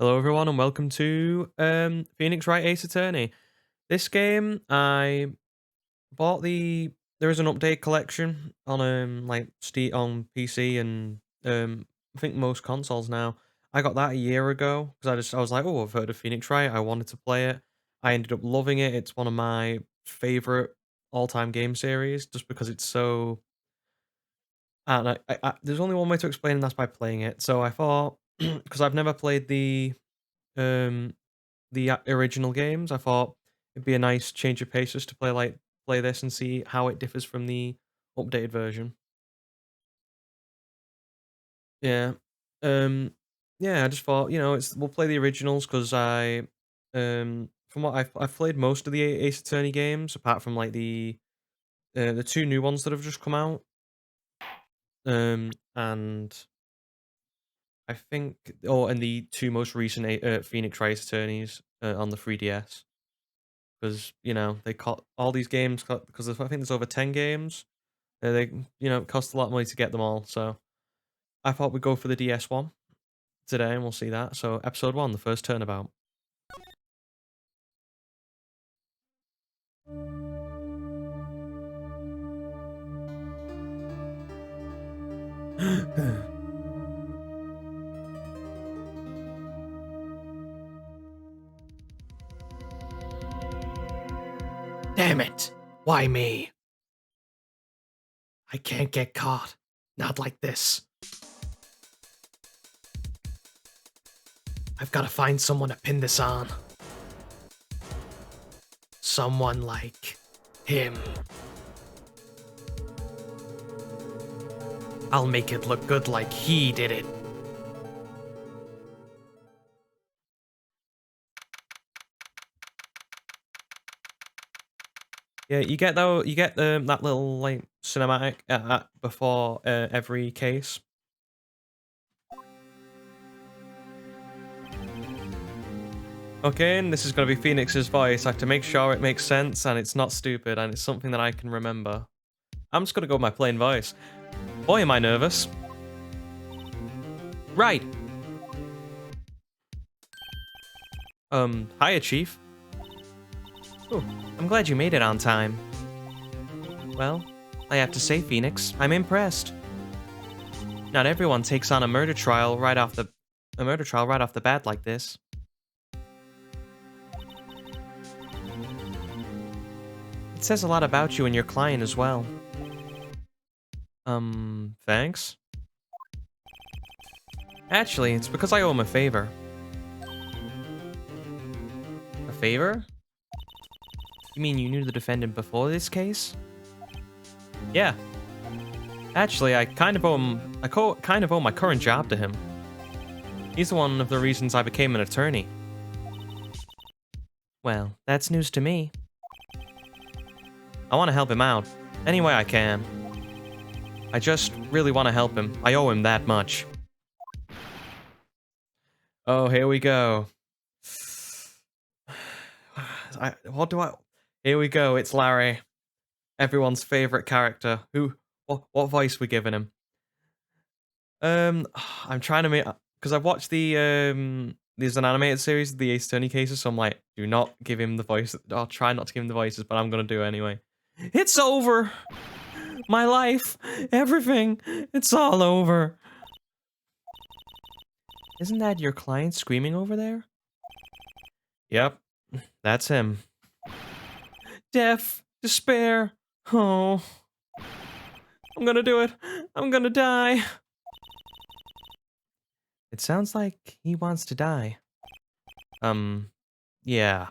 Hello everyone and welcome to Phoenix Wright Ace Attorney. This game I bought there is an update collection on like Steam on PC and I think most consoles now. I got that a year ago because I was like, oh, I've heard of Phoenix Wright. I wanted to play it. I ended up loving it. It's one of my favorite all-time game series just because it's so and there's only one way to explain, and that's by playing it. So I thought because I've never played um original games. I thought it'd be a nice change of pace just to play this and see how it differs from the updated version. Yeah. Um yeah, I just thought, we'll play the originals because from what I've played most of the Ace Attorney games apart from like the two new ones that have just come out. And I think and the two most recent Phoenix Wright Attorneys on the 3DS. Because they caught all these games because I think there's over 10 games. They it costs a lot of money to get them all. So I thought we'd go for the DS one today, and we'll see that. So episode 1, the first turnabout. Damn it! Why me? I can't get caught. Not like this. I've got to find someone to pin this on. Someone like him. I'll make it look good like he did it. Yeah, you get that little like cinematic before every case. Okay, and this is going to be Phoenix's voice. I have to make sure it makes sense and it's not stupid and it's something that I can remember. I'm just going to go with my plain voice. Boy, am I nervous. Right. Hiya, Chief. Oh, I'm glad you made it on time. Well, I have to say, Phoenix, I'm impressed. Not everyone takes on a murder trial right off the bat like this. It says a lot about you and your client as well. Thanks? Actually, it's because I owe him a favor. A favor? You mean you knew the defendant before this case? Yeah. Actually, I kind of owe my current job to him. He's one of the reasons I became an attorney. Well, that's news to me. I want to help him out, any way I can. I just really want to help him. I owe him that much. Oh, here we go. Here we go, it's Larry. Everyone's favorite character. What voice we giving him? I'm trying to make, because I've watched there's an animated series of the Ace Attorney cases, so I'm like, do not give him the voice. I'll try not to give him the voices, but I'm gonna do it anyway. It's over! My life! Everything! It's all over! Isn't that your client screaming over there? Yep, that's him. Death! Despair! Oh. I'm gonna do it! I'm gonna die! It sounds like he wants to die. Yeah.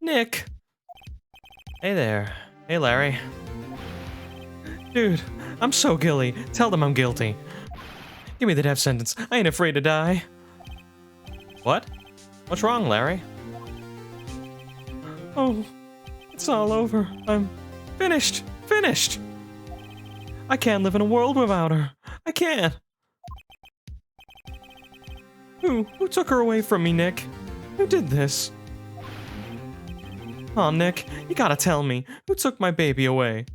Nick! Hey there. Hey, Larry. Dude, I'm so guilty. Tell them I'm guilty. Give me the death sentence. I ain't afraid to die. What? What's wrong, Larry? Oh, it's all over. I'm finished. Finished! I can't live in a world without her. I can't. Who took her away from me, Nick? Who did this? Aw, Nick, you gotta tell me. Who took my baby away?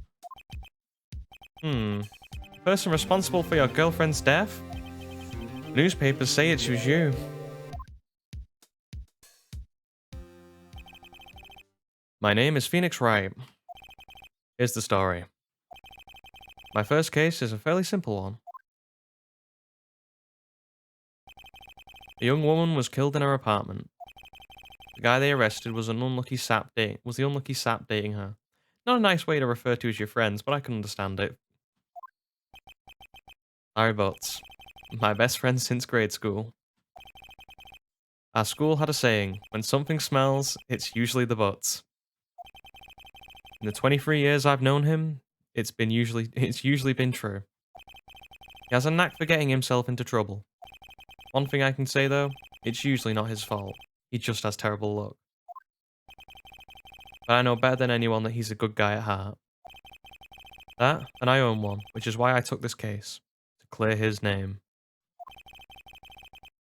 Person responsible for your girlfriend's death? Newspapers say it was you. My name is Phoenix Wright. Here's the story. My first case is a fairly simple one. A young woman was killed in her apartment. The guy they arrested was the unlucky sap dating her. Not a nice way to refer to as your friends, but I can understand it. Larry Butts. My best friend since grade school. Our school had a saying, when something smells, it's usually the butts. In the 23 years I've known him, it's usually been true. He has a knack for getting himself into trouble. One thing I can say though, it's usually not his fault. He just has terrible luck. But I know better than anyone that he's a good guy at heart. That, and I own one, which is why I took this case. To clear his name.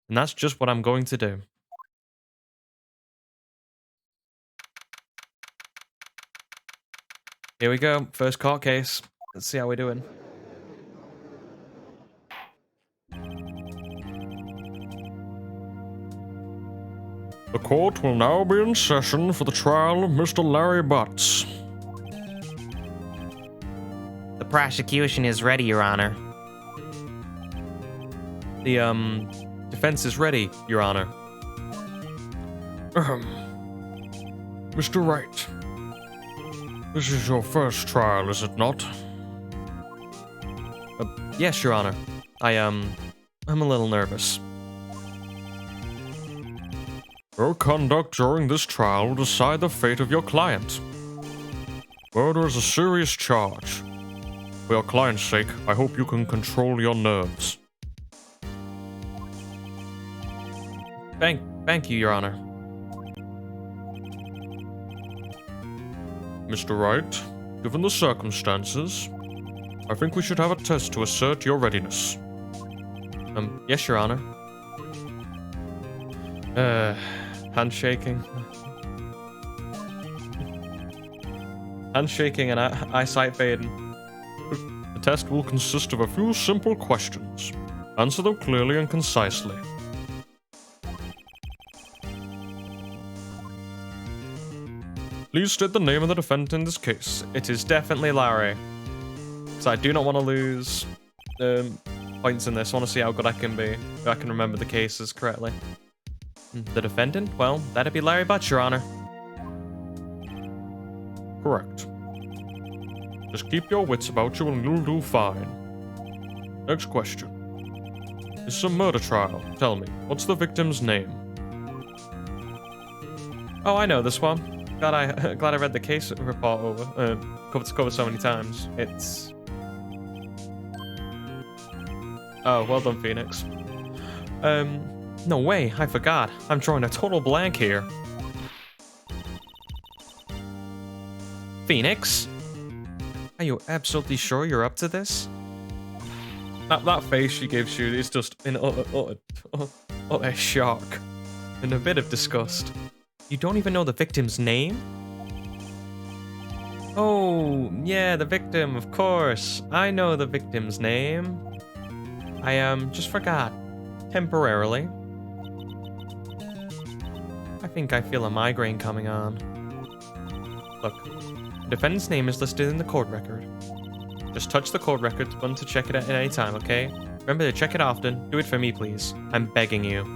And that's just what I'm going to do. Here we go, first court case. Let's see how we're doing. The court will now be in session for the trial of Mr. Larry Butts. The prosecution is ready, Your Honor. The, defense is ready, Your Honor. Mr. Wright, this is your first trial, is it not? Yes, Your Honor. I'm a little nervous. Your conduct during this trial will decide the fate of your client. Murder is a serious charge. For your client's sake, I hope you can control your nerves. Thank you, Your Honor. Mr. Wright, given the circumstances, I think we should have a test to assert your readiness. Yes, Your Honor. Handshaking. Handshaking and eyesight fading. The test will consist of a few simple questions. Answer them clearly and concisely. Please state the name of the defendant in this case. It is definitely Larry. So I do not want to lose points in this. I want to see how good I can be. If I can remember the cases correctly. The defendant? Well, that'd be Larry Butts, Your Honor. Correct. Just keep your wits about you and you'll do fine. Next question. This is a murder trial. Tell me, what's the victim's name? Oh, I know this one. Glad I read the case report over. Covered so many times. It's... Oh, well done, Phoenix. No way, I forgot. I'm drawing a total blank here. Phoenix? Are you absolutely sure you're up to this? That face she gives you is just in utter shock. And a bit of disgust. You don't even know the victim's name? Oh, yeah, the victim, of course. I know the victim's name. I, just forgot. Temporarily. I think I feel a migraine coming on. Look, the defendant's name is listed in the court record. Just touch the court record button to check it at any time, okay? Remember to check it often. Do it for me, please. I'm begging you.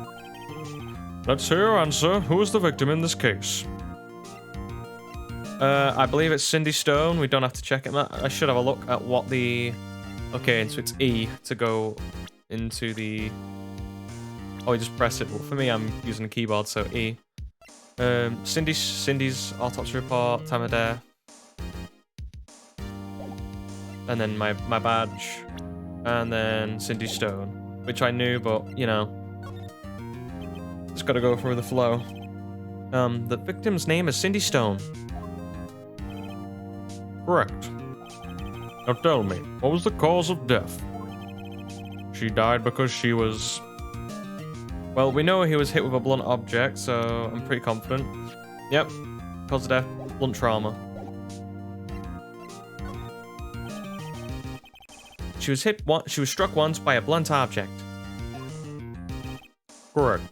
Let's hear your answer. Who is the victim in this case? I believe it's Cindy Stone. We don't have to check it. I should have a look at what the... Okay, so it's E to go into the... Oh, you just press it. Well, for me, I'm using a keyboard, so E. Cindy's autopsy report, time of death. And then my badge. And then Cindy Stone. Which I knew, but, you know. Just gotta go through the flow. The victim's name is Cindy Stone. Correct. Now tell me, what was the cause of death? She died because she was... Well, we know he was hit with a blunt object, so I'm pretty confident. Yep. Cause of death, blunt trauma. She was struck once by a blunt object. Correct.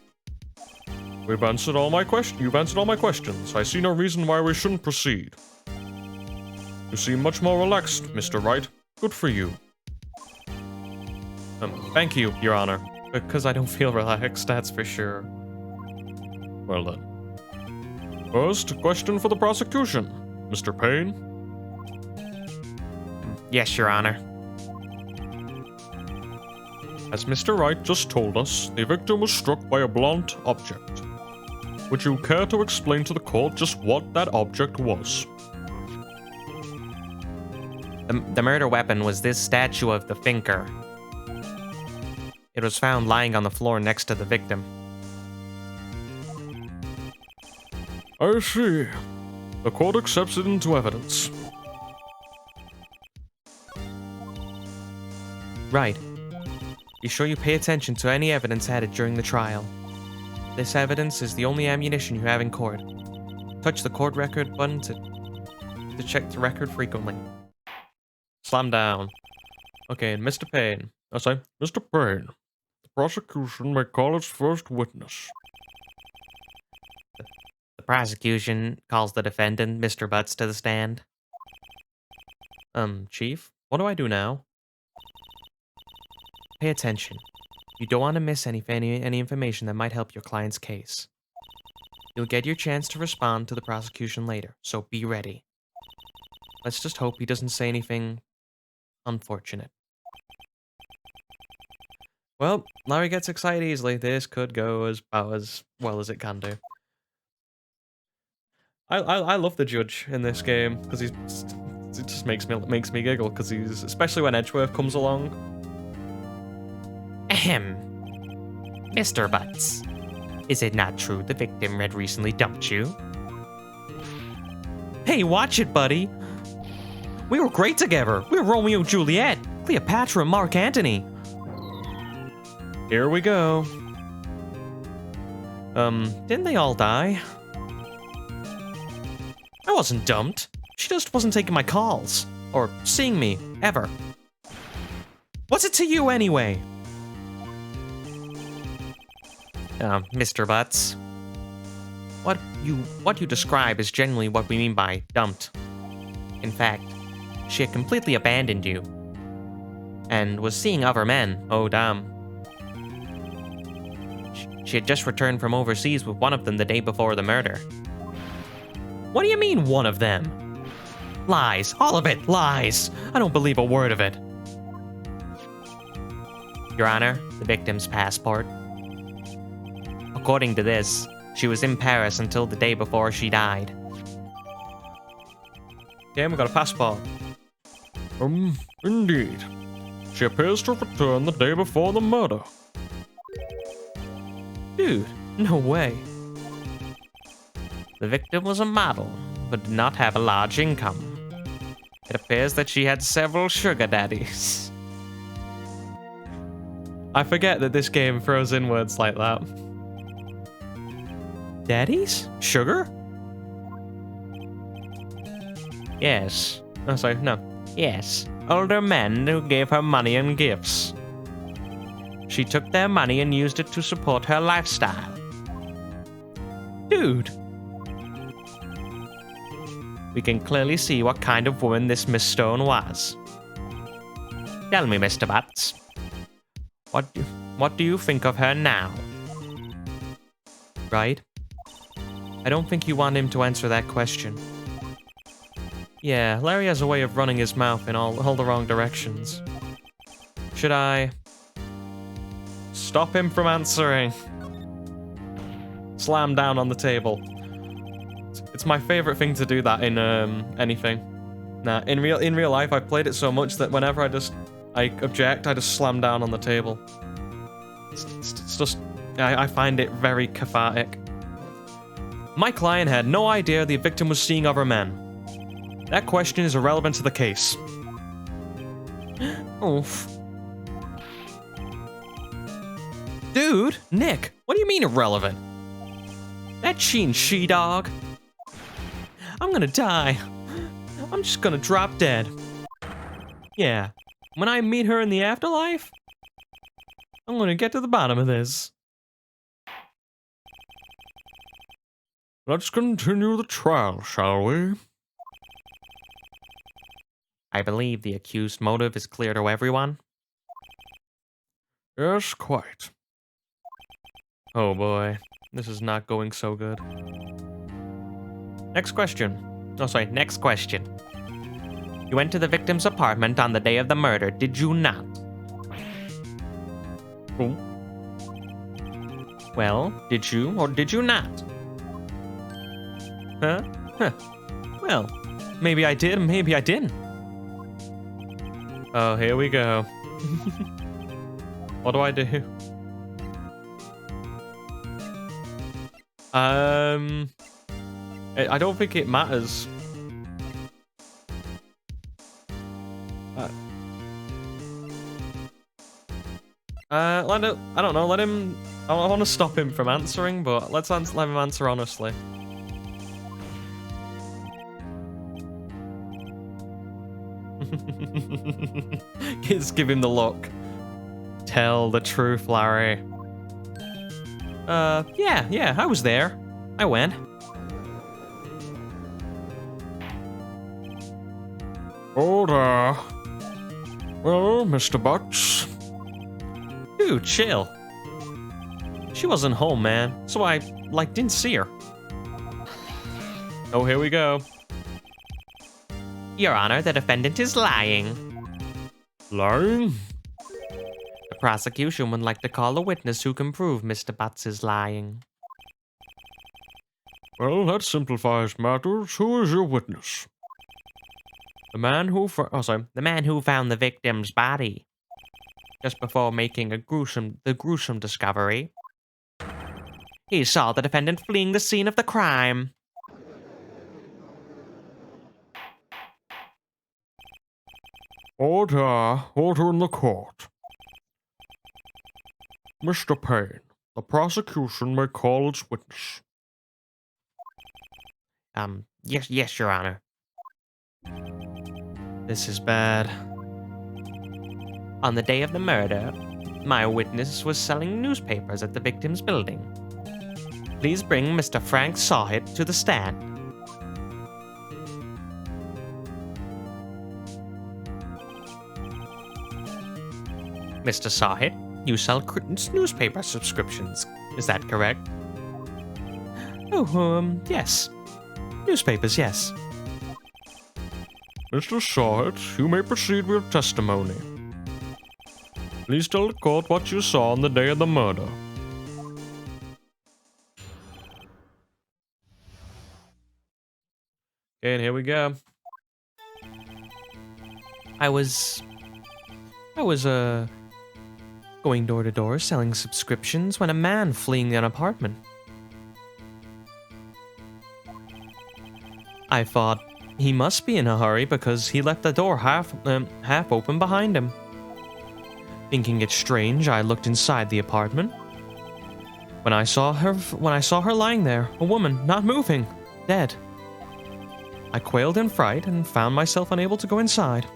You've answered all my questions. I see no reason why we shouldn't proceed. You seem much more relaxed, Mr. Wright. Good for you. Thank you, Your Honor. Because I don't feel relaxed, that's for sure. Well then. First, question for the prosecution. Mr. Payne? Yes, Your Honor. As Mr. Wright just told us, the victim was struck by a blunt object. Would you care to explain to the court just what that object was? The murder weapon was this statue of the thinker. It was found lying on the floor next to the victim. I see. The court accepts it into evidence. Right. Be sure you pay attention to any evidence added during the trial. This evidence is the only ammunition you have in court. Touch the court record button to check the record frequently. Slam down. Okay, and Mr. Payne. I say, Mr. Payne, the prosecution may call its first witness. The prosecution calls the defendant, Mr. Butts, to the stand. Chief, what do I do now? Pay attention. You don't want to miss any information that might help your client's case. You'll get your chance to respond to the prosecution later, so be ready. Let's just hope he doesn't say anything unfortunate. Well, Larry gets excited easily. This could go about as well as it can do. I love the judge in this game because it just makes me giggle because he's, especially when Edgeworth comes along. Ahem. Mr. Butts, is it not true the victim had recently dumped you? Hey, watch it, buddy. We were great together. We were Romeo and Juliet, Cleopatra and Mark Antony. Here we go. Didn't they all die? I wasn't dumped. She just wasn't taking my calls. Or seeing me, ever. What's it to you anyway? Mr. Butts, what you describe is generally what we mean by dumped. In fact, she had completely abandoned you and was seeing other men. Oh, damn. She had just returned from overseas with one of them the day before the murder. What do you mean, one of them? Lies. All of it. Lies. I don't believe a word of it. Your Honor, the victim's passport. According to this, she was in Paris until the day before she died. Yeah, we got a passport. Indeed. She appears to have returned the day before the murder. Dude, no way. The victim was a model, but did not have a large income. It appears that she had several sugar daddies. I forget that this game throws in words like that. Daddies? Sugar? Yes. Oh, sorry, no. Yes. Older men who gave her money and gifts. She took their money and used it to support her lifestyle. Dude. We can clearly see what kind of woman this Miss Stone was. Tell me, Mr. Butts. What do you think of her now? Right? I don't think you want him to answer that question. Yeah, Larry has a way of running his mouth in all the wrong directions. Should I stop him from answering? Slam down on the table. It's my favorite thing to do that in anything. Nah, in real life I've played it so much that whenever I object, I just slam down on the table. It's just I find it very cathartic. My client had no idea the victim was seeing other men. That question is irrelevant to the case. Oof. Dude, Nick, what do you mean irrelevant? That she-dog. I'm gonna die. I'm just gonna drop dead. Yeah, when I meet her in the afterlife, I'm gonna get to the bottom of this. Let's continue the trial, shall we? I believe the accused motive is clear to everyone. Yes, quite. Oh boy, this is not going so good. Next question. Oh, sorry, next question. You went to the victim's apartment on the day of the murder, did you not? Oh, Well, did you or did you not? Huh? Huh. Well, maybe I did, maybe I didn't. Oh, here we go. What do I do? I don't think it matters. Let him, I don't know, let him, I want to stop him from answering, but let him answer honestly. Just give him the look. Tell the truth, Larry. Yeah, I was there. I went. order. Well, Mr. Butts. Dude, chill. She wasn't home, man, so I, didn't see her. Oh, here we go. Your Honor, the defendant is lying. Lying? The prosecution would like to call a witness who can prove Mr. Butts is lying. Well, that simplifies matters. Who is your witness? The man who, The man who found the victim's body. Just before making the gruesome discovery, he saw the defendant fleeing the scene of the crime. Order. Order in the court. Mr. Payne, the prosecution may call its witness. Yes, Your Honor. This is bad. On the day of the murder, my witness was selling newspapers at the victim's building. Please bring Mr. Frank Sawhit to the stand. Mr. Sawhit, you sell newspaper subscriptions. Is that correct? Oh, yes. Newspapers, yes. Mr. Sawhit, you may proceed with your testimony. Please tell the court what you saw on the day of the murder. Okay, and here we go. I was going door to door selling subscriptions when a man fleeing an apartment. I thought he must be in a hurry because he left the door half open behind him. Thinking it strange, I looked inside the apartment. When I saw her lying there, a woman, not moving, dead. I quailed in fright and found myself unable to go inside.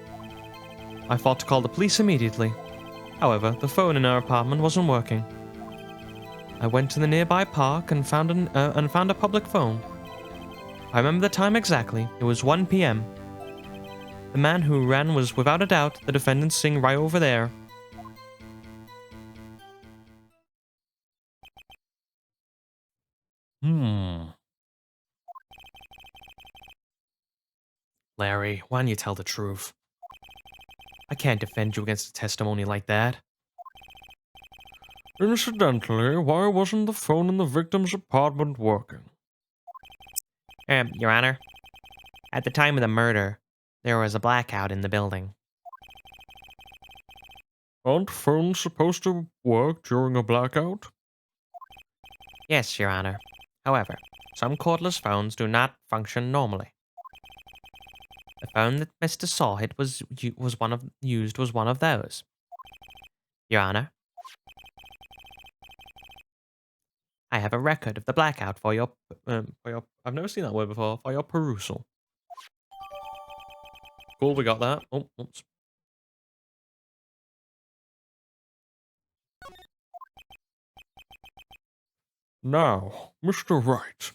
I thought to call the police immediately. However, the phone in our apartment wasn't working. I went to the nearby park and found a public phone. I remember the time exactly. It was 1 p.m. The man who ran was without a doubt the defendant sitting right over there. Larry, why don't you tell the truth? I can't defend you against a testimony like that. Incidentally, why wasn't the phone in the victim's apartment working? Your Honor, at the time of the murder, there was a blackout in the building. Aren't phones supposed to work during a blackout? Yes, Your Honor. However, some cordless phones do not function normally. The phone that Mr. Sawhit used was one of those. Your Honor, I have a record of the blackout For your, I've never seen that word before. For your perusal. Cool, we got that. Oh, oops. Now, Mr. Wright,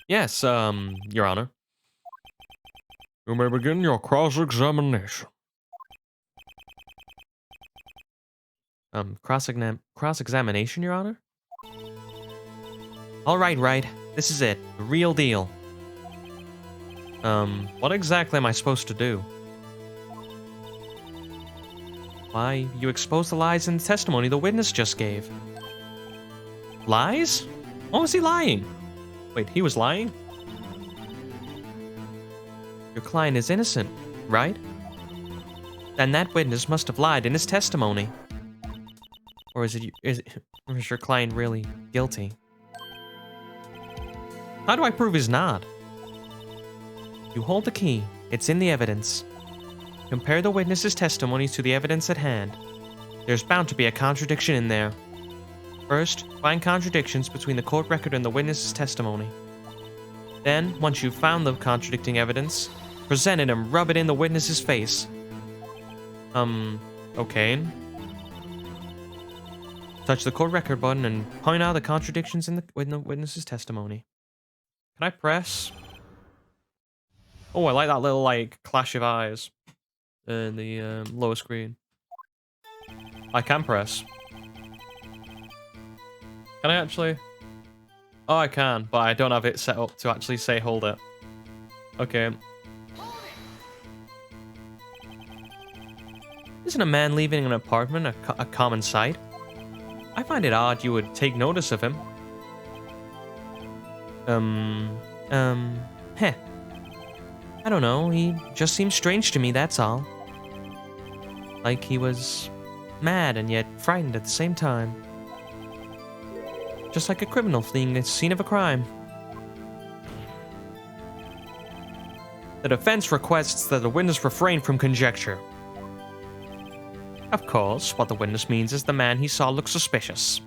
Yes, Your Honor. You may begin your cross-examination. Cross-examination, Your Honor? All right, Wright. This is it. The real deal. What exactly am I supposed to do? Why, you exposed the lies in the testimony the witness just gave. Lies? What was he lying? Wait, he was lying? Your client is innocent, right? Then that witness must have lied in his testimony. Or is your client really guilty? How do I prove he's not? You hold the key. It's in the evidence. Compare the witness's testimony to the evidence at hand. There's bound to be a contradiction in there. First, find contradictions between the court record and the witness's testimony. Then, once you've found the contradicting evidence, present it and rub it in the witness's face. Okay. Touch the court record button and point out the contradictions in the witness's testimony. Can I press? Oh, I like that little, like, clash of eyes in the lower screen. I can press. Can I actually? Oh, I can, but I don't have it set up to actually say hold it. Okay. Isn't a man leaving an apartment a common sight? I find it odd you would take notice of him. Heh. I don't know, he just seems strange to me, that's all. Like he was mad and yet frightened at the same time. Just like a criminal fleeing the scene of a crime. The defense requests that the witness refrain from conjecture. Of course, what the witness means is the man he saw looked suspicious.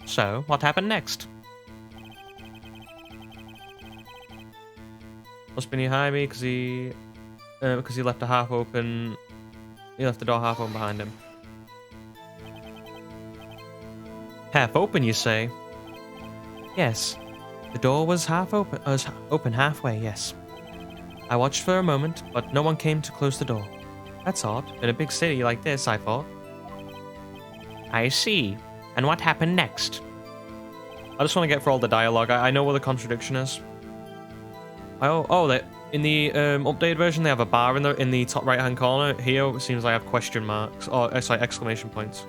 So, what happened next? Must be behind me because he left a half open. He left the door half open behind him. Half open, you say? Yes, the door was half open. Was open halfway. Yes. I watched for a moment, but no one came to close the door. That's odd. In a big city like this, I thought. I see. And what happened next? I just want to get through all the dialogue. I know what the contradiction is. That in the updated version they have a bar in the top right hand corner. Here it seems like I have question marks or sorry, exclamation points.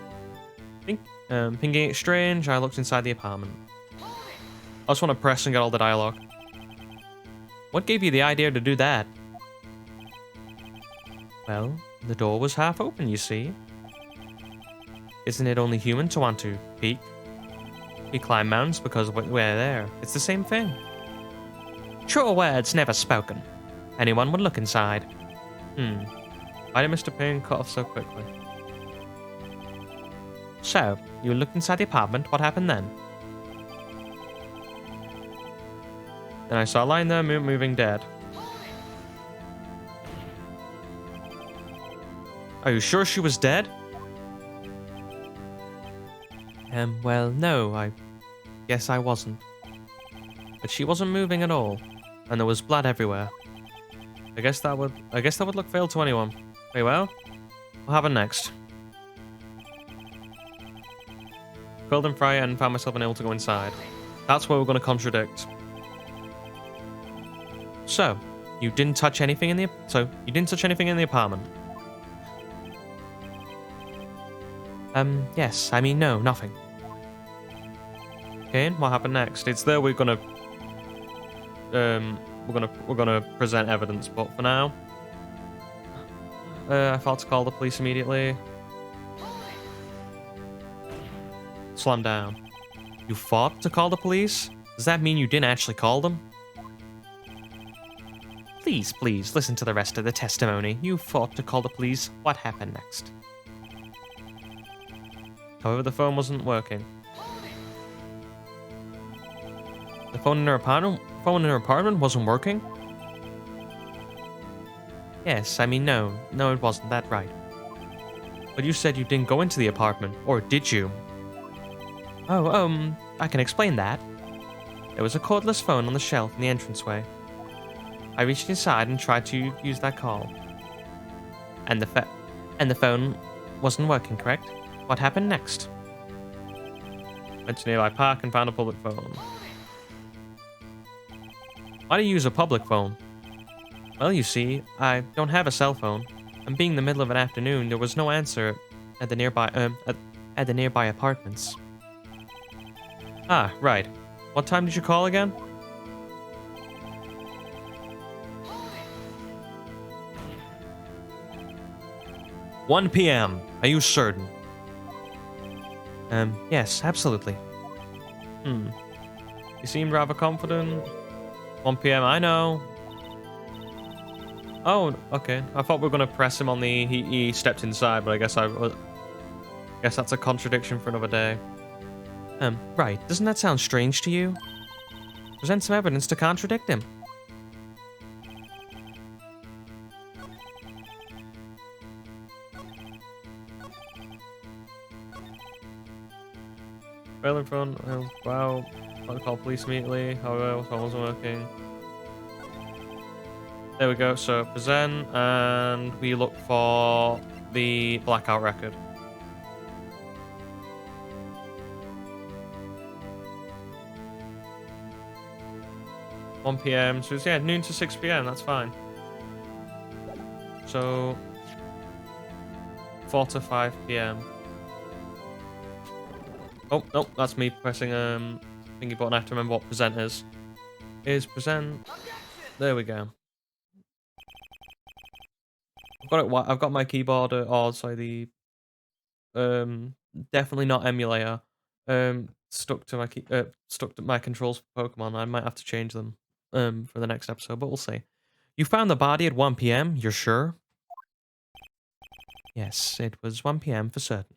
Pinging it strange. I looked inside the apartment. I just want to press and get all the dialogue. What gave you the idea to do that? Well, the door was half open, you see. Isn't it only human to want to peek? We climb mountains because we're there. It's the same thing. Truer words never spoken. Anyone would look inside. Why did Mr. Payne cut off so quickly? So, you looked inside the apartment. What happened then? Then I saw a line there moving dead. Are you sure she was dead? Well, no, I guess I wasn't. But she wasn't moving at all, and there was blood everywhere. I guess that would look fatal to anyone. Very well. What happened next? Curled and fried and found myself unable to go inside. That's where we're going to contradict. So, you didn't touch anything in the apartment? Yes. I mean, no, nothing. Okay, what happened next? It's there we're gonna present evidence, but for now, I thought to call the police immediately. Slam down. You fought to call the police? Does that mean you didn't actually call them? Please, listen to the rest of the testimony. You fought to call the police. What happened next? However, the phone wasn't working. The phone in her apartment wasn't working? Yes, I mean, no, it wasn't that right. But you said you didn't go into the apartment, or did you? Oh, I can explain that. There was a cordless phone on the shelf in the entranceway. I reached inside and tried to use that call. And the phone wasn't working, correct? What happened next? Went to nearby park and found a public phone. Why do you use a public phone? Well, you see, I don't have a cell phone, and being the middle of an afternoon, there was no answer at the nearby apartments. Ah, right. What time did you call again? "1 p.m. Are you certain?" Yes, absolutely. You seemed rather confident. 1 p.m. I know. Oh, okay. I thought we were gonna press him on the. He stepped inside, but I guess guess that's a contradiction for another day. Right. Doesn't that sound strange to you? Present some evidence to contradict him. Trailer front. Oh, wow. I'll call police immediately. However, phone wasn't working. There we go. So present, and we look for the blackout record. "1 p.m. So it's, yeah, noon to 6 p.m. That's fine. So 4 to 5 p.m. Oh, no, that's me pressing thingy button. I have to remember what present is. Is present. There we go. I've got my keyboard, sorry, the definitely not emulator. Stuck to my controls for Pokemon. I might have to change them for the next episode, but we'll see. You found the body at 1 p.m. You're sure? Yes, it was 1 p.m. for certain.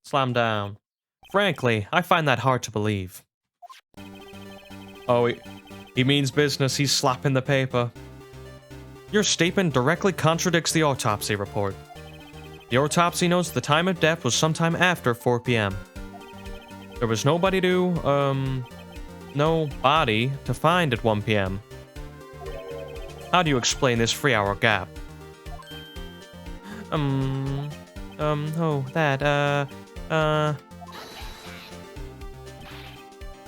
Slam down. Frankly, I find that hard to believe. Oh, he means business. He's slapping the paper. Your statement directly contradicts the autopsy report. The autopsy notes the time of death was sometime after 4 p.m. There was no body to find at 1 p.m. How do you explain this 3-hour gap?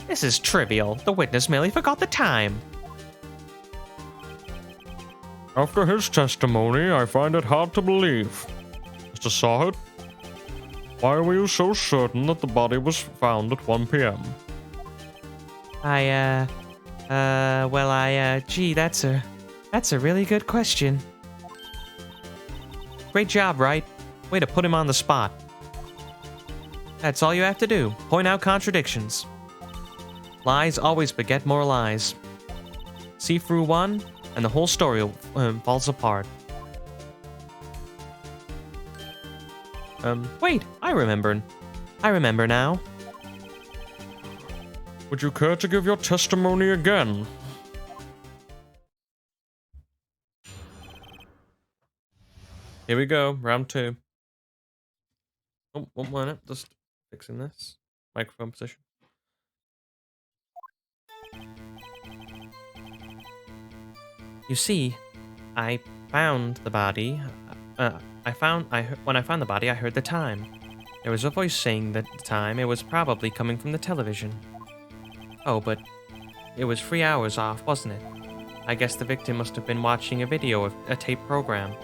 This is trivial. The witness merely forgot the time. After his testimony, I find it hard to believe. Mr. Sahid, why were you so certain that the body was found at 1 p.m.? Gee, that's a really good question. Great job, Wright. Way to put him on the spot. That's all you have to do. Point out contradictions. Lies always beget more lies. See through one, and the whole story falls apart. Wait, I remember now. Would you care to give your testimony again? Here we go, round 2. Oh, 1 minute, just fixing this. Microphone position. You see, I found the body. When I found the body, I heard the time. There was a voice saying that the time. It was probably coming from the television. Oh, but it was 3 hours off, wasn't it? I guess the victim must have been watching a video of a tape program.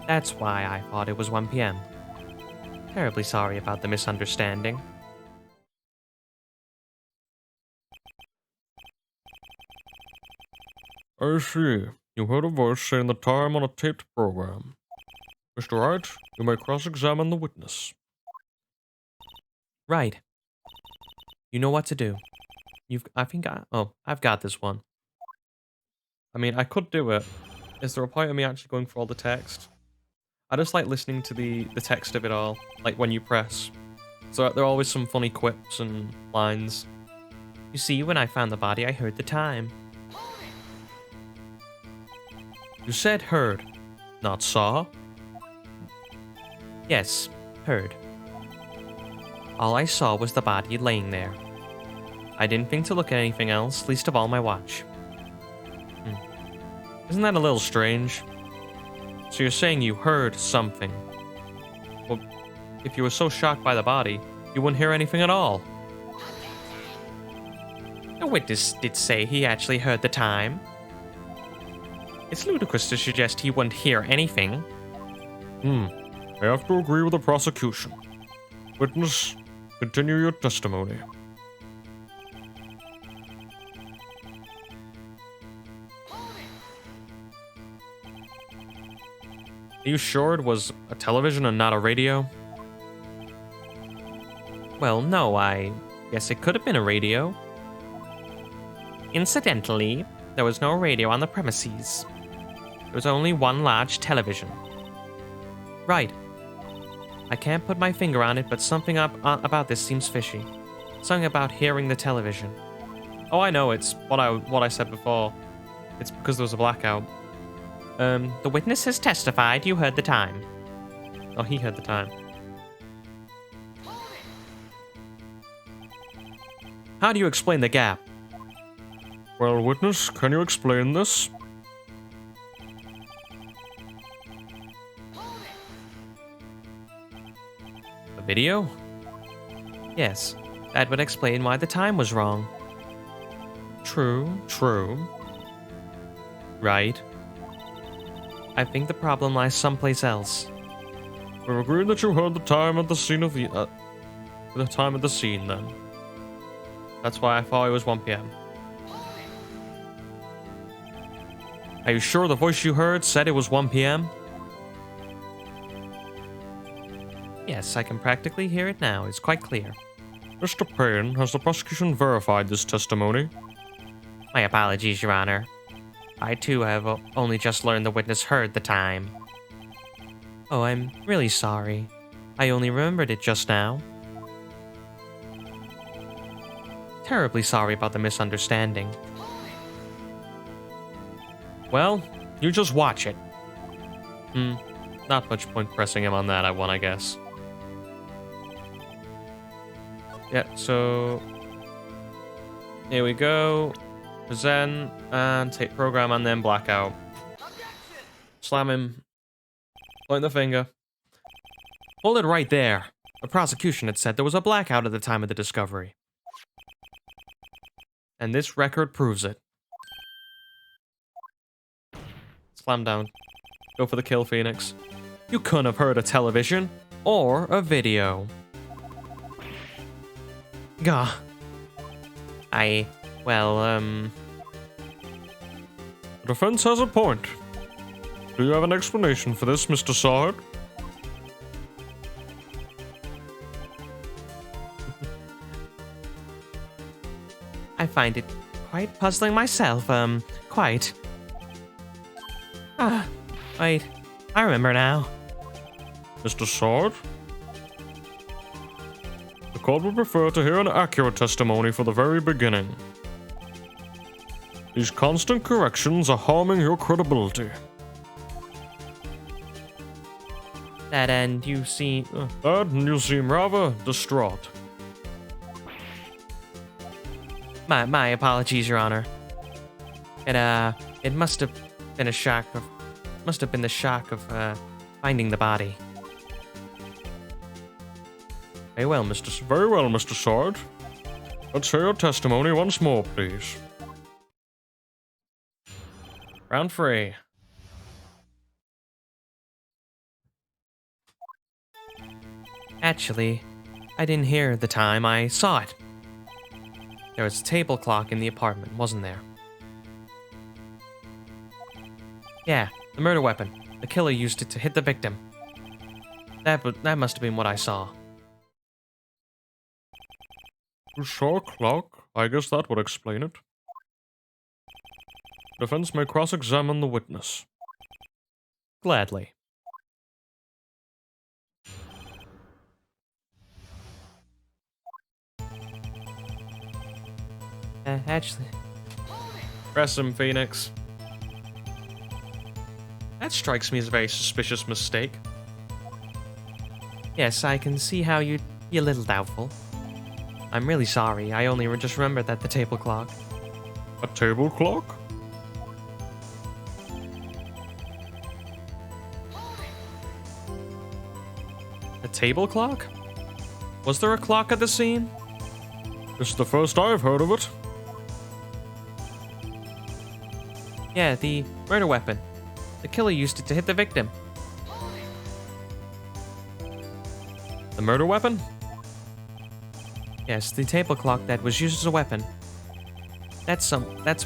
That's why I thought it was 1 p.m. Terribly sorry about the misunderstanding. I see. You heard a voice saying the time on a taped program. Mr. Wright, you may cross-examine the witness. Right. You know what to do. I've got this one. I mean, I could do it. Is there a point of me actually going through all the text? I just like listening to the text of it all, like when you press. So there are always some funny quips and lines. You see, when I found the body, I heard the time. You said heard, not saw? Yes, heard. All I saw was the body laying there. I didn't think to look at anything else, least of all my watch. Isn't that a little strange? So you're saying you heard something. Well, if you were so shocked by the body, you wouldn't hear anything at all. The witness did say he actually heard the time. It's ludicrous to suggest he wouldn't hear anything. I have to agree with the prosecution. Witness, continue your testimony. Are you sure it was a television and not a radio? Well, no, I guess it could have been a radio. Incidentally, there was no radio on the premises. There was only one large television. Right. I can't put my finger on it, but something about this seems fishy. Something about hearing the television. Oh, I know, it's what I said before. It's because there was a blackout. The witness has testified you heard the time. Oh, he heard the time. How do you explain the gap? Well, witness, can you explain this? A video? Yes, that would explain why the time was wrong. True. Right. I think the problem lies someplace else. We've agreed that you heard the time at the scene of the time at the scene, then. That's why I thought it was 1 p.m. Are you sure the voice you heard said it was 1 p.m.? Yes, I can practically hear it now. It's quite clear. Mr. Payne, has the prosecution verified this testimony? My apologies, Your Honor. I too have only just learned the witness heard the time. Oh, I'm really sorry. I only remembered it just now. Terribly sorry about the misunderstanding. Well, you just watch it. Not much point pressing him on that one, I guess. Yeah, so... here we go. Present, and take program, and then blackout. Slam him. Point the finger. Hold it right there. The prosecution had said there was a blackout at the time of the discovery. And this record proves it. Slam down. Go for the kill, Phoenix. You couldn't have heard a television or a video. Gah. The defense has a point. Do you have an explanation for this, Mr. Sard? I find it quite puzzling myself, quite. Wait, I remember now. Mr. Sard? The court would prefer to hear an accurate testimony for the very beginning. These constant corrections are harming your credibility. That and you see... And you seem rather distraught. My apologies, Your Honor. It must have been a shock of... must have been the shock of, finding the body. Very well, Mr. Sard. Let's hear your testimony once more, please. Round 3. Actually, I didn't hear the time, I saw it. There was a table clock in the apartment, wasn't there? Yeah, the murder weapon. The killer used it to hit the victim. That must have been what I saw. You saw a clock? I guess that would explain it. Defense may cross-examine the witness. Gladly. Actually... press him, Phoenix. That strikes me as a very suspicious mistake. Yes, I can see how you're a little doubtful. I'm really sorry. I only just remembered that the table clock. A table clock? A table clock? Was there a clock at the scene? This is the first I've heard of it. Yeah, the murder weapon. The killer used it to hit the victim. The murder weapon? Yes, the table clock that was used as a weapon. That's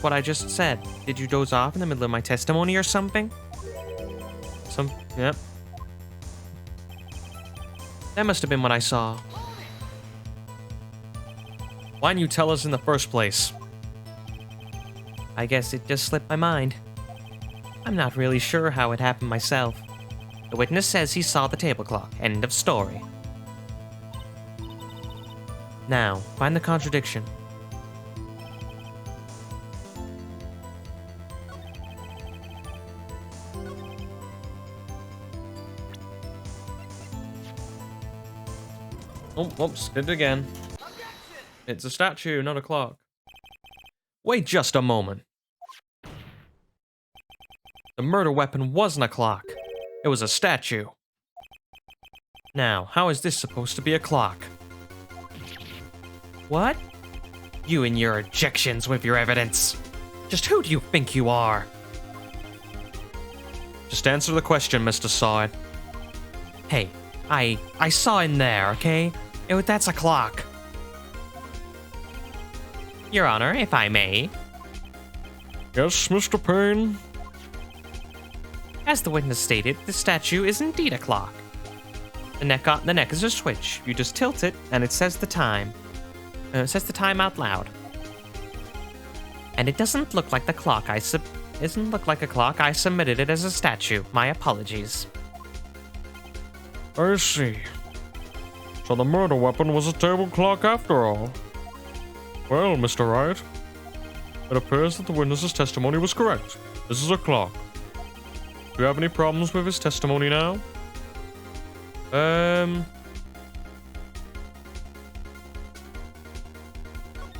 what I just said. Did you doze off in the middle of my testimony or something? Yep. That must have been what I saw. Why didn't you tell us in the first place? I guess it just slipped my mind. I'm not really sure how it happened myself. The witness says he saw the table clock. End of story. Now, find the contradiction. Oh, whoops, did it again. It's a statue, not a clock. Wait just a moment. The murder weapon wasn't a clock. It was a statue. Now, how is this supposed to be a clock? What? You and your objections with your evidence. Just who do you think you are? Just answer the question, Mr. Sawed. Hey, I saw in there, okay? That's a clock. Your Honor, if I may. Yes, Mr. Payne? As the witness stated, the statue is indeed a clock. The neck is a switch. You just tilt it, and it says the time. It says the time out loud. And it doesn't look like a clock. I submitted it as a statue. My apologies. I see. So the murder weapon was a table clock after all. Well, Mr. Wright, it appears that the witness's testimony was correct. This is a clock. Do you have any problems with his testimony now?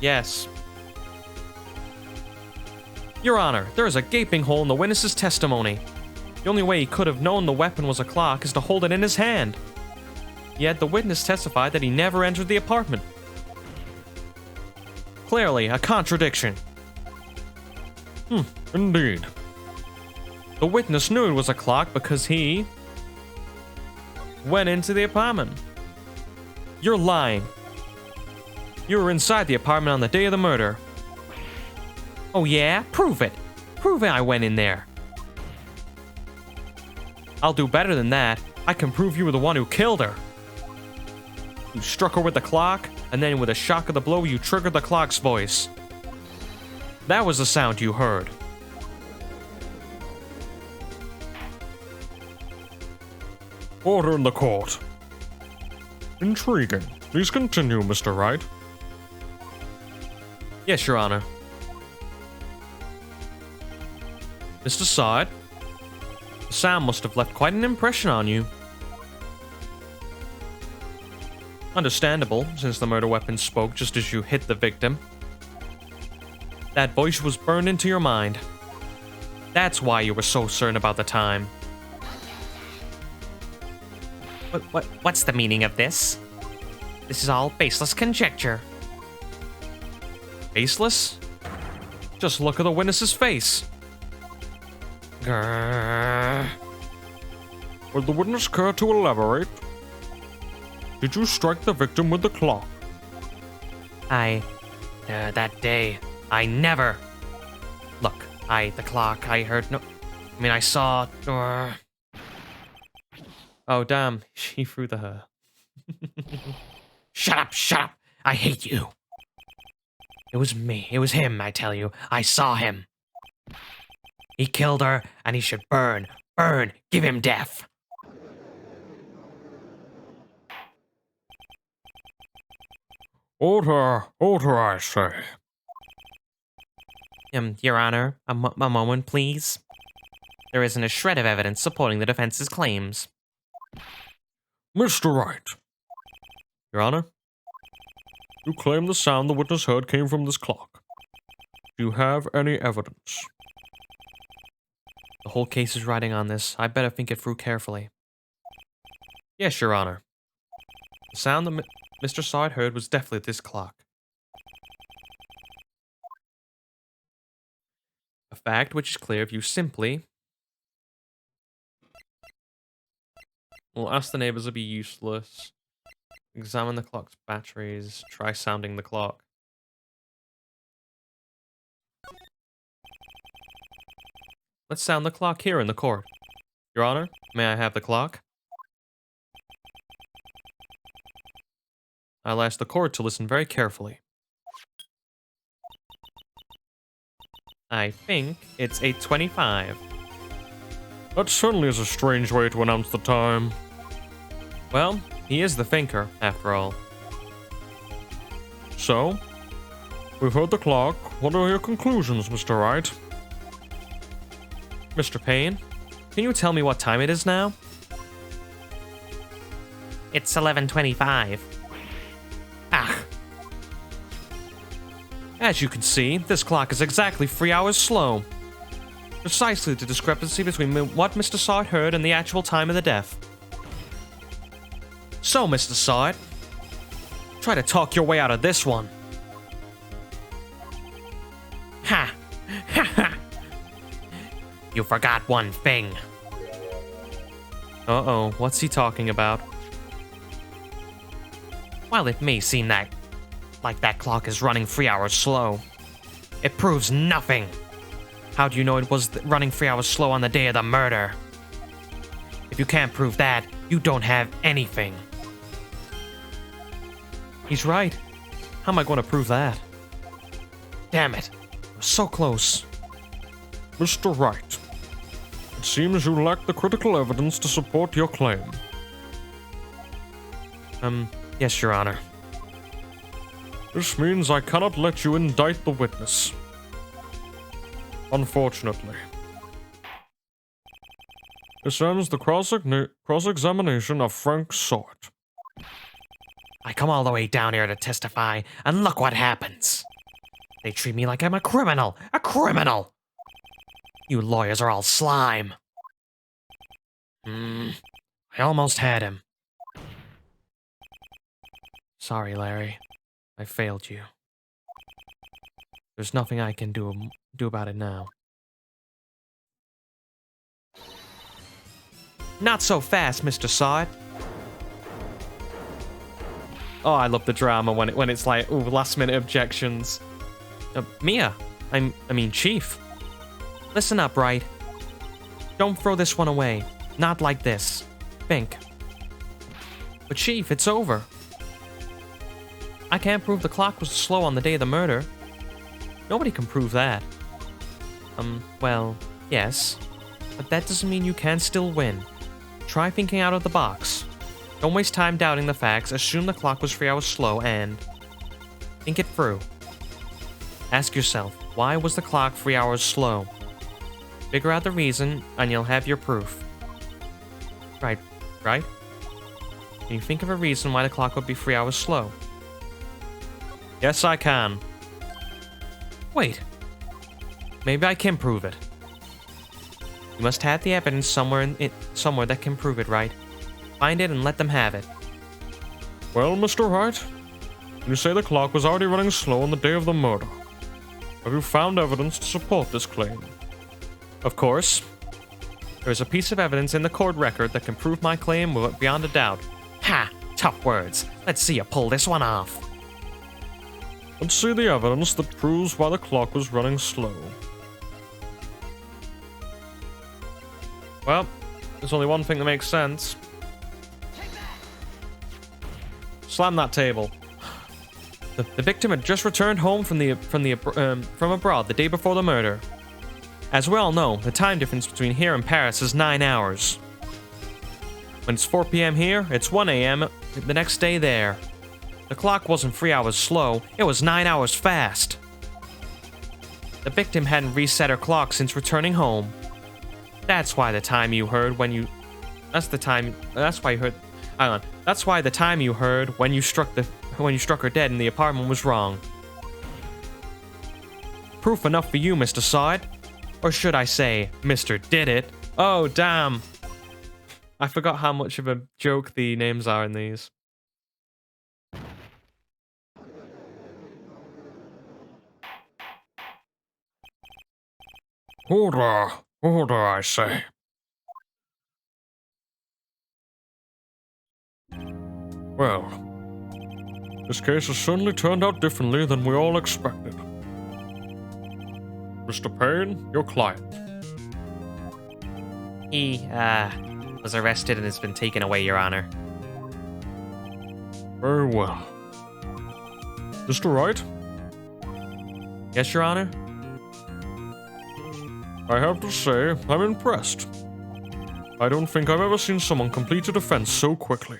Yes. Your Honor, there is a gaping hole in the witness's testimony. The only way he could have known the weapon was a clock is to hold it in his hand. Yet the witness testified that he never entered the apartment. Clearly, a contradiction. Indeed. The witness knew it was a clock because he went into the apartment. You're lying. You were inside the apartment on the day of the murder. Oh yeah? Prove it. Prove it I went in there. I'll do better than that. I can prove you were the one who killed her. You struck her with the clock, and then with a shock of the blow, you triggered the clock's voice. That was the sound you heard. Order in the court. Intriguing. Please continue, Mr. Wright. Yes, Your Honor. Mr. Sawed, the sound must have left quite an impression on you. Understandable, since the murder weapon spoke just as you hit the victim. That voice was burned into your mind. That's why you were so certain about the time. What's the meaning of this? This is all baseless conjecture. Baseless? Just look at the witness's face. Grrr. Would the witness care to elaborate? Did you strike the victim with the clock? That day, I never. Look, the clock, I heard no. I mean, I saw. Oh, damn. She threw the her. Shut up. I hate you. It was me. It was him, I tell you. I saw him. He killed her, and he should burn. Burn. Give him death. Order, I say. Your Honor, a moment, please. There isn't a shred of evidence supporting the defense's claims. Mr. Wright. Your Honor? You claim the sound the witness heard came from this clock. Do you have any evidence? The whole case is riding on this. I better think it through carefully. Yes, Your Honor. The sound that Mr. Sard heard was definitely this clock. A fact which is clear if you simply... Well, ask the neighbors to be useless. Examine the clock's batteries. Try sounding the clock. Let's sound the clock here in the court. Your Honor, may I have the clock? I'll ask the court to listen very carefully. I think it's 8:25. That certainly is a strange way to announce the time. Well, he is the thinker, after all. So, we've heard the clock. What are your conclusions, Mr. Wright? Mr. Payne, can you tell me what time it is now? It's 11:25. Ah! As you can see, this clock is exactly 3 hours slow. Precisely the discrepancy between what Mr. Sard heard and the actual time of the death. So, Mr. Sard, try to talk your way out of this one. Ha! Ha ha! You forgot one thing. Uh-oh, what's he talking about? While it may seem like that clock is running 3 hours slow, it proves nothing. How do you know it was running 3 hours slow on the day of the murder? If you can't prove that, you don't have anything. He's right. How am I going to prove that? Damn it. I'm so close. Mr. Wright, it seems you lack the critical evidence to support your claim. Yes, Your Honor. This means I cannot let you indict the witness. Unfortunately. This ends the cross-examination of Frank Sort. I come all the way down here to testify, and look what happens. They treat me like I'm a criminal. A criminal! You lawyers are all slime. I almost had him. Sorry, Larry. I failed you. There's nothing I can do about it now. Not so fast, Mr. Sard. Oh, I love the drama when it's like, ooh, last minute objections. Mia, I mean Chief. Listen up, Wright. Don't throw this one away. Not like this. Think. But Chief, it's over. I can't prove the clock was slow on the day of the murder. Nobody can prove that. Well, yes. But that doesn't mean you can't still win. Try thinking out of the box. Don't waste time doubting the facts, assume the clock was 3 hours slow, and think it through. Ask yourself, why was the clock 3 hours slow? Figure out the reason, and you'll have your proof. Right? Can you think of a reason why the clock would be 3 hours slow? Yes, I can. Wait. Maybe I can prove it. You must have the evidence somewhere that can prove it, right? Find it and let them have it. Well, Mr. Wright, you say the clock was already running slow on the day of the murder. Have you found evidence to support this claim? Of course. There is a piece of evidence in the court record that can prove my claim beyond a doubt. Ha! Tough words. Let's see you pull this one off. Let's see the evidence that proves why the clock was running slow. Well, there's only one thing that makes sense. Slam that table. The victim had just returned home from abroad the day before the murder. As we all know, the time difference between here and Paris is 9 hours. When it's 4 p.m. here, it's 1 a.m. the next day there. The clock wasn't 3 hours slow, it was 9 hours fast. The victim hadn't reset her clock since returning home. That's why the time you heard when you... That's why the time you heard when you struck when you struck her dead and the apartment was wrong. Proof enough for you, Mr. Side. Or should I say, Mr. Did It. Oh, damn. I forgot how much of a joke the names are in these. Order, I say. Well, this case has certainly turned out differently than we all expected. Mr. Payne, your client. He, was arrested and has been taken away, Your Honor. Very well. Mr. Wright, Yes, Your Honor? I have to say, I'm impressed. I don't think I've ever seen someone complete a defense so quickly.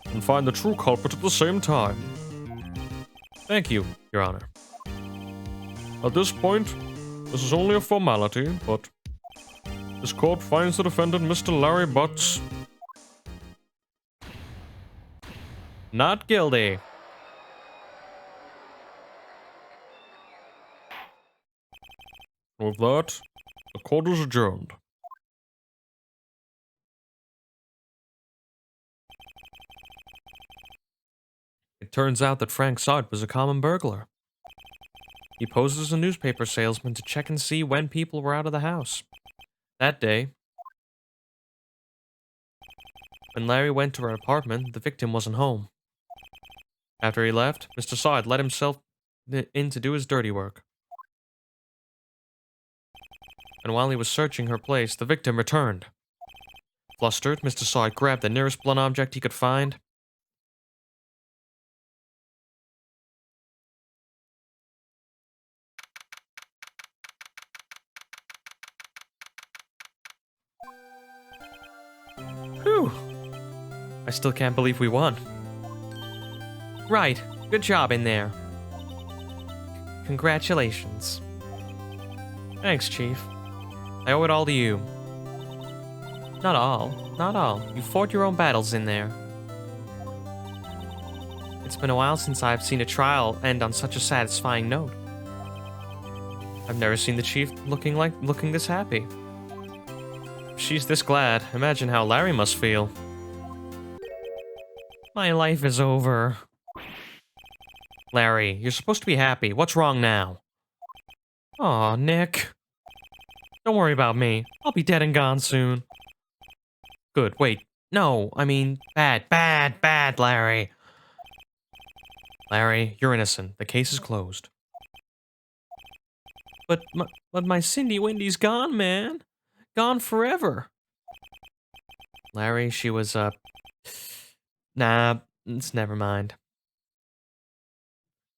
And find the true culprit at the same time. Thank you, Your Honor. At this point, this is only a formality, but this court finds the defendant, Mr. Larry Butts, Not guilty. with that, the court is adjourned. It turns out that Frank Sard was a common burglar. He posed as a newspaper salesman to check and see when people were out of the house. That day, when Larry went to her apartment, the victim wasn't home. After he left, Mr. Sard let himself in to do his dirty work. And while he was searching her place, the victim returned. Flustered, Mr. Sard grabbed the nearest blunt object he could find. Whew. I still can't believe we won. Right. Good job in there. Congratulations. Thanks, Chief. I owe it all to you. Not all. Not all. You fought your own battles in there. It's been a while since I've seen a trial end on such a satisfying note. I've never seen the Chief looking this happy. If she's this glad, imagine how Larry must feel. My life is over. Larry, you're supposed to be happy. What's wrong now? Aw, Nick. Don't worry about me. I'll be dead and gone soon. Good, wait. No, I mean, bad, Larry. Larry, you're innocent. The case is closed. But my Cindy Windy's gone, man. Gone forever. Larry, she was, Nah, it's never mind.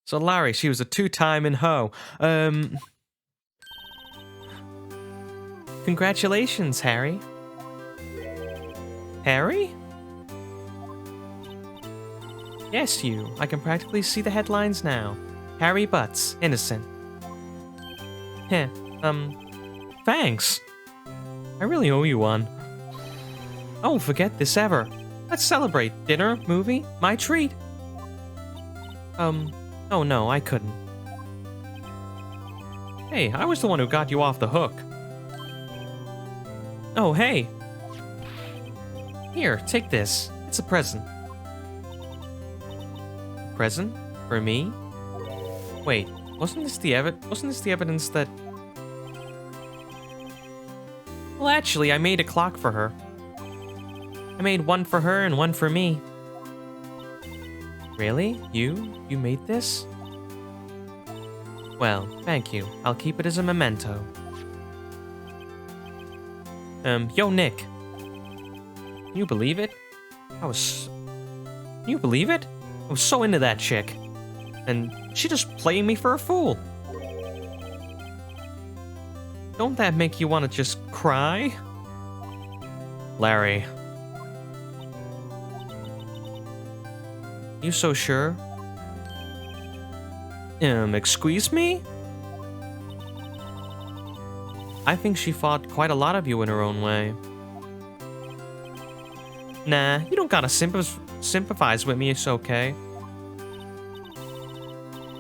So Larry, she was a two-timing hoe. Congratulations, Harry. Harry? Yes, you. I can practically see the headlines now. Harry Butts, innocent. Heh, thanks. I really owe you one. I won't forget this ever. Let's celebrate. Dinner, movie, my treat. Oh no, I couldn't. Hey, I was the one who got you off the hook. Oh, hey. Here, take this. It's a present. Present? For me? Wait, wasn't this the evidence that... Well, actually, I made a clock for her. I made one for her and one for me. Really? You made this? Well, thank you. I'll keep it as a memento. Yo, Nick. Can you believe it? Can you believe it? I was so into that chick. And she just playing me for a fool. Don't that make you want to just cry? Larry. You so sure? Excuse me? I think she fought quite a lot of you in her own way. Nah, you don't gotta sympathize with me, it's okay.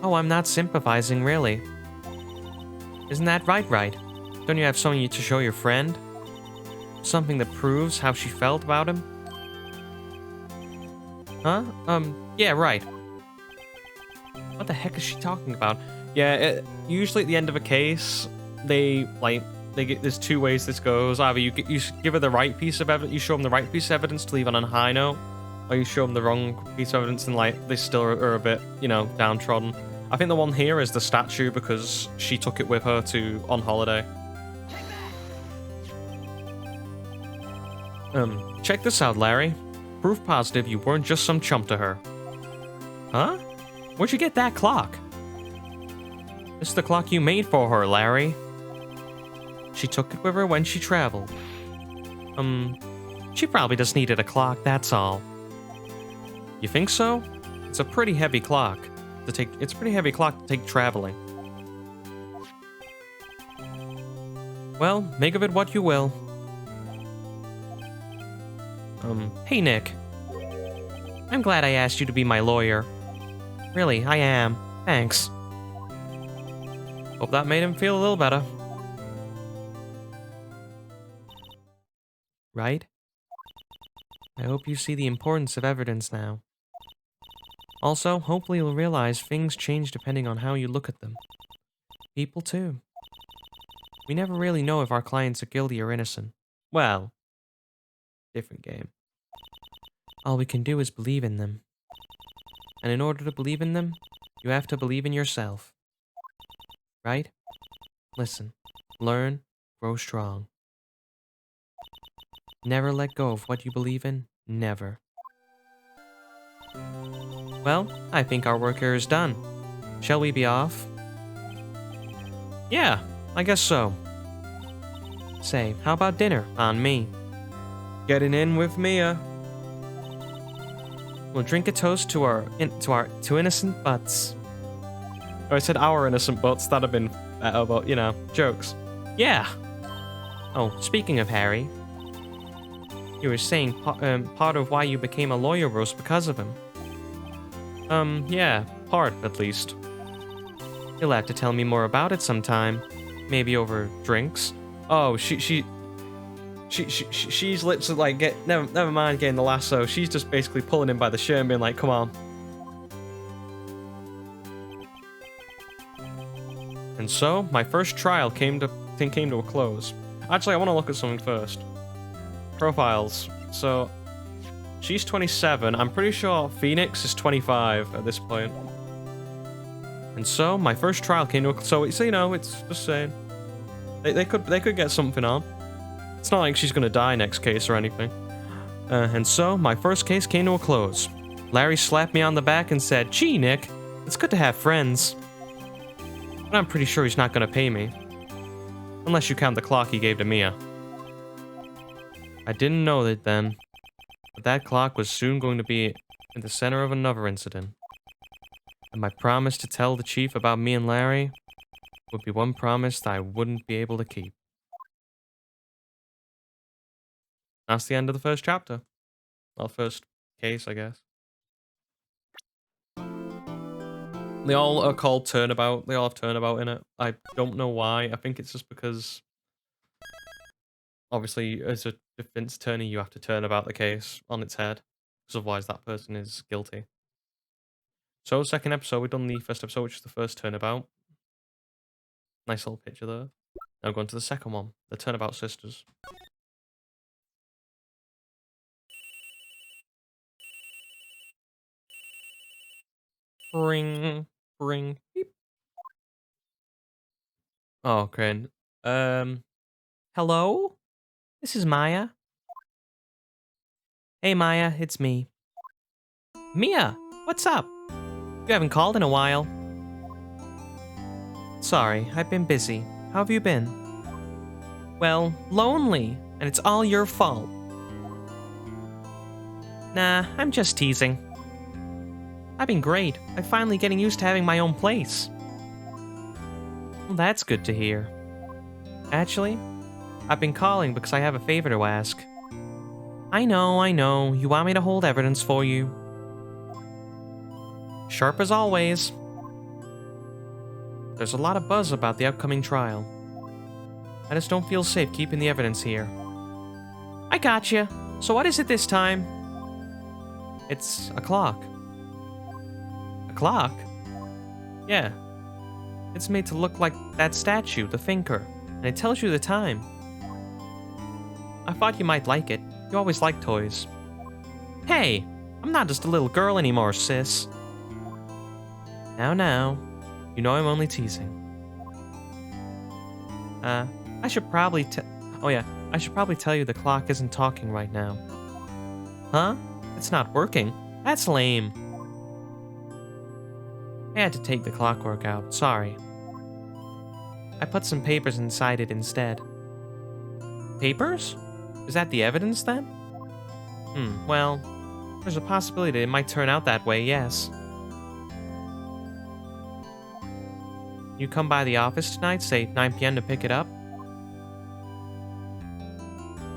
Oh, I'm not sympathizing, really. Isn't that right? Don't you have something to show your friend? Something that proves how she felt about him? Huh? Yeah, right. What the heck is she talking about? Yeah, usually at the end of a case, there's two ways this goes. Either you give her the right piece of evidence, you show them the right piece of evidence to leave on a high note, or you show them the wrong piece of evidence and like they still are a bit, downtrodden. I think the one here is the statue because she took it with her on holiday. Check this out, Larry. Proof positive you weren't just some chump to her. Huh? Where'd you get that clock? It's the clock you made for her, Larry. She took it with her when she traveled. She probably just needed a clock, that's all. You think so? It's a pretty heavy clock to take traveling. Well, make of it what you will. Hey Nick. I'm glad I asked you to be my lawyer. Really, I am. Thanks. Hope that made him feel a little better. Right? I hope you see the importance of evidence now. Also, hopefully you'll realize things change depending on how you look at them. People too. We never really know if our clients are guilty or innocent. Well, different game. All we can do is believe in them. And in order to believe in them, you have to believe in yourself. Right? Listen, learn, grow strong. Never let go of what you believe in, never. Well, I think our work here is done. Shall we be off? Yeah, I guess so. Say, how about dinner? On me. Getting in with Mia. We'll drink a toast to two innocent butts. Oh, I said our innocent butts. That'd have been better, but jokes. Yeah. Oh, speaking of Harry, you were saying part of why you became a lawyer was because of him. Yeah, part at least. You'll have to tell me more about it sometime. Maybe over drinks. Oh, she's literally like never mind getting the lasso. She's just basically pulling him by the shirt and being like, "Come on." And so my first trial came to a close. Actually, I want to look at something first. Profiles. So she's 27. I'm pretty sure Phoenix is 25 at this point. And so my first trial came to a so it's just saying they could get something on. It's not like she's gonna die next case or anything. And so my first case came to a close. Larry slapped me on the back and said, "Gee, Nick, it's good to have friends." But I'm pretty sure he's not gonna pay me. Unless you count the clock he gave to Mia. I didn't know that then, but that clock was soon going to be in the center of another incident. And my promise to tell the chief about me and Larry would be one promise that I wouldn't be able to keep. That's the end of the first chapter. Well, first case, I guess. They all are called Turnabout. They all have Turnabout in it. I don't know why. I think it's just because obviously as a defense attorney you have to turn about the case on its head. Because otherwise that person is guilty. So second episode, we've done the first episode, which is the first Turnabout. Nice little picture there. Now going to the second one, the Turnabout Sisters. Ring, ring, beep. Oh, okay. Hello? This is Maya. Hey Maya, it's me. Mia, what's up? You haven't called in a while. Sorry, I've been busy. How have you been? Well, lonely, and it's all your fault. Nah, I'm just teasing. I've been great. I'm finally getting used to having my own place. Well, that's good to hear. Actually, I've been calling because I have a favor to ask. I know. You want me to hold evidence for you. Sharp as always. There's a lot of buzz about the upcoming trial. I just don't feel safe keeping the evidence here. I gotcha. So what is it this time? It's a clock. A clock? Yeah. It's made to look like that statue, the thinker, and it tells you the time. I thought you might like it. You always like toys. Hey, I'm not just a little girl anymore, sis. Now. You know I'm only teasing. I should probably I should probably tell you the clock isn't talking right now. Huh? It's not working? That's lame. I had to take the clockwork out, sorry. I put some papers inside it instead. Papers? Is that the evidence then? Well, there's a possibility it might turn out that way, yes. You come by the office tonight, say 9 p.m. to pick it up?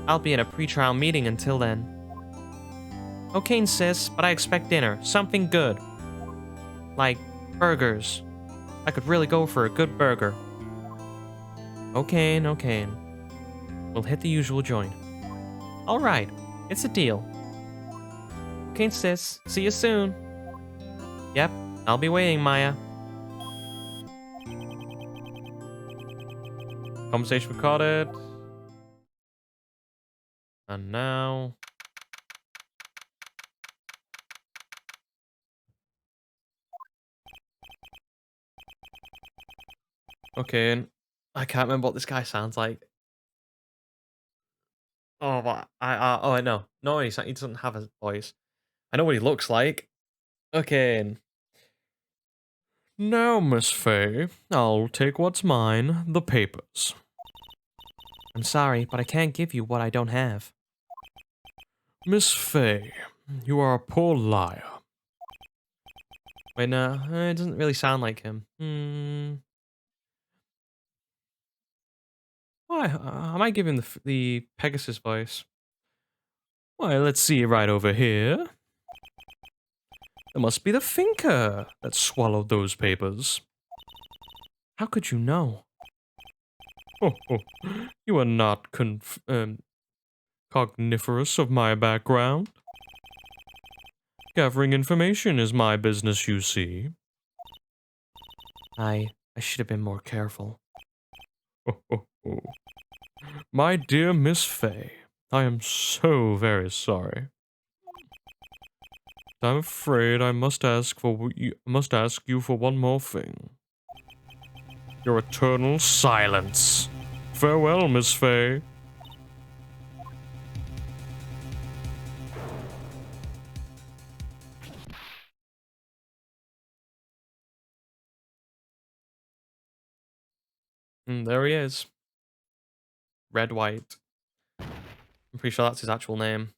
I'll be in a pre-trial meeting until then. Okay, sis, but I expect dinner. Something good. Like burgers. I could really go for a good burger. Okay. We'll hit the usual joint. Alright, it's a deal. Okay, sis, see you soon. Yep, I'll be waiting, Maya. Conversation recorded. And now... Okay, and I can't remember what this guy sounds like. Oh, but I know. No, he doesn't have a voice. I know what he looks like. Okay. Now, Miss Fay, I'll take what's mine, the papers. I'm sorry, but I can't give you what I don't have. Miss Fay, you are a poor liar. Wait, no, it doesn't really sound like him. Why? I might give him the Pegasus voice. Why, let's see right over here. It must be the thinker that swallowed those papers. How could you know? Oh, you are not cogniferous of my background. Gathering information is my business, you see. I should have been more careful. Oh. My dear Miss Fay, I am so very sorry. I'm afraid I must ask you for one more thing. Your eternal silence. Farewell, Miss Fay. There he is. Red White. I'm pretty sure that's his actual name.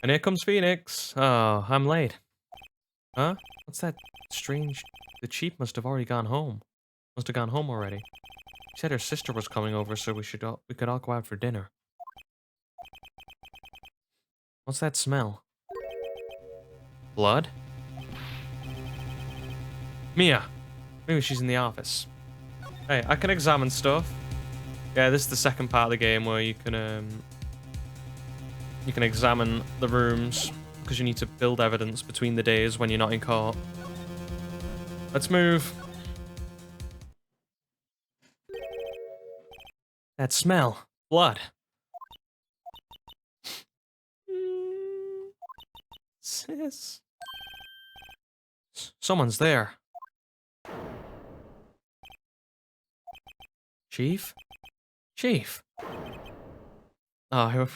And here comes Phoenix. Oh, I'm late. Huh? What's that strange... The chief must have already gone home. Must have gone home already. She said her sister was coming over, so we could all go out for dinner. What's that smell? Blood? Mia! Maybe she's in the office. Hey, I can examine stuff. Yeah, this is the second part of the game where you can examine the rooms because you need to build evidence between the days when you're not in court. Let's move. That smell. Blood. Sis. Someone's there. Chief? Chief. Oh,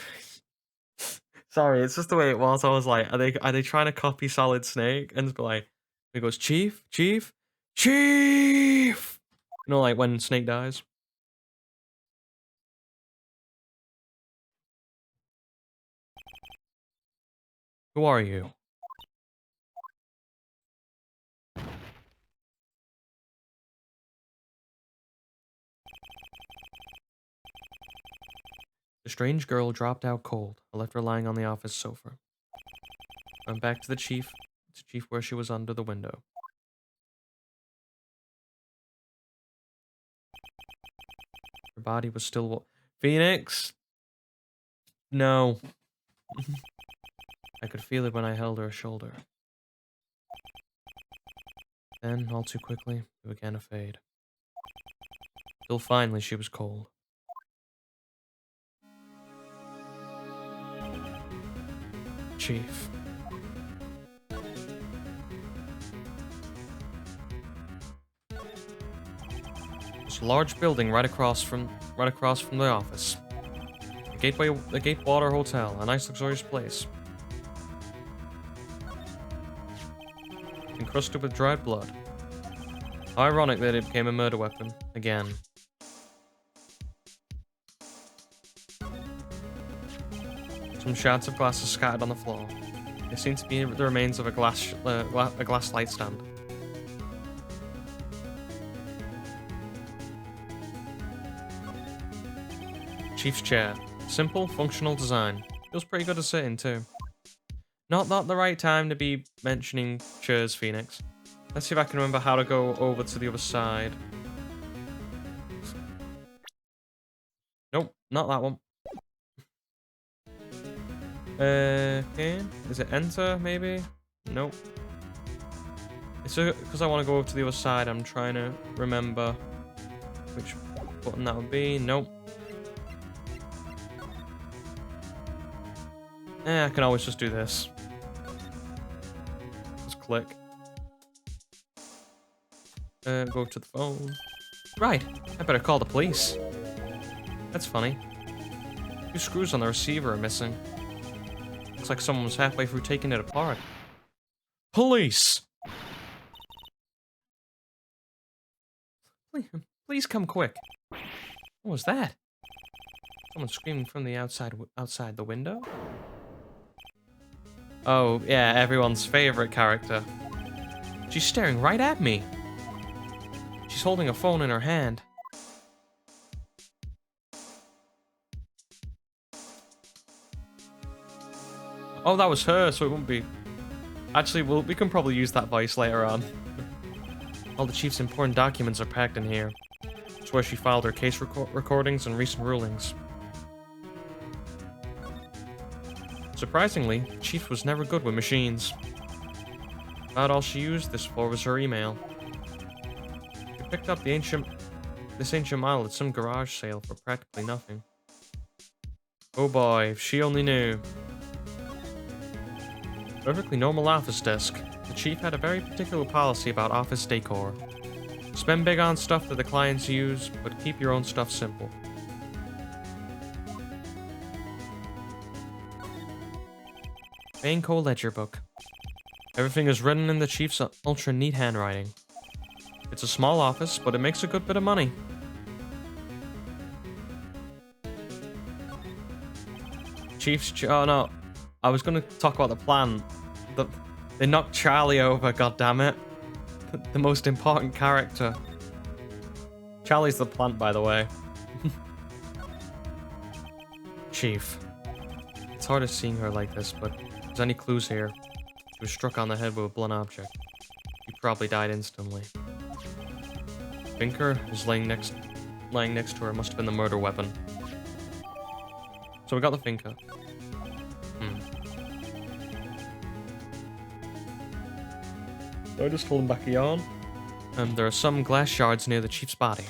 sorry, it's just the way it was. I was like, are they trying to copy Solid Snake? And it's like, it goes, Chief? Chief? Chief! You know, like when Snake dies. Who are you? The strange girl dropped out cold. I left her lying on the office sofa. Went back to the chief where she was under the window. Her body was still Phoenix? No. I could feel it when I held her shoulder. Then, all too quickly, it began to fade. Till finally she was cold. Chief. There's a large building right across from the office. The Gatewater Hotel, a nice luxurious place. Encrusted with dried blood. How ironic that it became a murder weapon again. Some shards of glass are scattered on the floor. They seem to be the remains of a glass light stand. Chief's chair. Simple, functional design. Feels pretty good to sit in too. Not the right time to be mentioning chairs, Phoenix. Let's see if I can remember how to go over to the other side. Nope, not that one. Okay. Is it enter, maybe? Nope. It's because I want to go over to the other side. I'm trying to remember which button that would be. Nope. I can always just do this. Just click. Go to the phone. Right, I better call the police. That's funny. 2 screws on the receiver are missing. Looks like someone was halfway through taking it apart. Police! Please come quick. What was that? Someone screaming from the outside the window? Oh, yeah, everyone's favorite character. She's staring right at me. She's holding a phone in her hand. Oh, that was her, so it wouldn't be... Actually, we can probably use that voice later on. All the chief's important documents are packed in here. It's where she filed her case recordings and recent rulings. Surprisingly, the chief was never good with machines. About all she used this for was her email. She picked up this ancient model at some garage sale for practically nothing. Oh boy, if she only knew. Perfectly normal office desk. The chief had a very particular policy about office decor. Spend big on stuff that the clients use, but keep your own stuff simple. Banco ledger book. Everything is written in the chief's ultra neat handwriting. It's a small office, but it makes a good bit of money. Oh no, I was gonna talk about the plan. They knocked Charlie over, goddammit. The most important character. Charlie's the plant, by the way. Chief. It's hard as seeing her like this, but if there's any clues here. She was struck on the head with a blunt object. She probably died instantly. Finker was lying next to her. Must have been the murder weapon. So we got the Finker. So I just told him back a yarn. There are some glass shards near the chief's body.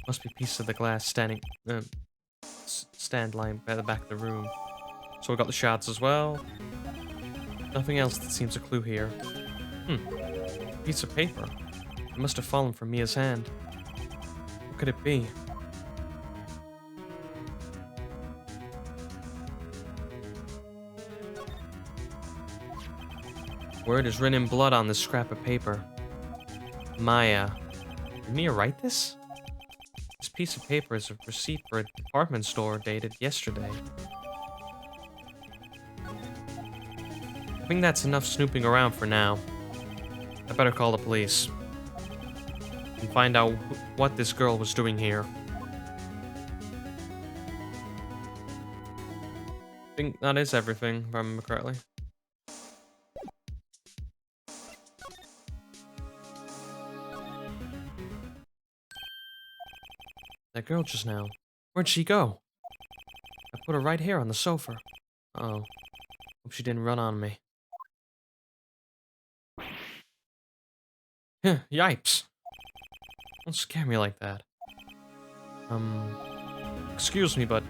Must be pieces of the glass stand lying by the back of the room. So we got the shards as well. Nothing else that seems a clue here. Piece of paper. It must have fallen from Mia's hand. What could it be? Word is written in blood on this scrap of paper. Maya. Did Mia write this? This piece of paper is a receipt for a department store dated yesterday. I think that's enough snooping around for now. I better call the police. And find out what this girl was doing here. think that is everything, if I remember correctly. That girl just now. Where'd she go? I put her right here on the sofa. Uh-oh. Hope she didn't run on me. Yipes. Don't scare me like that. Excuse me, but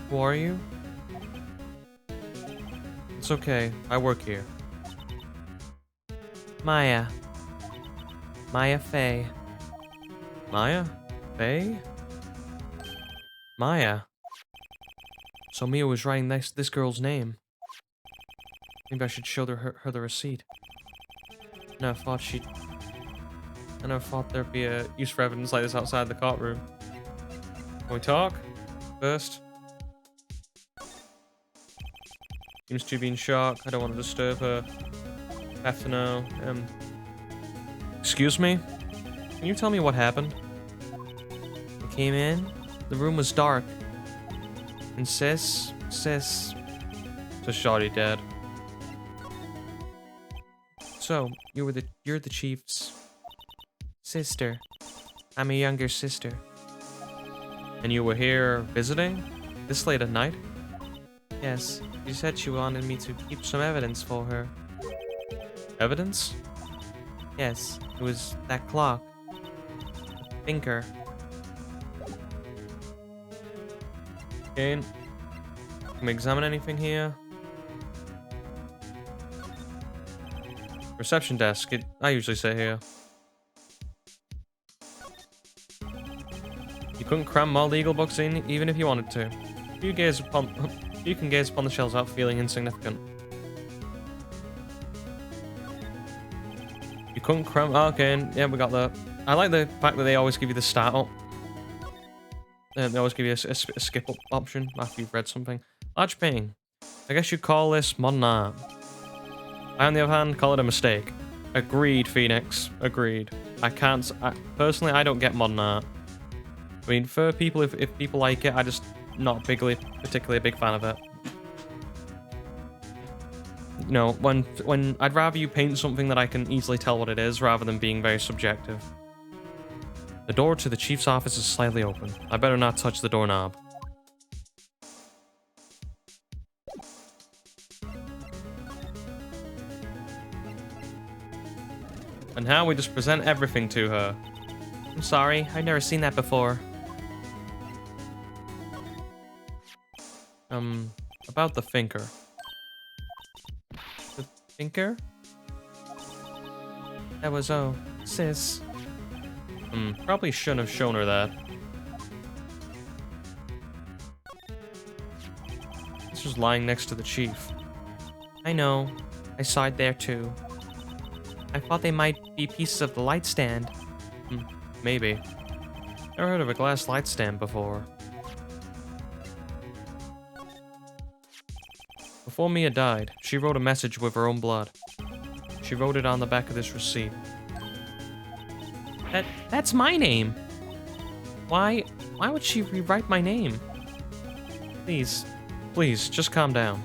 who are you? It's okay. I work here. Maya. Maya Fey. Maya? Fey? Maya. So Mia was writing this girl's name. Maybe I should show her the receipt. I never thought there'd be a use for evidence like this outside the courtroom. Can we talk? First? Seems to be in shock. I don't want to disturb her. Have to know. Excuse me? Can you tell me what happened? I came in. The room was dark. And sis. Shawty dead. So, you're the chief's sister. I'm a younger sister. And you were here visiting? This late at night? Yes. She said she wanted me to keep some evidence for her. Evidence? Yes. It was that clock. The thinker. Okay. Can we examine anything here? Reception desk. I usually sit here. You couldn't cram all legal books in, even if you wanted to. You can gaze upon the shelves without feeling insignificant. You couldn't cram. Oh, okay, yeah, we got that. I like the fact that they always give you the start up. They always give you a skip up option after you've read something. Large painting. I guess you'd call this modern art. I, on the other hand, call it a mistake. Agreed, Phoenix. Agreed. Personally, I don't get modern art. I mean, for people, if people like it, I just not particularly a big fan of it. You know, when I'd rather you paint something that I can easily tell what it is, rather than being very subjective. The door to the chief's office is slightly open. I better not touch the doorknob. And now we just present everything to her. I'm sorry, I've never seen that before. About the thinker. The thinker? That was, sis. Probably shouldn't have shown her that. This was lying next to the chief. I know. I saw it there too. I thought they might be pieces of the light stand. Maybe. Never heard of a glass light stand before. Before Mia died, she wrote a message with her own blood. She wrote it on the back of this receipt. That's my name. Why would she rewrite my name? Please, just calm down.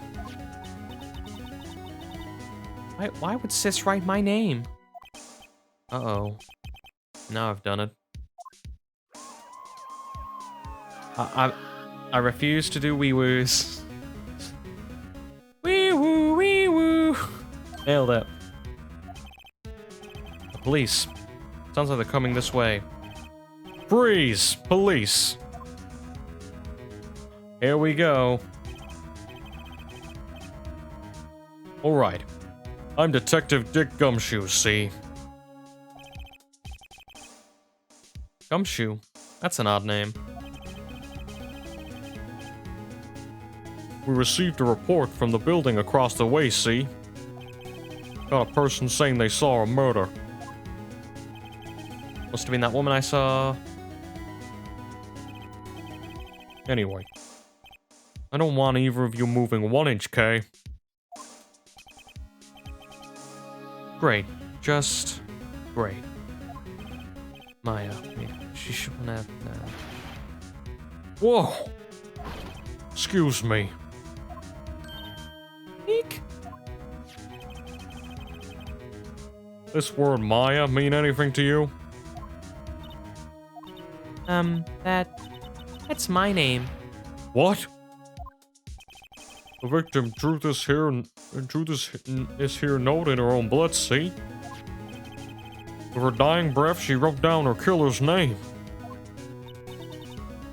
Why would sis write my name? Uh-oh. Now I've done it. I refuse to do wee-woos. Wee-woo, wee-woo. Nailed it. The police. Sounds like they're coming this way. Freeze! Police! Here we go. Alright. I'm Detective Dick Gumshoe, see? Gumshoe? That's an odd name. We received a report from the building across the way, see? Got a person saying they saw a murder. Must have been that woman I saw. Anyway. I don't want either of you moving 1 inch, Kay. Great. Just great. Maya, she shouldn't have. Whoa! Excuse me. This word Maya mean anything to you? That's my name. What? The victim drew this here this here note in her own blood, see? With her dying breath, she wrote down her killer's name.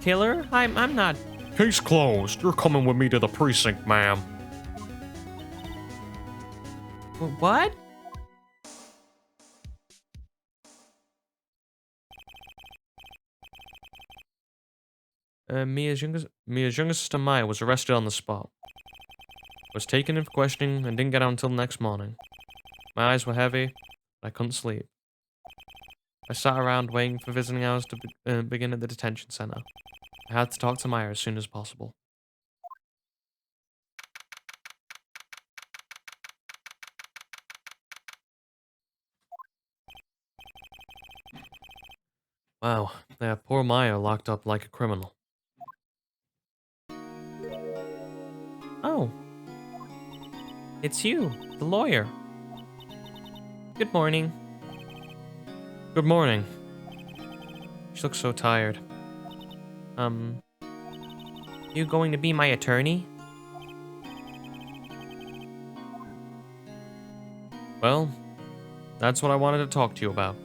Killer? I'm not. Case closed. You're coming with me to the precinct, ma'am. What? Mia's younger sister Maya was arrested on the spot. Was taken in for questioning and didn't get out until the next morning. My eyes were heavy, but I couldn't sleep. I sat around waiting for visiting hours to begin at the detention center. I had to talk to Maya as soon as possible. Wow, they have poor Maya locked up like a criminal. Oh. It's you, the lawyer. Good morning. Good morning. She looks so tired. You going to be my attorney? Well, that's what I wanted to talk to you about.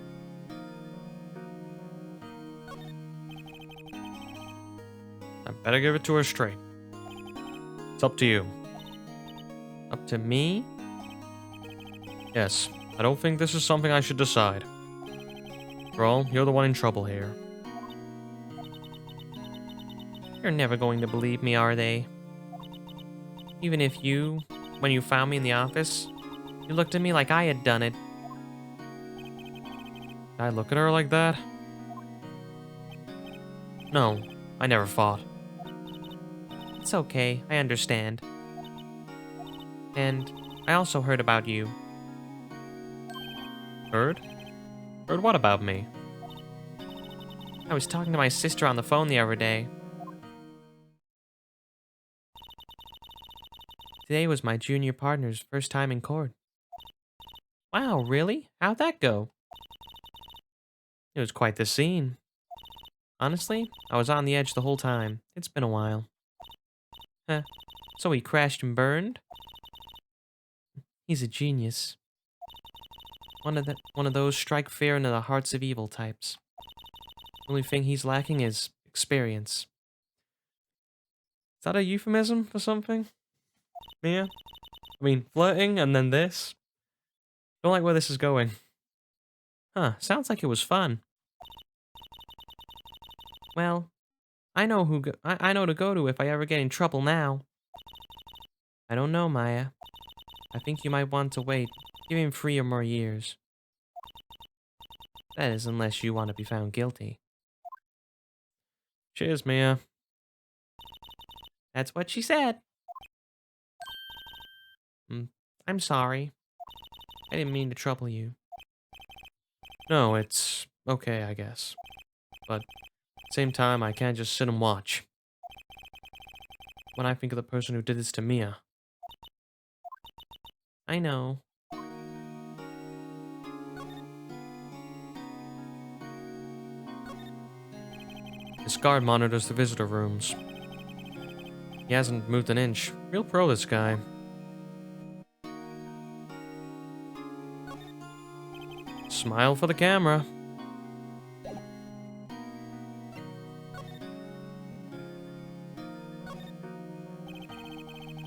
I better give it to her straight. It's up to you. Up to me? Yes, I don't think this is something I should decide. After all, you're the one in trouble here. You're never going to believe me, are they? Even if when you found me in the office, you looked at me like I had done it. Did I look at her like that? No, I never fought. It's okay, I understand. And I also heard about you. Heard? Heard what about me? I was talking to my sister on the phone the other day. Today was my junior partner's first time in court. Wow, really? How'd that go? It was quite the scene. Honestly, I was on the edge the whole time. It's been a while. Huh. So he crashed and burned? He's a genius. One of those strike fear into the hearts of evil types. The only thing he's lacking is experience. Is that a euphemism for something? Mia? I mean, flirting and then this? Don't like where this is going. Huh, sounds like it was fun. Well, I know I know to go to if I ever get in trouble now. I don't know, Maya. I think you might want to wait. Give him 3 or more years. That is, unless you want to be found guilty. Cheers, Mia. That's what she said. I'm sorry. I didn't mean to trouble you. No, it's okay, I guess. But at the same time, I can't just sit and watch. When I think of the person who did this to Mia. I know. This guard monitors the visitor rooms. He hasn't moved an inch. Real pro, this guy. Smile for the camera.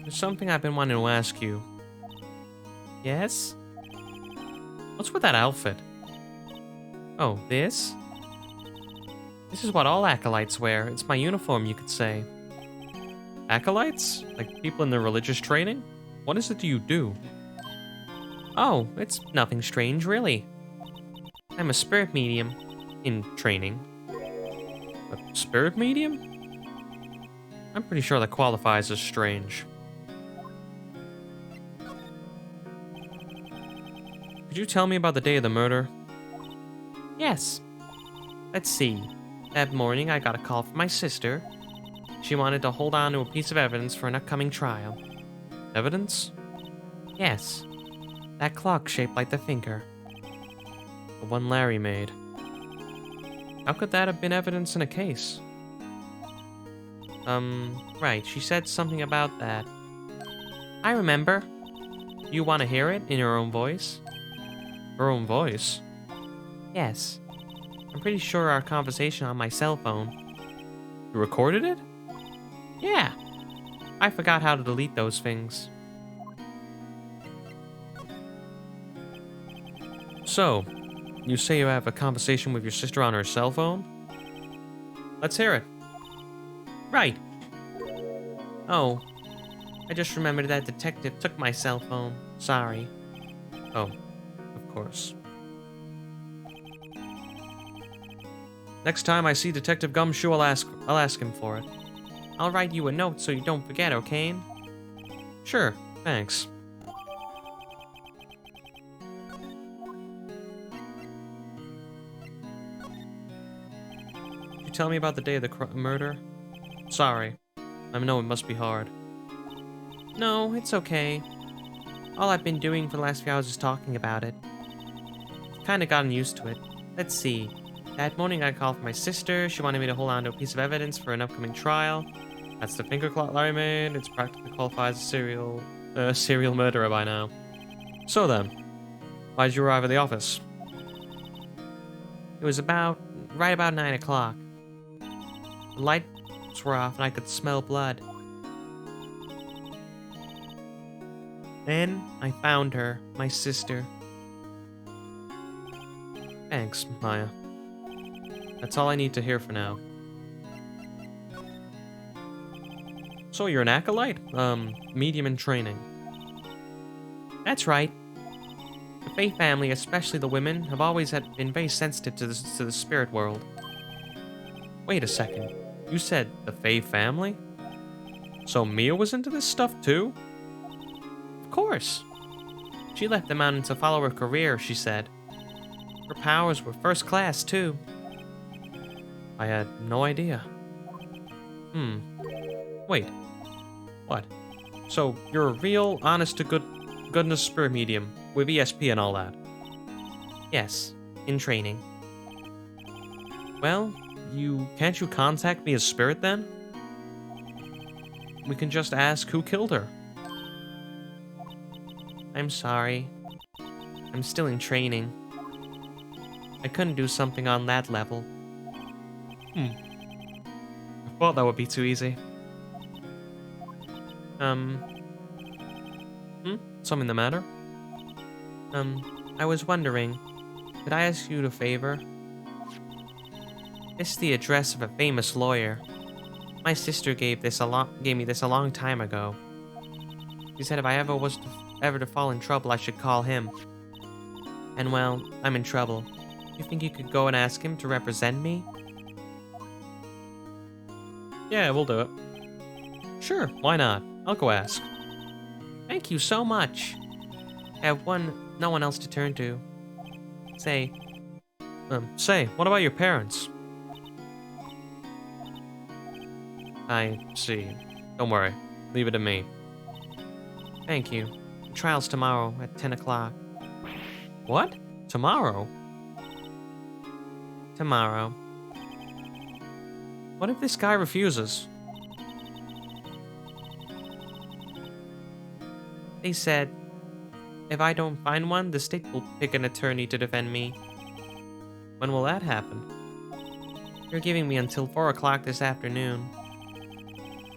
There's something I've been wanting to ask you. Yes? What's with that outfit? Oh, this? This is what all acolytes wear. It's my uniform, you could say. Acolytes? Like people in their religious training? What is it you do? Oh, it's nothing strange, really. I'm a spirit medium. In training. A spirit medium? I'm pretty sure that qualifies as strange. Could you tell me about the day of the murder? Yes. Let's see. That morning, I got a call from my sister. She wanted to hold on to a piece of evidence for an upcoming trial. Evidence? Yes. That clock shaped like the finger. The one Larry made. How could that have been evidence in a case? Right, she said something about that. I remember. You want to hear it in your own voice? Her own voice? Yes. I'm pretty sure our conversation on my cell phone. You recorded it? Yeah. I forgot how to delete those things. So, you say you have a conversation with your sister on her cell phone? Let's hear it. Right. Oh, I just remembered that detective took my cell phone. Sorry. Oh, of course. Next time I see Detective Gumshoe, I'll ask him for it. I'll write you a note so you don't forget, okay? Sure, thanks. Did you tell me about the day of the murder? Sorry. I know it must be hard. No, it's okay. All I've been doing for the last few hours is talking about it. I've kinda gotten used to it. Let's see. That morning I called for my sister. She wanted me to hold on to a piece of evidence for an upcoming trial. That's the finger clot Larry made. It's practically qualifies as a serial murderer by now. So then, why did you arrive at the office? It was right about 9 o'clock. The lights were off and I could smell blood. Then I found her, my sister. Thanks, Maya. That's all I need to hear for now. So you're an acolyte? Medium in training. That's right. The Fae family, especially the women, have always been very sensitive to the spirit world. Wait a second. You said the Fae family? So Mia was into this stuff too? Of course. She left the mountain to follow her career, she said. Her powers were first class too. I had no idea. Wait. What? So, you're a real, honest-to-goodness spirit medium, with ESP and all that? Yes, in training. Well, can't you contact me as spirit then? We can just ask who killed her. I'm sorry. I'm still in training. I couldn't do something on that level. I thought that would be too easy. Something the matter? I was wondering, could I ask you a favor? This is the address of a famous lawyer. My sister gave me this a long time ago. She said if I ever to fall in trouble, I should call him. And well, I'm in trouble. You think you could go and ask him to represent me? Yeah, we'll do it. Sure, why not? I'll go ask. Thank you so much. I have no one else to turn to. Say, what about your parents? I see. Don't worry. Leave it to me. Thank you. The trial's tomorrow at 10 o'clock. What? Tomorrow? Tomorrow. What if this guy refuses? They said, if I don't find one, the state will pick an attorney to defend me. When will that happen? You're giving me until 4 o'clock this afternoon.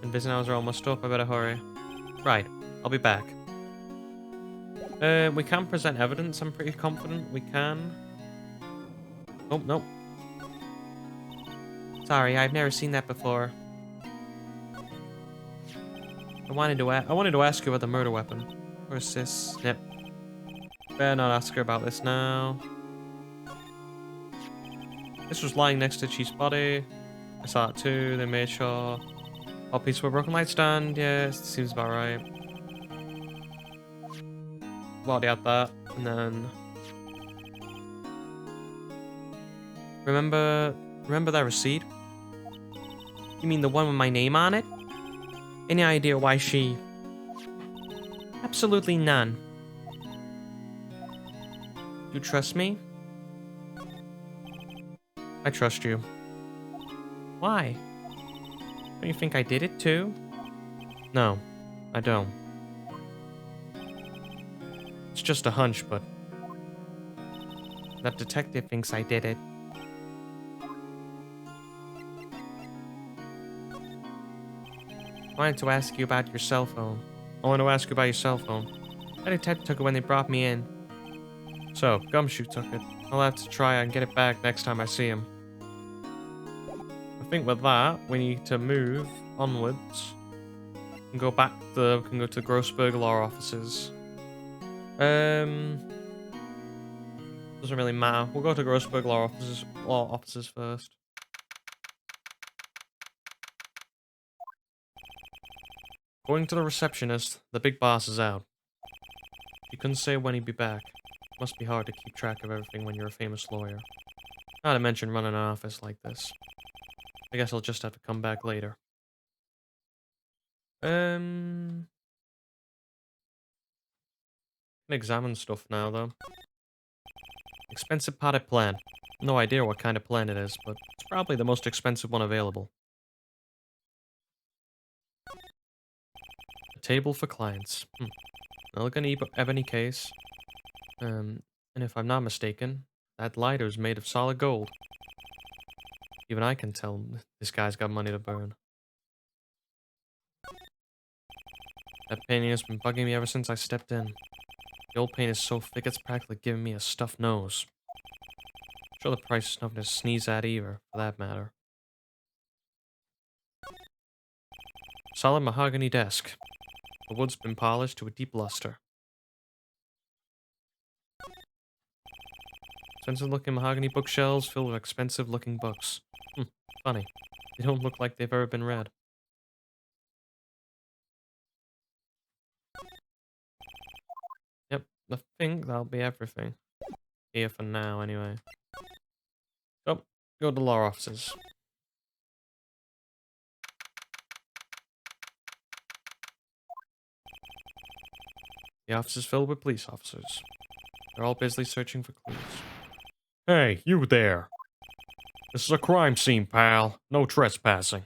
And business hours are almost up, I better hurry. Right, I'll be back. We can present evidence, I'm pretty confident we can. Oh, no. Sorry, I've never seen that before. I wanted to ask you about the murder weapon. Where's this? Yep. Better not ask her about this now. This was lying next to Chief's body. I saw it too. They made sure. All pieces were broken light stand. Yeah, seems about right. Well, they had that, and then remember that receipt? You mean the one with my name on it? Any idea why she? Absolutely none. You trust me? I trust you. Why? Don't you think I did it too? No, I don't. It's just a hunch, but That detective thinks I did it. I wanted to ask you about your cell phone. I want to ask you about your cell phone. The detective took it when they brought me in. So, Gumshoe took it. I'll have to try and get it back next time I see him. I think with that, we need to move onwards and go back to we can go to Grossberg Law offices. Doesn't really matter. We'll go to Grossberg Law offices first. According to the receptionist, the big boss is out. He couldn't say when he'd be back. Must be hard to keep track of everything when you're a famous lawyer. Not to mention running an office like this. I guess I'll just have to come back later. Can examine stuff now, though. Expensive potted plant. No idea what kind of plant it is, but it's probably the most expensive one available. A table for clients. Elegant ebony case. And if I'm not mistaken, that lighter's made of solid gold. Even I can tell this guy's got money to burn. That painting has been bugging me ever since I stepped in. The old paint is so thick it's practically giving me a stuffed nose. Sure, the price is nothing to sneeze at either, for that matter. Solid mahogany desk. The wood's been polished to a deep luster. Expensive-looking mahogany bookshelves filled with expensive-looking books. Funny. They don't look like they've ever been read. Yep, I think that'll be everything. Here for now, anyway. So, go to the law offices. The office is filled with police officers. They're all busily searching for clues. Hey, you there. This is a crime scene, pal. No trespassing.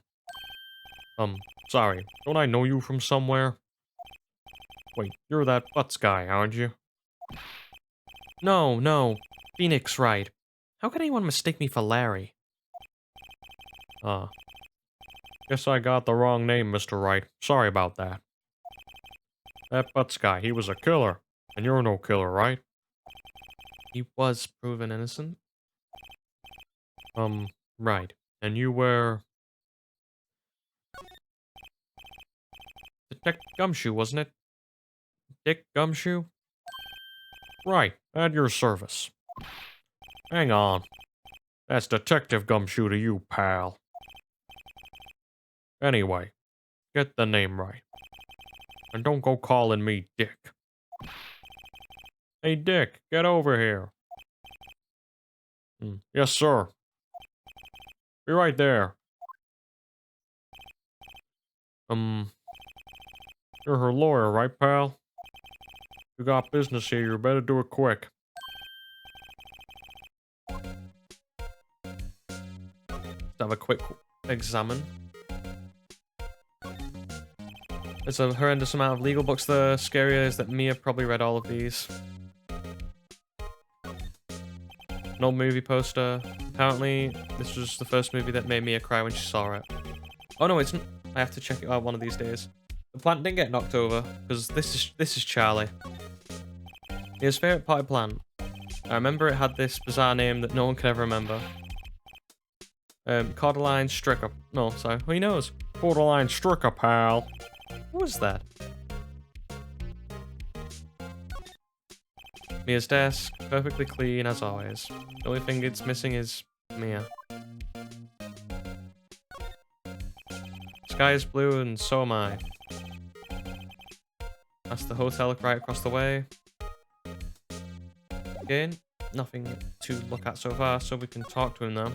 Sorry. Don't I know you from somewhere? Wait, you're that Butts guy, aren't you? No. Phoenix Wright. How could anyone mistake me for Larry? Guess I got the wrong name, Mr. Wright. Sorry about that. That Butts guy, he was a killer. And you're no killer, right? He was proven innocent. Right. And you were... Detective Gumshoe, wasn't it? Dick Gumshoe? Right, at your service. Hang on. That's Detective Gumshoe to you, pal. Anyway, get the name right. And don't go calling me Dick. Hey, Dick, get over here. Yes, sir. Be right there. You're her lawyer, right, pal? You got business here, you better do it quick. Let's have a quick examine. There's a horrendous amount of legal books there. Scarier is that Mia probably read all of these. An old movie poster. Apparently, this was the first movie that made Mia cry when she saw it. Oh no, it's not. I have to check it out one of these days. The plant didn't get knocked over, because this is Charlie. His favourite potted plant. I remember it had this bizarre name that no one could ever remember. Cordyline Stricker. No, sorry. Who knows? Borderline Stricker, pal. What was that? Mia's desk, perfectly clean as always. The only thing it's missing is Mia. Sky is blue and so am I. That's the hotel right across the way. Again, nothing to look at so far, so we can talk to him now.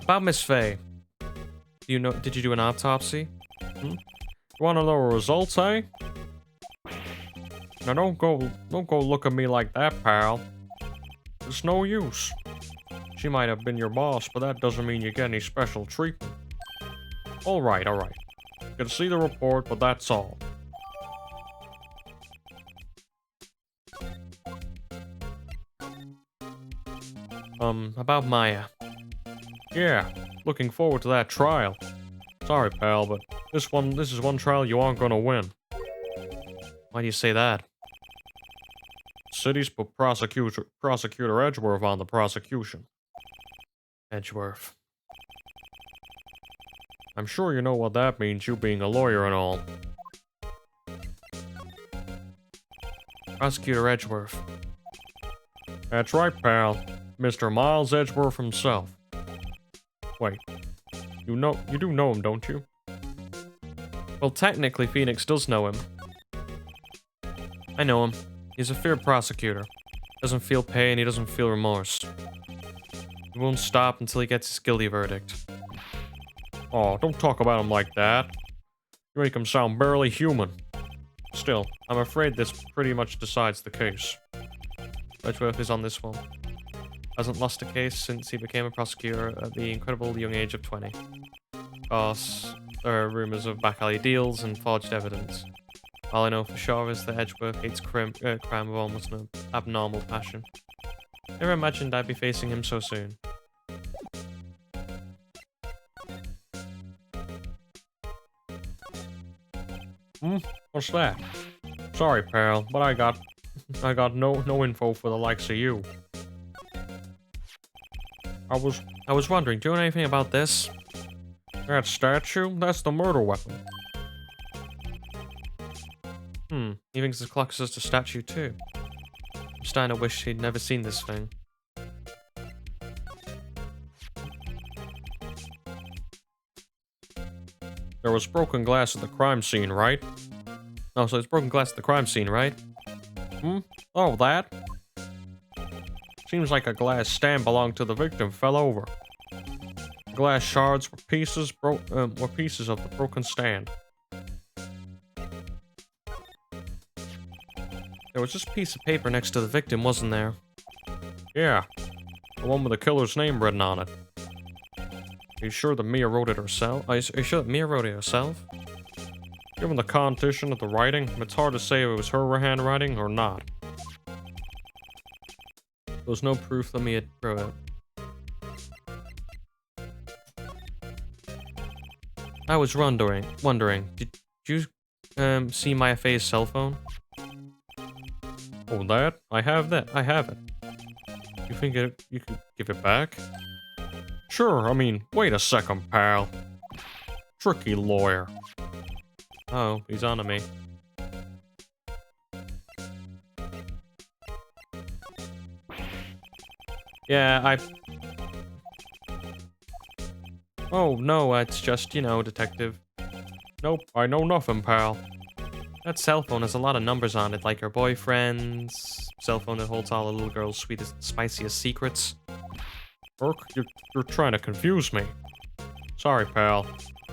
About Miss Faye. Did you do an autopsy? You wanna know the results, eh? Now don't go look at me like that, pal. It's no use. She might have been your boss, but that doesn't mean you get any special treatment. Alright, alright. You can see the report, but that's all. About Maya. Yeah, looking forward to that trial. Sorry, pal, but this is one trial you aren't gonna win. Why do you say that? City's put Prosecutor Edgeworth on the prosecution. Edgeworth. I'm sure you know what that means, you being a lawyer and all. Prosecutor Edgeworth. That's right, pal. Mr. Miles Edgeworth himself. Wait, you do know him, don't you? Well, technically, Phoenix does know him. I know him. He's a feared prosecutor. Doesn't feel pain, he doesn't feel remorse. He won't stop until he gets his guilty verdict. Oh, don't talk about him like that. You make him sound barely human. Still, I'm afraid this pretty much decides the case. Edgeworth is on this one. Hasn't lost a case since he became a prosecutor at the incredible young age of 20. Of course, there are rumors of back alley deals and forged evidence. All I know for sure is that Edgeworth hates crime with almost an abnormal passion. Never imagined I'd be facing him so soon. What's that? Sorry, pal, but I got no info for the likes of you. I was wondering, do you know anything about this? That statue? That's the murder weapon. He thinks the clock is just a statue too. I'm starting to wish he'd never seen this thing. There was broken glass at the crime scene, right? Oh, so it's broken glass at the crime scene, right? Oh, that? Seems like a glass stand belonged to the victim fell over. Glass shards were pieces of the broken stand. There was just a piece of paper next to the victim, wasn't there? Yeah, the one with the killer's name written on it. Are you sure that Mia wrote it herself? Are you sure that Mia wrote it herself? Given the condition of the writing, it's hard to say if it was her handwriting or not. There's no proof that Mia wrote it. I was wondering, did you see Maya Faye's cell phone? Oh, that? I have it. You think you could give it back? Sure, I mean, wait a second, pal. Tricky lawyer. Oh, he's on to me. Yeah, Oh, no, it's just, you know, detective. Nope, I know nothing, pal. That cell phone has a lot of numbers on it, like her boyfriend's cell phone that holds all the little girl's sweetest, spiciest secrets. Burke, you're trying to confuse me. Sorry, pal.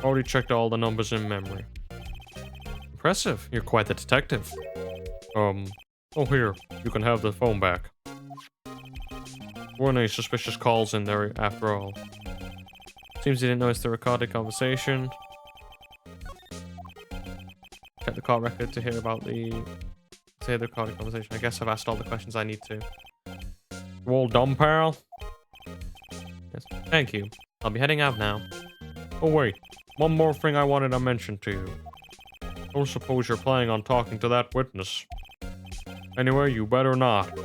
Already checked all the numbers in memory. Impressive. You're quite the detective. Oh here, you can have the phone back. Weren't any suspicious calls in there after all. Seems you didn't notice the recorded conversation. Check the call record to hear about the recorded conversation. I guess I've asked all the questions I need to. You all done, pal? Yes. Thank you. I'll be heading out now. Oh wait, one more thing I wanted to mention to you. Don't suppose you're planning on talking to that witness. Anyway, you better not.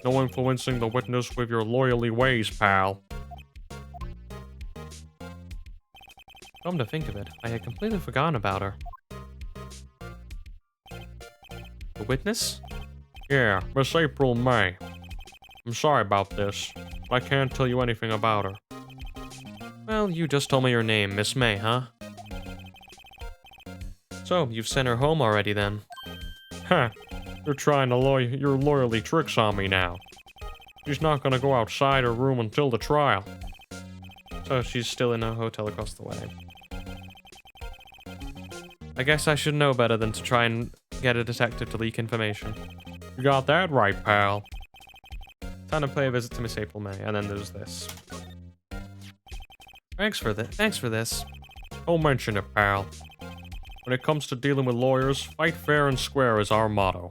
No influencing the witness with your lawyerly ways, pal. Come to think of it, I had completely forgotten about her. The witness? Yeah, Miss April May. I'm sorry about this, but I can't tell you anything about her. Well, you just told me your name, Miss May, huh? So, you've sent her home already then? Heh, you're trying your lawyerly tricks on me now. She's not gonna go outside her room until the trial. So she's still in a hotel across the way. I guess I should know better than to try and get a detective to leak information. You got that right, pal. Time to pay a visit to Miss April May, and then there's this. Thanks for this. Don't mention it, pal. When it comes to dealing with lawyers, fight fair and square is our motto.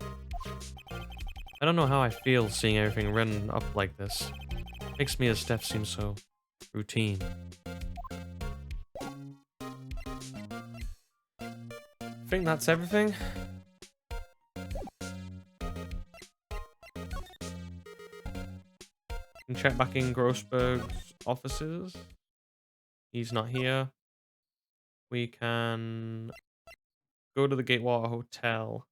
I don't know how I feel seeing everything written up like this. Makes me as Steph seem so routine. I think that's everything. We can check back in Grossberg's offices. He's not here. We can go to the Gatewater Hotel.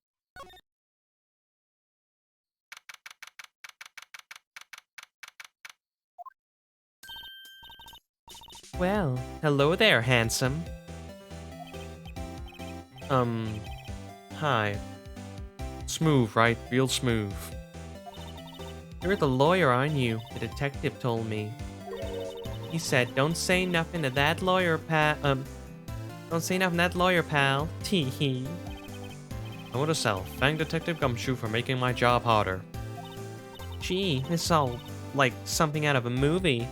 Well, hello there, handsome. Hi. Smooth, right? Real smooth. You're the lawyer, aren't you? The detective told me. He said, don't say nothing to that lawyer, don't say nothing to that lawyer, pal. Tee hee. Note to self, thank Detective Gumshoe for making my job harder. Gee, it's all like something out of a movie.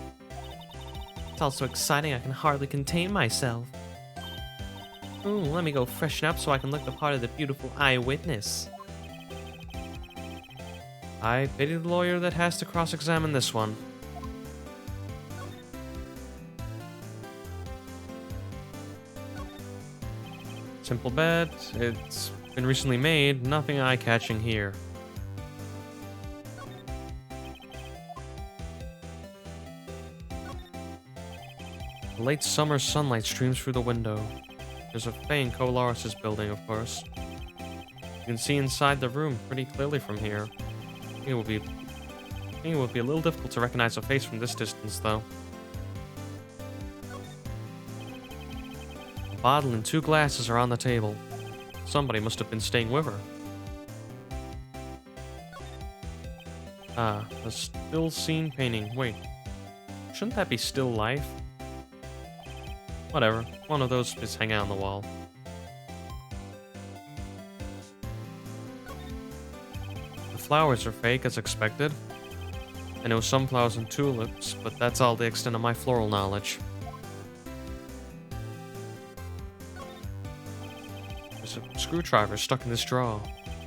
It's all so exciting I can hardly contain myself. Ooh, let me go freshen up so I can look the part of the beautiful eyewitness. I pity the lawyer that has to cross-examine this one. Simple bed. It's been recently made. Nothing eye-catching here. The late summer sunlight streams through the window. There's a Faye in Colaris's building, of course. You can see inside the room pretty clearly from here. I think it would be a little difficult to recognize a face from this distance, though. A bottle and 2 glasses are on the table. Somebody must have been staying with her. Ah, a still scene painting. Wait, shouldn't that be still life? Whatever, one of those is hanging on the wall. The flowers are fake, as expected. I know sunflowers and tulips, but that's all the extent of my floral knowledge. There's a screwdriver stuck in this drawer.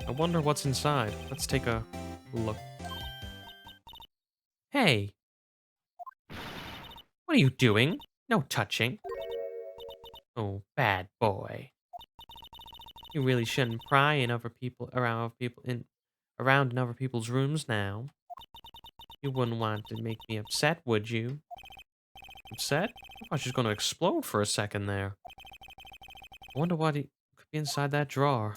I wonder what's inside. Let's take a look. Hey! What are you doing? No touching. Oh, bad boy. You really shouldn't pry in other people around in other people's rooms now. You wouldn't want to make me upset, would you? Upset? I thought she was going to explode for a second there. I wonder what could be inside that drawer.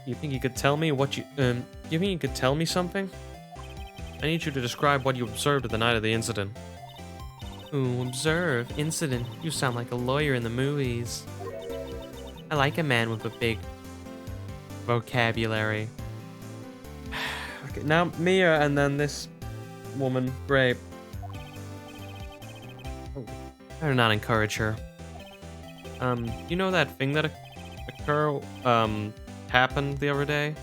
You think you could tell me what you think you could tell me something? I need you to describe what you observed the night of the incident. Ooh, observe. Incident. You sound like a lawyer in the movies. I like a man with a big vocabulary. Okay, now Mia and then this woman. Great. Oh, better not encourage her. You know that thing that happened the other day?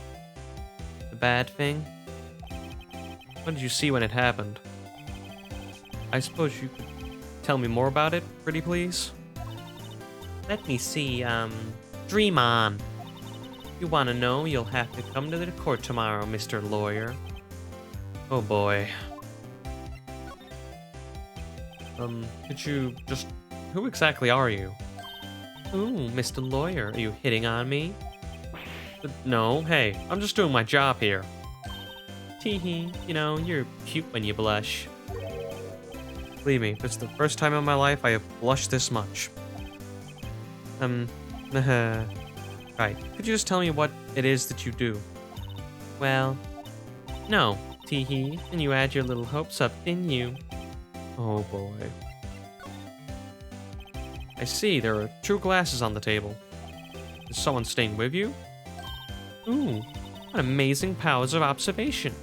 The bad thing? What did you see when it happened? I suppose you could tell me more about it, pretty please? Let me see, dream on. If you want to know, you'll have to come to the court tomorrow, Mr. Lawyer. Oh boy. Could you just... Who exactly are you? Ooh, Mr. Lawyer, are you hitting on me? No, hey, I'm just doing my job here. Tee-hee, you know, you're cute when you blush. Believe me, it's the first time in my life I have blushed this much. Right, could you just tell me what it is that you do? Well, no, tee-hee, and you had your little hopes up, didn't you? Oh boy. I see, there are 2 glasses on the table. Is someone staying with you? Ooh, what amazing powers of observation.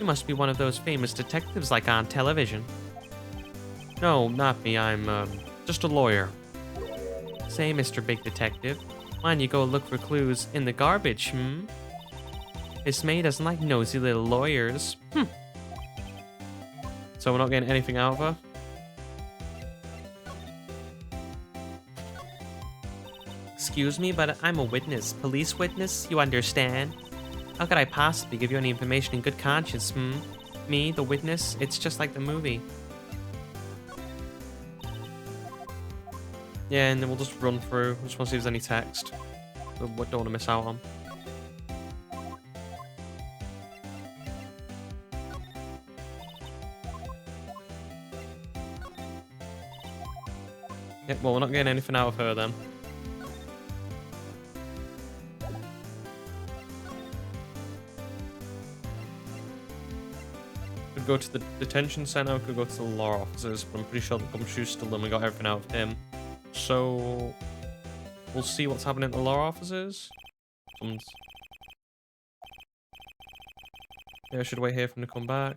You must be one of those famous detectives like on television. No, not me, I'm, just a lawyer. Say, Mr. Big Detective, Why don't you go look for clues in the garbage, Miss May doesn't like nosy little lawyers. So we're not getting anything out of her? Excuse me, but I'm a witness. Police witness, you understand? How could I possibly give you any information in good conscience, Me, the witness, it's just like the movie. Yeah, and then we'll just run through. Just want to see if there's any text. Don't want to miss out on. Yeah, well, we're not getting anything out of her then. Could go to the detention center, could go to the law offices, but I'm pretty sure the gumshoe's still done. We got everything out of him. So we'll see what's happening at the law offices. Yeah, I should wait here for him to come back.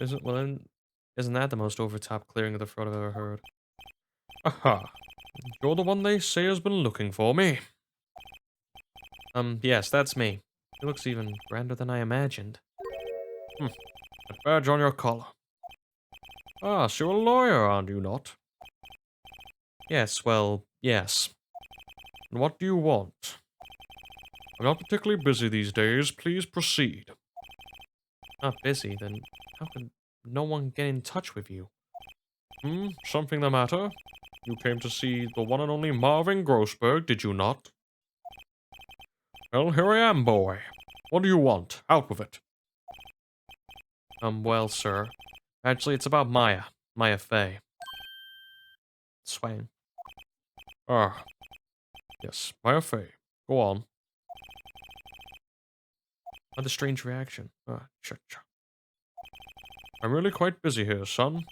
Isn't that the most over-top clearing of the throat I've ever heard? Aha. You're the one they say has been looking for me. Yes, that's me. He looks even grander than I imagined. That badge on your collar. Ah, so you're a lawyer, aren't you not? Yes, well, yes. And what do you want? I'm not particularly busy these days. Please proceed. Not busy, then how could no one get in touch with you? Something the matter? You came to see the one and only Marvin Grossberg, did you not? Well, here I am, boy. What do you want? Out with it. Well, sir. Actually, it's about Maya. Maya Fey. Swang. Ah. Yes, Maya Fey. Go on. What a strange reaction. Cha-cha. I'm really quite busy here, son.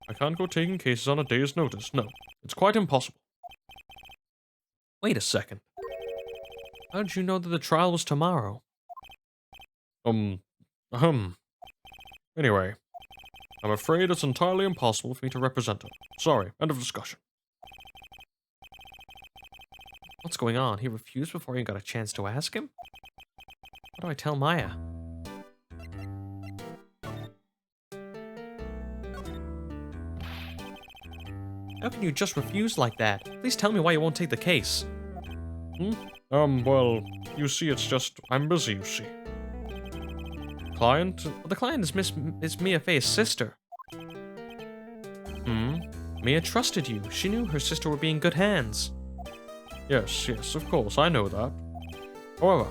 I can't go taking cases on a day's notice. No, it's quite impossible. Wait a second. How did you know that the trial was tomorrow? Anyway, I'm afraid it's entirely impossible for me to represent her. Sorry, end of discussion. What's going on? He refused before you got a chance to ask him? What do I tell Maya? How can you just refuse like that? Please tell me why you won't take the case. Well, you see, it's just, I'm busy, you see. Client? Well, the client is Mia Fey's sister. Mia trusted you. She knew her sister would be in good hands. Yes, of course, I know that. However,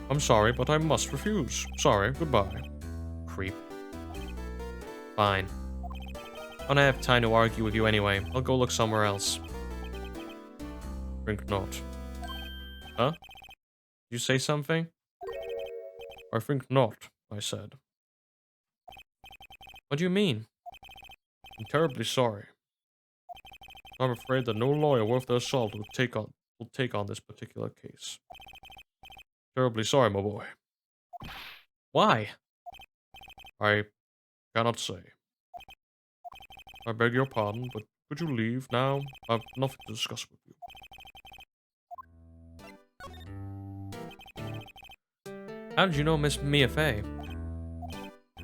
I'm sorry, but I must refuse. Sorry, goodbye. Creep. Fine. I don't have time to argue with you anyway. I'll go look somewhere else. Think not. Huh? Did you say something? I think not, I said. What do you mean? I'm terribly sorry. I'm afraid that no lawyer worth their salt will take on this particular case. Terribly sorry, my boy. Why? I cannot say. I beg your pardon, but could you leave now? I have nothing to discuss with you. How did you know Miss Mia Fey?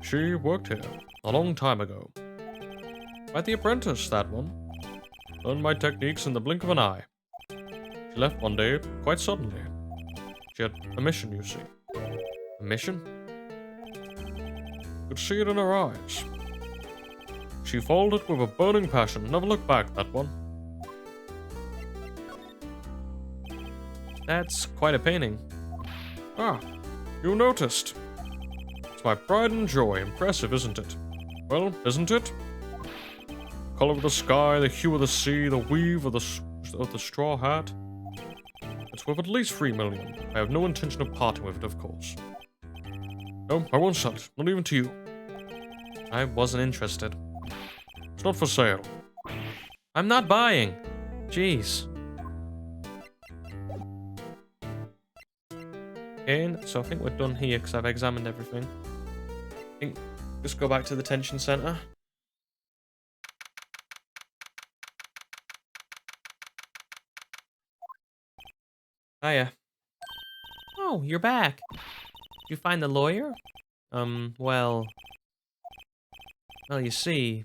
She worked here a long time ago. Quite the apprentice, that one. Learned my techniques in the blink of an eye. She left one day, quite suddenly. She had a mission, you see. A mission? Could see it in her eyes. She followed it with a burning passion. Never looked back, that one. That's quite a painting. Ah, you noticed. It's my pride and joy. Impressive, isn't it? Well, isn't it? The color of the sky, the hue of the sea, the weave of the straw hat. It's worth at least 3 million. I have no intention of parting with it, of course. No, I won't sell it. Not even to you. I wasn't interested. It's not for sale. I'm not buying. Jeez. And so I think we're done here because I've examined everything. I think just go back to the detention center. Hiya. Oh, you're back. Did you find the lawyer? Well, you see,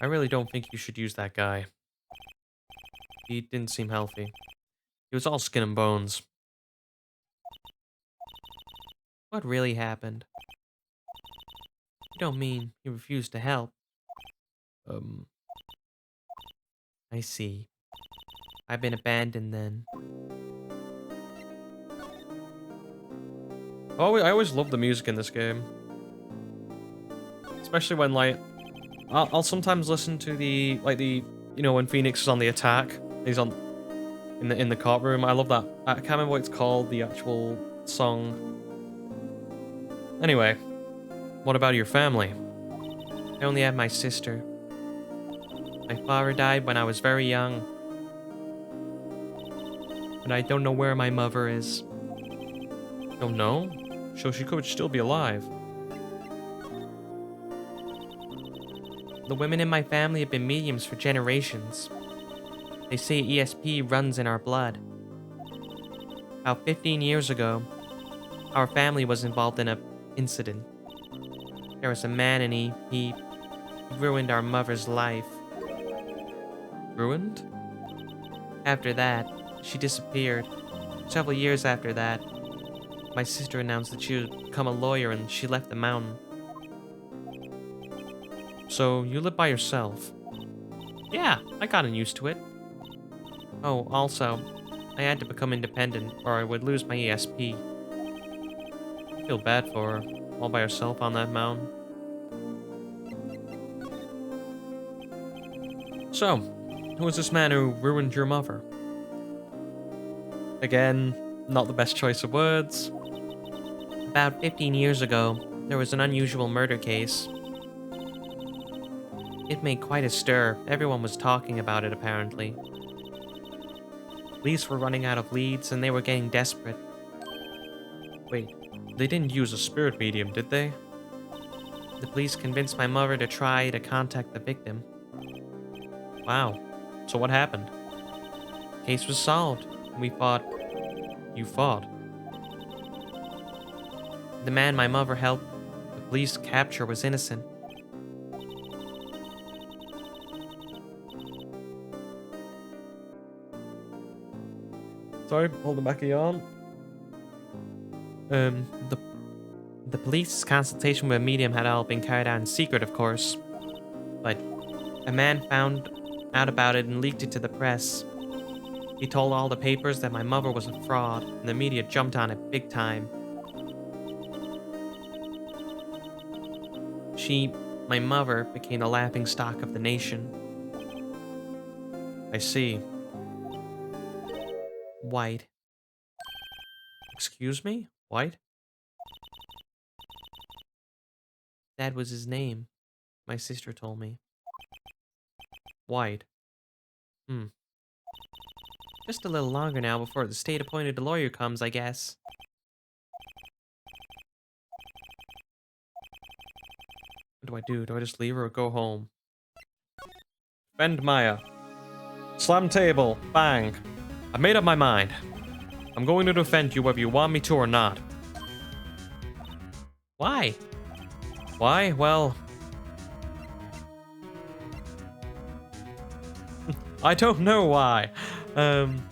I really don't think you should use that guy. He didn't seem healthy. He was all skin and bones. What really happened? You don't mean he refused to help? Um, I see. I've been abandoned then. I always love the music in this game. Especially when, like, I'll sometimes listen to when Phoenix is on the attack. He's on in the courtroom. I love that. I can't remember what it's called, the actual song. Anyway, what about your family? I only have my sister. My father died when I was very young. And I don't know where my mother is. Don't know? So she could still be alive. The women in my family have been mediums for generations. They say ESP runs in our blood. About 15 years ago, our family was involved in an incident. There was a man and he ruined our mother's life. Ruined? After that, she disappeared. Several years after that, my sister announced that she would become a lawyer and she left the mountain. So you live by yourself? Yeah, I gotten used to it. Oh, also, I had to become independent or I would lose my ESP. I feel bad for her, all by herself on that mountain. So, who was this man who ruined your mother? Again, not the best choice of words. About 15 years ago, there was an unusual murder case. It made quite a stir. Everyone was talking about it, apparently. Police were running out of leads and they were getting desperate. Wait, they didn't use a spirit medium, did they? The police convinced my mother to try to contact the victim. Wow. So what happened? Case was solved. We fought. You fought? The man my mother helped the police capture was innocent. Sorry, holding back a yawn. The police's consultation with a medium had all been carried out in secret, of course. But a man found out about it and leaked it to the press. He told all the papers that my mother was a fraud, and the media jumped on it big time. My mother, became the laughingstock of the nation. I see. White. Excuse me? White? That was his name, my sister told me. White. Just a little longer now before the state-appointed lawyer comes, I guess. What do I do? Do I just leave her or go home? Defend Maya. Slam table. Bang. I made up my mind. I'm going to defend you whether you want me to or not. Why? Why? Well... I don't know why. One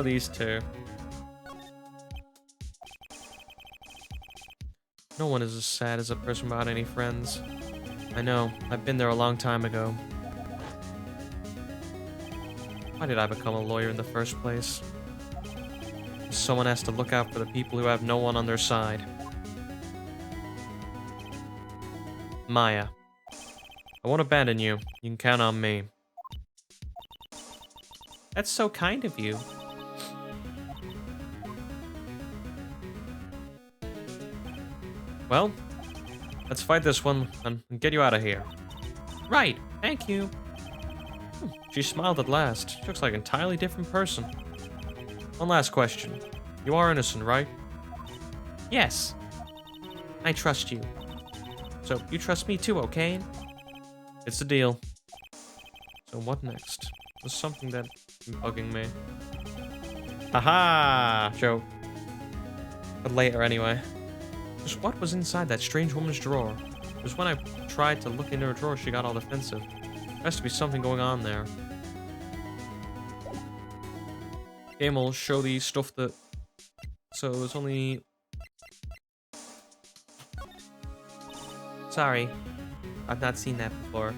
of these two. No one is as sad as a person without any friends. I know, I've been there a long time ago. Why did I become a lawyer in the first place? Someone has to look out for the people who have no one on their side. Maya. I won't abandon you. You can count on me. That's so kind of you. Well, let's fight this one and get you out of here. Right, thank you. She smiled at last. She looks like an entirely different person. One last question. You are innocent, right? Yes. I trust you. So you trust me too, okay? It's a deal. So what next? There's something that's bugging me. Haha! Joke. But later anyway. Just what was inside that strange woman's drawer? Because when I tried to look into her drawer, she got all defensive. There has to be something going on there. Game will show the stuff that... So there's only... Sorry. I've not seen that before.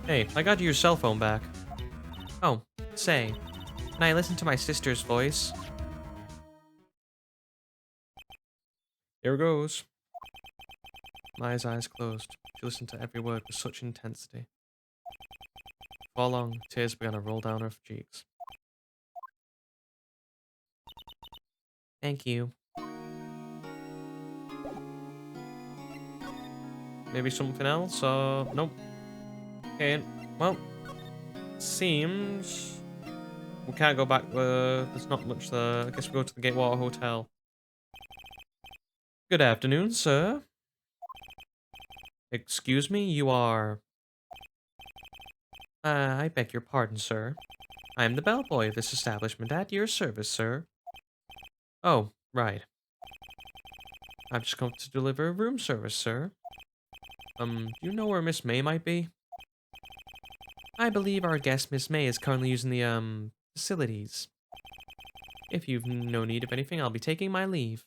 Hey, I got your cell phone back. Oh, say, can I listen to my sister's voice? Here goes. Maya's eyes closed. She listened to every word with such intensity. Before long, tears began to roll down her cheeks. Thank you. Maybe something else? Nope. Okay, well, seems we can't go back. There's not much there. I guess we go to the Gatewater Hotel. Good afternoon, sir. Excuse me, you are... I beg your pardon, sir. I am the bellboy of this establishment at your service, sir. Oh, right. I've just come to deliver room service, sir. Do you know where Miss May might be? I believe our guest, Miss May, is currently using the, facilities. If you've no need of anything, I'll be taking my leave.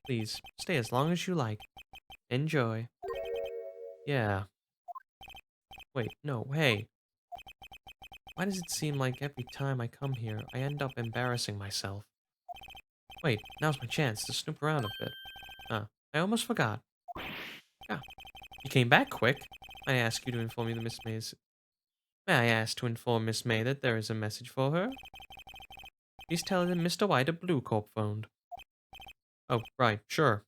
Please, stay as long as you like. Enjoy. Yeah. Wait, no, hey. Why does it seem like every time I come here, I end up embarrassing myself? Wait, now's my chance to snoop around a bit. I almost forgot. Yeah. You came back quick. I ask you to inform me that Miss May's... May I ask to inform Miss May that there is a message for her? Please tell her that Mr. White of Blue Corp phoned. Oh, right, sure.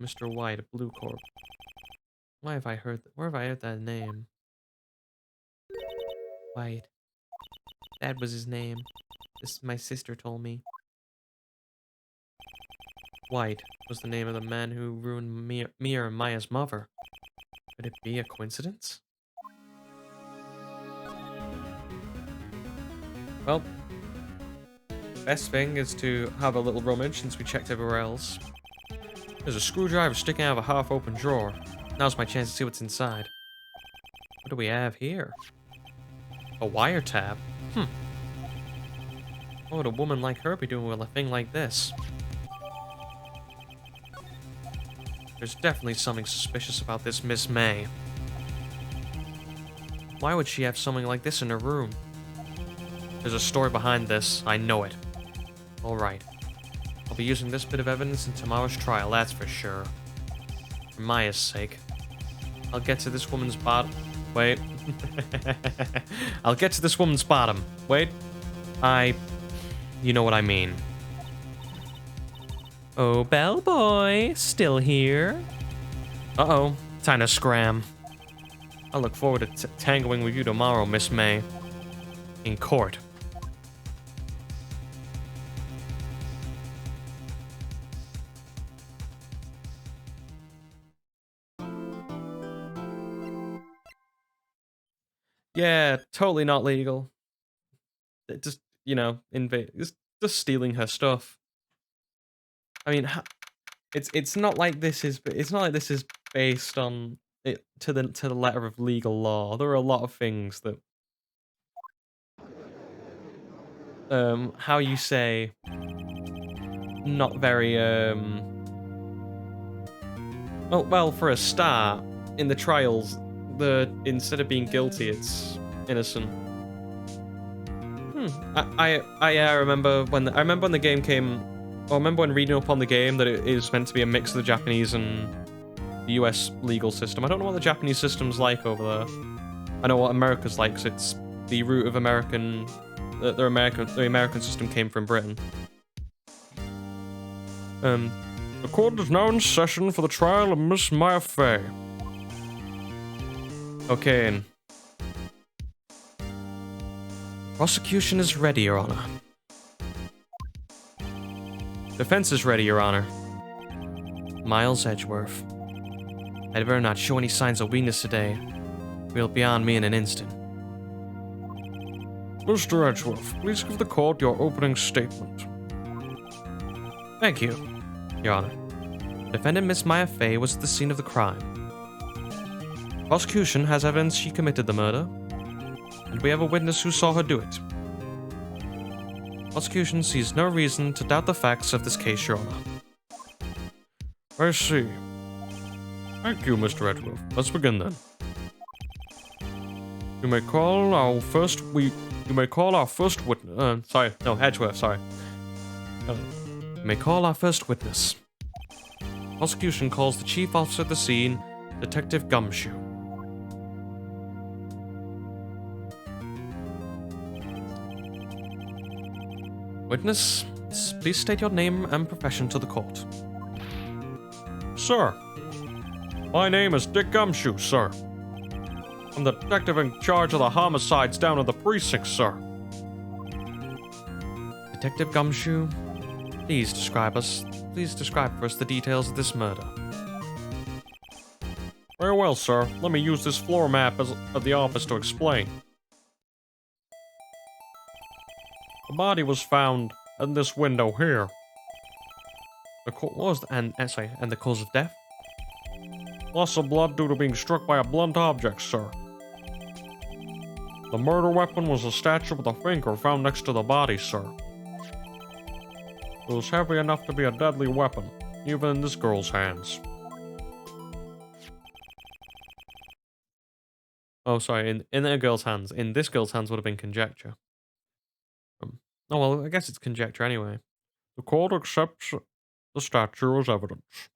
Mr. White of Blue Corp. Where have I heard that name? White. That was his name. My sister told me. White was the name of the man who ruined me and Maya's mother. Could it be a coincidence? Well, best thing is to have a little rummage since we checked everywhere else. There's a screwdriver sticking out of a half-open drawer. Now's my chance to see what's inside. What do we have here? A wiretap? What would a woman like her be doing with a thing like this? There's definitely something suspicious about this Miss May. Why would she have something like this in her room? There's a story behind this. I know it. Alright. I'll be using this bit of evidence in tomorrow's trial, that's for sure. For Maya's sake. I'll get to this woman's bottom. Wait. I'll get to this woman's bottom. Wait. You know what I mean. Oh, bellboy, still here? Uh-oh, time to scram. I look forward to tangling with you tomorrow, Miss May. In court. Yeah, totally not legal. It just, you know, just stealing her stuff. I mean, it's not like this is based on it to the letter of legal law. There are a lot of things that how you say, not very well, for a start, in the trials, instead of being guilty, it's innocent. I remember when the game came. I remember when reading up on the game that it is meant to be a mix of the Japanese and the US legal system. I don't know what the Japanese system's like over there. I know what America's like, 'cause it's the root of American. The American system came from Britain. The court is now in session for the trial of Miss Maya Fey. Okay. Prosecution is ready, Your Honor. Defense is ready, Your Honor. Miles Edgeworth. I'd better not show any signs of weakness today. We'll be on me in an instant. Mr. Edgeworth, please give the court your opening statement. Thank you, Your Honor. Defendant Miss Maya Fey was at the scene of the crime. Prosecution has evidence she committed the murder, and we have a witness who saw her do it. Prosecution sees no reason to doubt the facts of this case, Your Honor. I see. Thank you, Mr. Edgeworth. Let's begin then. You may call our first witness. Edgeworth, sorry. You may call our first witness. Prosecution calls the chief officer at the scene, Detective Gumshoe. Witness, please state your name and profession to the court. Sir, my name is Dick Gumshoe, sir. I'm the detective in charge of the homicides down at the precinct, sir. Detective Gumshoe, please describe for us the details of this murder. Very well, sir. Let me use this floor map of the office to explain. The body was found in this window here. And the cause of death? Loss of blood due to being struck by a blunt object, sir. The murder weapon was a statue with a finger found next to the body, sir. It was heavy enough to be a deadly weapon, even in this girl's hands. Oh, sorry, in a girl's hands. In this girl's hands would have been conjecture. Oh, well, I guess it's conjecture anyway. The court accepts the statue as evidence.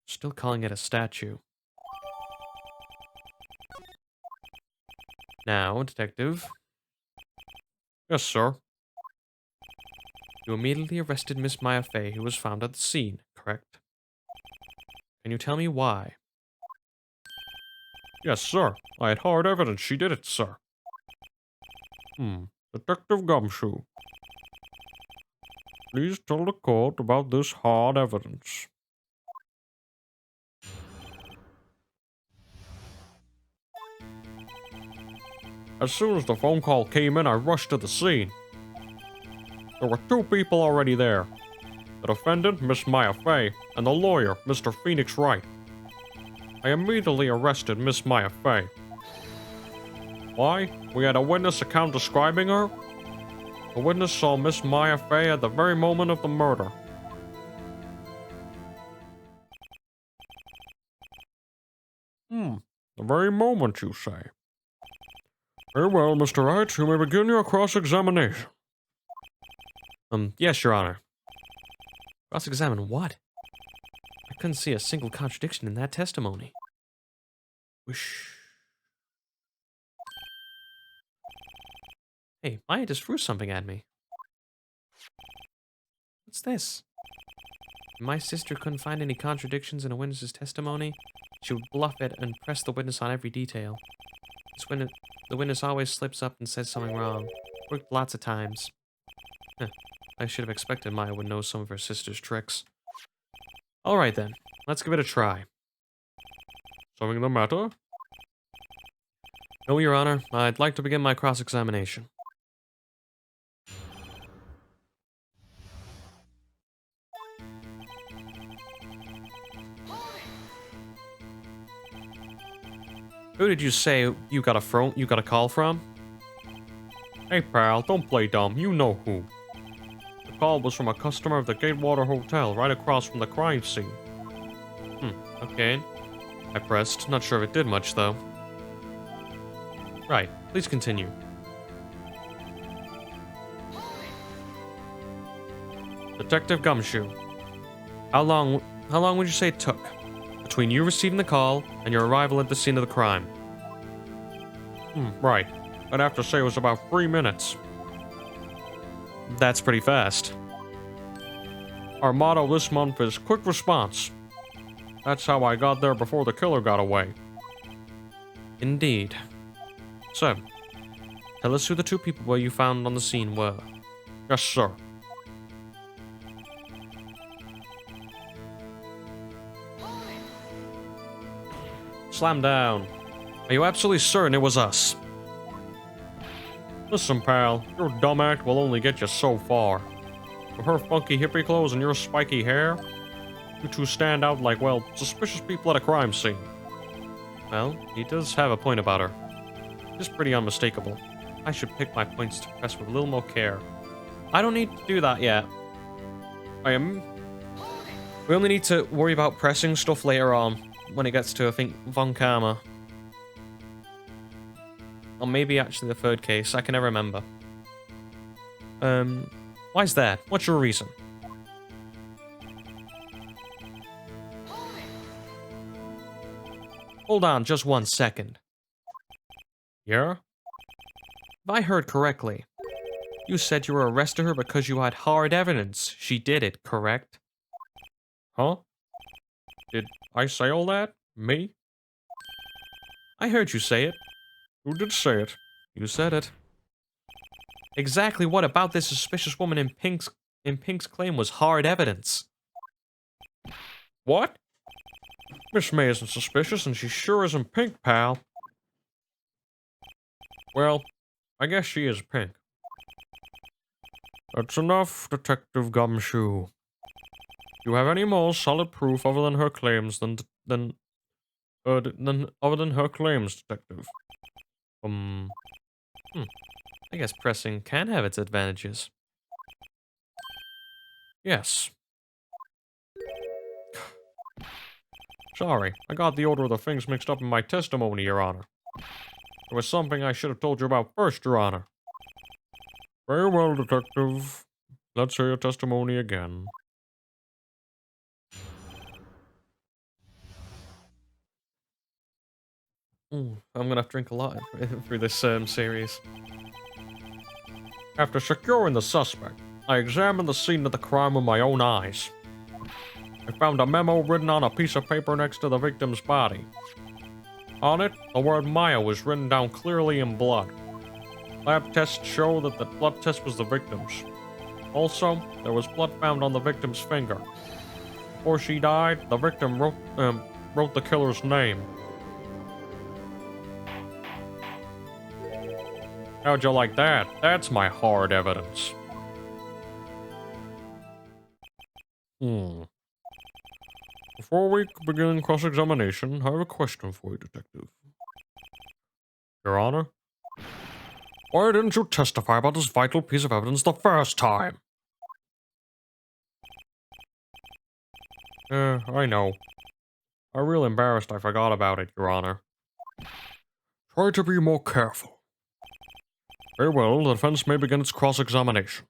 Still calling it a statue. Now, Detective. Yes, sir. You immediately arrested Miss Maya Fey, who was found at the scene, correct? Can you tell me why? Yes, sir. I had hard evidence she did it, sir. Detective Gumshoe. Please tell the court about this hard evidence. As soon as the phone call came in, I rushed to the scene. There were two people already there. The defendant, Miss Maya Fey, and the lawyer, Mr. Phoenix Wright. I immediately arrested Miss Maya Fey. Why? We had a witness account describing her. The witness saw Miss Maya Fey at the very moment of the murder. The very moment, you say? Very well, Mr. Wright, you may begin your cross-examination. Yes, Your Honor. Cross-examine what? I couldn't see a single contradiction in that testimony. Whoosh. Hey, Maya just threw something at me. What's this? My sister couldn't find any contradictions in a witness's testimony. She would bluff it and press the witness on every detail. The witness always slips up and says something wrong. Worked lots of times. I should have expected Maya would know some of her sister's tricks. Alright then, let's give it a try. Something the matter? No, Your Honor. I'd like to begin my cross-examination. Who did you say you got a call from? Hey pal, don't play dumb, you know who. The call was from a customer of the Gatewater Hotel right across from the crime scene. Okay. I pressed, not sure if it did much though. Right, please continue. Detective Gumshoe. How long would you say it took between you receiving the call and your arrival at the scene of the crime? Right. I'd have to say it was about 3 minutes. That's pretty fast. Our motto this month is quick response. That's how I got there before the killer got away. Indeed. So, tell us who the two people you found on the scene were. Yes, sir. Slam down. Are you absolutely certain it was us? Listen, pal, your dumb act will only get you so far. With her funky hippie clothes and your spiky hair, you two stand out like, well, suspicious people at a crime scene. Well, he does have a point about her. She's pretty unmistakable. I should pick my points to press with a little more care. I don't need to do that yet. We only need to worry about pressing stuff later on, when it gets to, I think, Von Karma. Or maybe actually the third case, I can never remember. Why's that? What's your reason? Hold on just 1 second. Yeah? If I heard correctly, you said you were arresting her because you had hard evidence she did it, correct? Huh? Did I say all that? Me? I heard you say it. Who did say it? You said it. Exactly what about this suspicious woman in Pink's claim was hard evidence? What? Miss May isn't suspicious, and she sure isn't pink, pal. Well, I guess she is pink. That's enough, Detective Gumshoe. Do you have any more solid proof other than her claims other than her claims, Detective? I guess pressing can have its advantages. Yes. Sorry, I got the order of the things mixed up in my testimony, Your Honor. There was something I should have told you about first, Your Honor. Very well, Detective. Let's hear your testimony again. I'm gonna have to drink a lot through this series. After securing the suspect, I examined the scene of the crime with my own eyes. I found a memo written on a piece of paper next to the victim's body. On it, the word Maya was written down clearly in blood. Lab tests show that the blood test was the victim's. Also, there was blood found on the victim's finger. Before she died, the victim wrote the killer's name. How'd you like that? That's my hard evidence. Before we begin cross-examination, I have a question for you, Detective. Your Honor? Why didn't you testify about this vital piece of evidence the first time? I know. I'm real embarrassed I forgot about it, Your Honor. Try to be more careful. Very well, the defense may begin its cross-examination.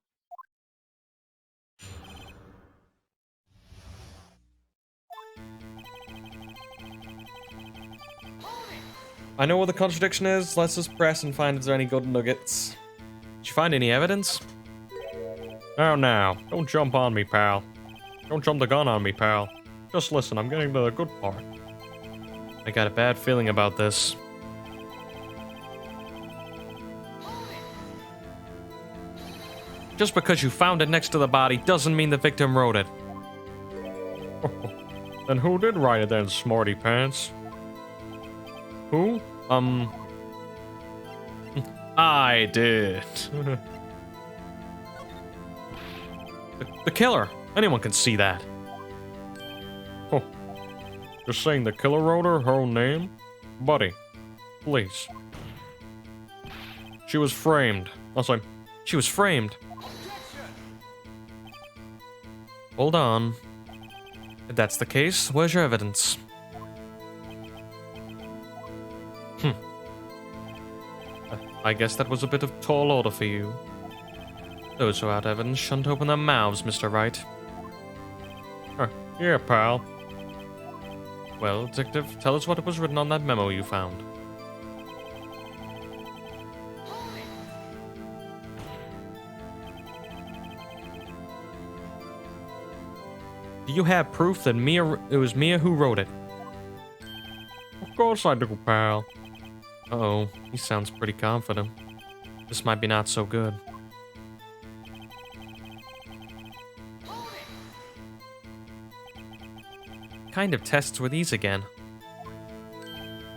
I know what the contradiction is. Let's just press and find if there's any good nuggets. Did you find any evidence? Now, don't jump on me, pal. Don't jump the gun on me, pal. Just listen, I'm getting to the good part. I got a bad feeling about this. Just because you found it next to the body doesn't mean the victim wrote it. Then who did write it then, smarty pants? Who? I did. The killer. Anyone can see that. Oh. You're saying the killer wrote her own name? Buddy, please. She was framed. I'll say, She was framed. Hold on. If that's the case, where's your evidence? I guess that was a bit of tall order for you. Those who had evidence shouldn't open their mouths, Mr. Wright. yeah, pal. Well, Detective, tell us what was written on that memo you found. Do you have proof that it was Mia who wrote it? Of course I do, pal. Uh-oh, he sounds pretty confident. This might be not so good. What kind of tests were these again?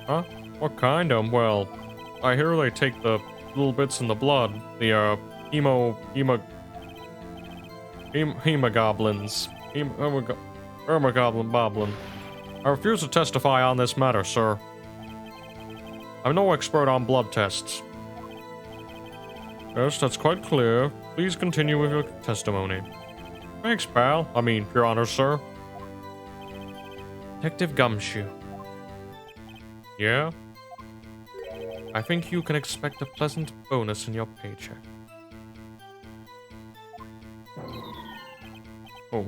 Huh? What kind of? Well, I hear they take the little bits in the blood. The, hemogoblins. Hemogoblin boblin. I refuse to testify on this matter, sir. I'm no expert on blood tests. Yes, that's quite clear. Please continue with your testimony. Thanks, pal. I mean, Your Honor, sir. Detective Gumshoe. Yeah? I think you can expect a pleasant bonus in your paycheck. Oh.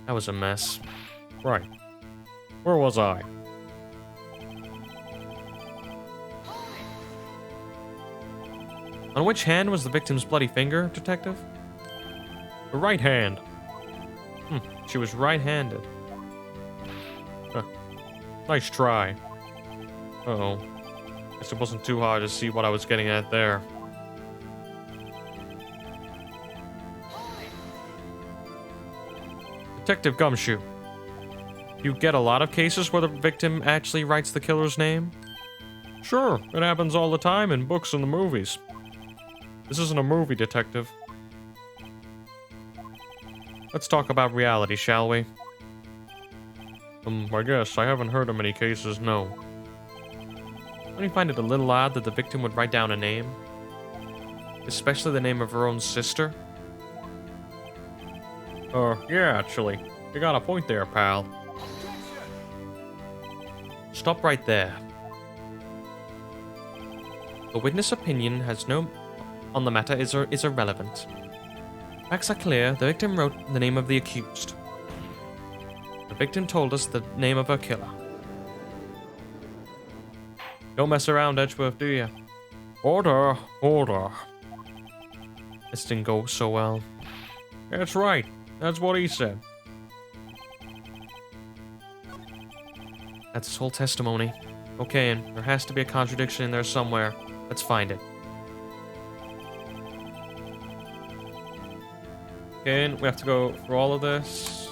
That was a mess. Right. Where was I? On which hand was the victim's bloody finger, Detective? The right hand. She was right-handed. Huh. Nice try. Uh-oh. Guess it wasn't too hard to see what I was getting at there. Detective Gumshoe. You get a lot of cases where the victim actually writes the killer's name? Sure, it happens all the time in books and the movies. This isn't a movie, Detective. Let's talk about reality, shall we? I guess. I haven't heard of many cases, no. Don't you find it a little odd that the victim would write down a name? Especially the name of her own sister? Yeah, actually. You got a point there, pal. Stop right there. The witness opinion on the matter is irrelevant. Facts are clear. The victim wrote the name of the accused. The victim told us the name of her killer. Don't mess around, Edgeworth, do you? Order, order. This didn't go so well. That's right. That's what he said. That's his whole testimony. Okay, and there has to be a contradiction in there somewhere. Let's find it. Okay, and we have to go through all of this.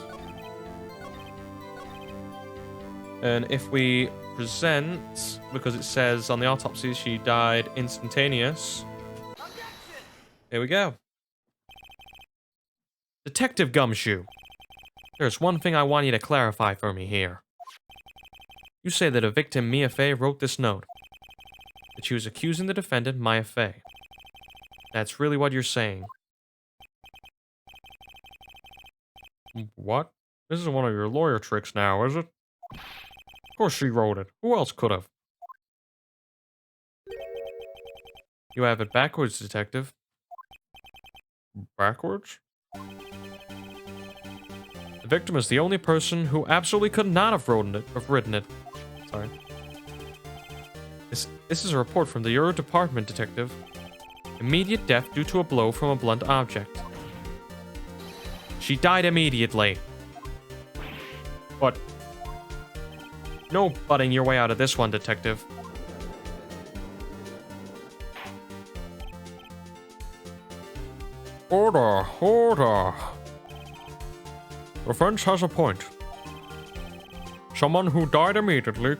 And if we present, because it says on the autopsy she died instantaneous. Here we go. Detective Gumshoe. There's one thing I want you to clarify for me here. You say that a victim, Mia Fey, wrote this note. That she was accusing the defendant, Maya Fey. That's really what you're saying. What? This isn't one of your lawyer tricks now, is it? Of course she wrote it. Who else could have? You have it backwards, Detective. Backwards? The victim is the only person who absolutely could not have written it. Sorry. This is a report from the Euro Department, Detective. Immediate death due to a blow from a blunt object. She died immediately. But No butting your way out of this one, Detective. order, order. The French has a point. Someone who died immediately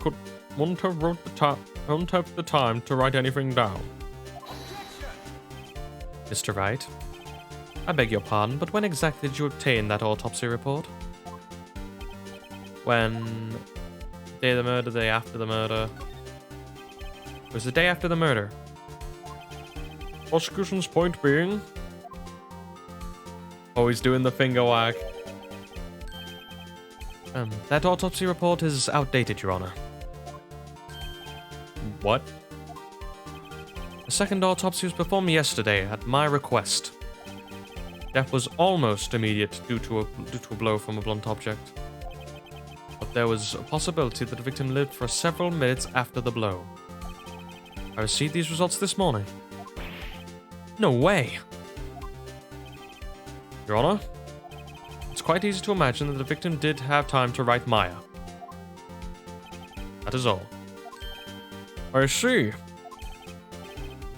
wouldn't have the time to write anything down. Mr. Wright, I beg your pardon, but when exactly did you obtain that autopsy report? When? Day of the murder, day after the murder? It was the day after the murder. Prosecution's point being, Always doing the finger wag. That autopsy report is outdated, Your Honor. what? The second autopsy was performed yesterday at my request. Death was almost immediate due to a blow from a blunt object. But there was a possibility that the victim lived for several minutes after the blow. I received these results this morning. No way! Your Honor, it's quite easy to imagine that the victim did have time to write Maya. That is all. I see.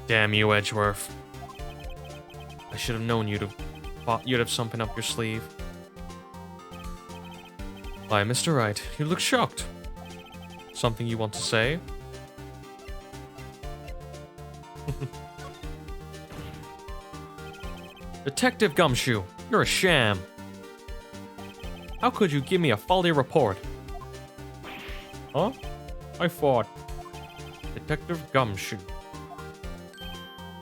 Damn you, Edgeworth. I should have known you'd have something up your sleeve. Why, Mr. Wright, you look shocked. something you want to say? Detective Gumshoe, you're a sham. How could you give me a faulty report? Huh? I thought. Detective Gumshoe.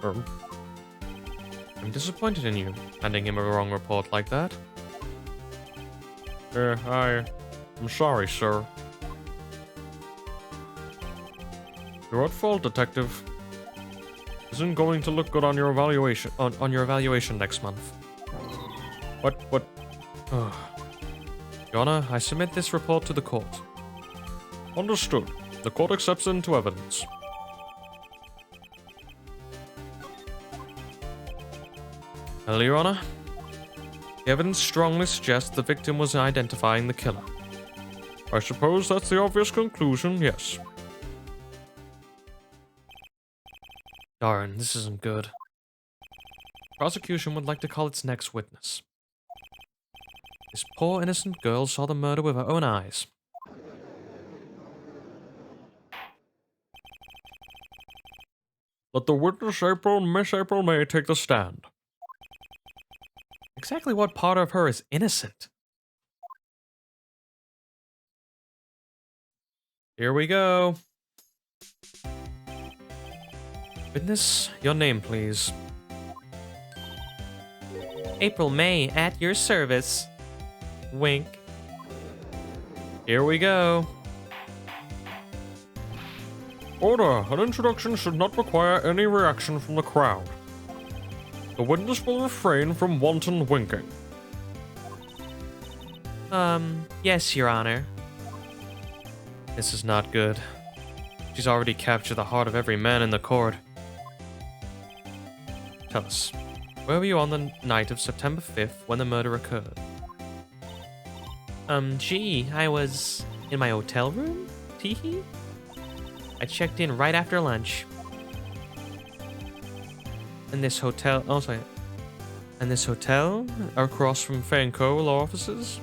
I'm disappointed in you, handing him a wrong report like that. I'm sorry, sir. You're at fault, Detective. Isn't going to look good on your evaluation On your evaluation next month. What Your Honor, I submit this report to the court. understood. The court accepts it into evidence. Well, Your Honor, the evidence strongly suggests the victim was identifying the killer. I suppose that's the obvious conclusion, yes. Darn, this isn't good. Prosecution would like to call its next witness. This poor innocent girl saw the murder with her own eyes. Let the witness Miss April May take the stand. Exactly what part of her is innocent? Here we go. Witness, your name, please. April May, at your service. Wink. Here we go. Order. An introduction should not require any reaction from the crowd. The witness will refrain from wanton winking. Yes, Your Honor. This is not good. She's already captured the heart of every man in the court. Tell us, where were you on the night of September 5th when the murder occurred? Gee, I was in my hotel room? Teehee? I checked in right after lunch. And this hotel, and this hotel across from Fanco law offices?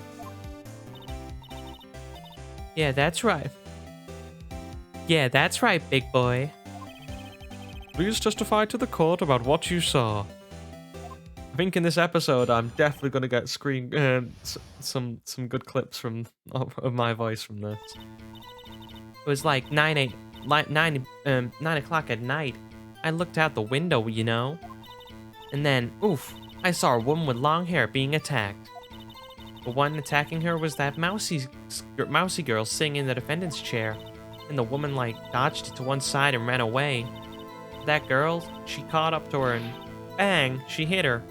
Yeah, that's right. Yeah, that's right, big boy. Please testify to the court about what you saw. I think in this episode, I'm definitely going to get some good clips of my voice from this. It was like 9 o'clock at night. I looked out the window, you know, and then, oof, I saw a woman with long hair being attacked. The one attacking her was that mousy girl sitting in the defendant's chair, and the woman dodged it to one side and ran away. That girl, she caught up to her and bang, she hit her.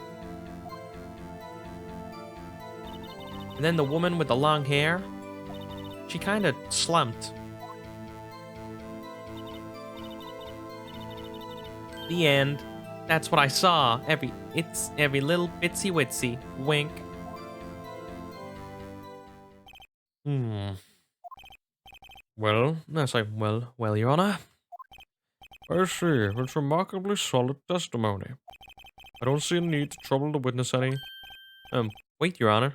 And then the woman with the long hair, she kind of slumped. The end. That's what I saw. Every little bitsy witsy. Wink. Well, Well, Your Honor. I see. It's remarkably solid testimony. I don't see a need to trouble the witness any. Wait, Your Honor.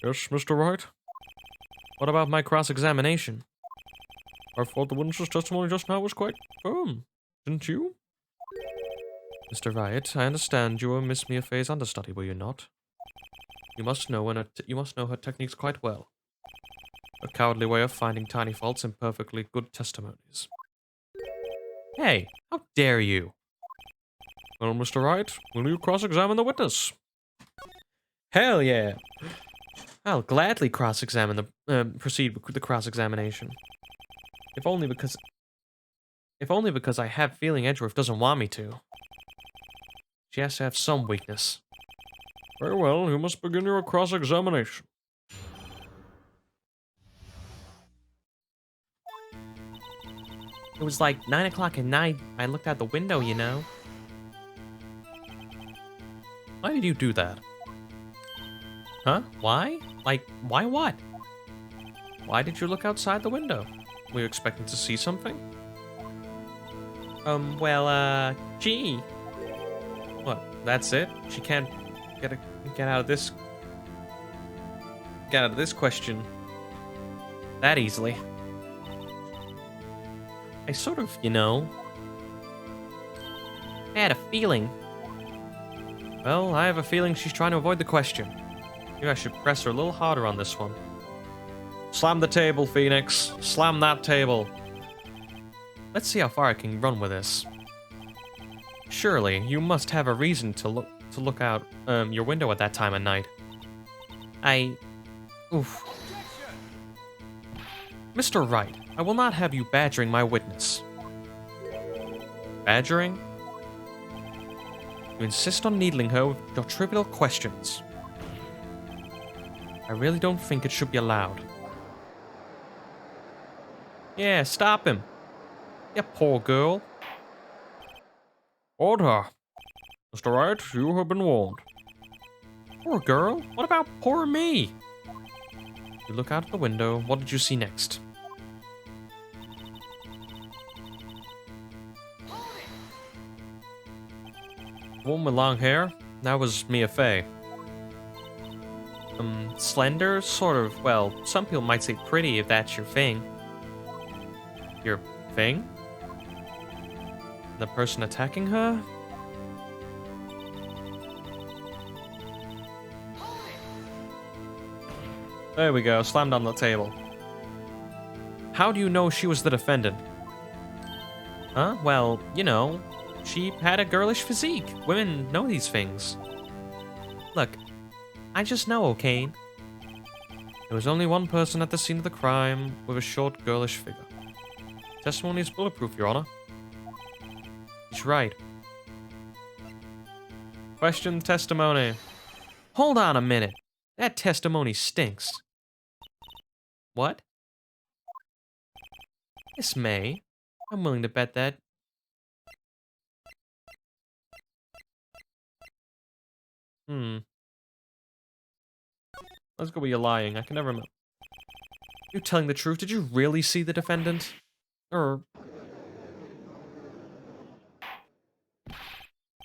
Yes, Mr. Wright? What about my cross-examination? I thought the witness's testimony just now was quite firm. Didn't you? Mr. Wright, I understand you were Miss Miafei's understudy, were you not? You must know her techniques quite well. A cowardly way of finding tiny faults in perfectly good testimonies. Hey, how dare you? Well, Mr. Wright, will you cross-examine the witness? Hell yeah! I'll gladly cross-examine proceed with the cross-examination. If only because I have feeling Edgeworth doesn't want me to. She has to have some weakness. Very well, you must begin your cross-examination. It was like 9 o'clock at night. I looked out the window, you know. Why did you do that? Huh? Why? Why what? Why did you look outside the window? Were you expecting to see something? Gee. What, that's it? She can't get out of this question that easily. I sort of, I had a feeling. Well, I have a feeling she's trying to avoid the question. Maybe I should press her a little harder on this one. Slam the table, Phoenix. Slam that table. Let's see how far I can run with this. Surely, you must have a reason to look out your window at that time of night. Oof. Mr. Wright, I will not have you badgering my witness. Badgering? You insist on needling her with your trivial questions. I really don't think it should be allowed. Yeah, stop him. You poor girl. Order. Mr. Wright, you have been warned. Poor girl? What about poor me? You look out of the window. What did you see next? Woman with long hair? That was Mia Fey. Slender? Sort of, well, some people might say pretty if that's your thing. Your thing? The person attacking her? There we go, slammed on the table. How do you know she was the defendant? Huh? Well, she had a girlish physique. Women know these things. Look, I just know, okay? There was only one person at the scene of the crime with a short, girlish figure. Testimony is bulletproof, Your Honor. He's right. Question testimony. Hold on a minute. That testimony stinks. What? Miss May, I'm willing to bet that. Let's go with you lying. I can never remember. You telling the truth? Did you really see the defendant? Or...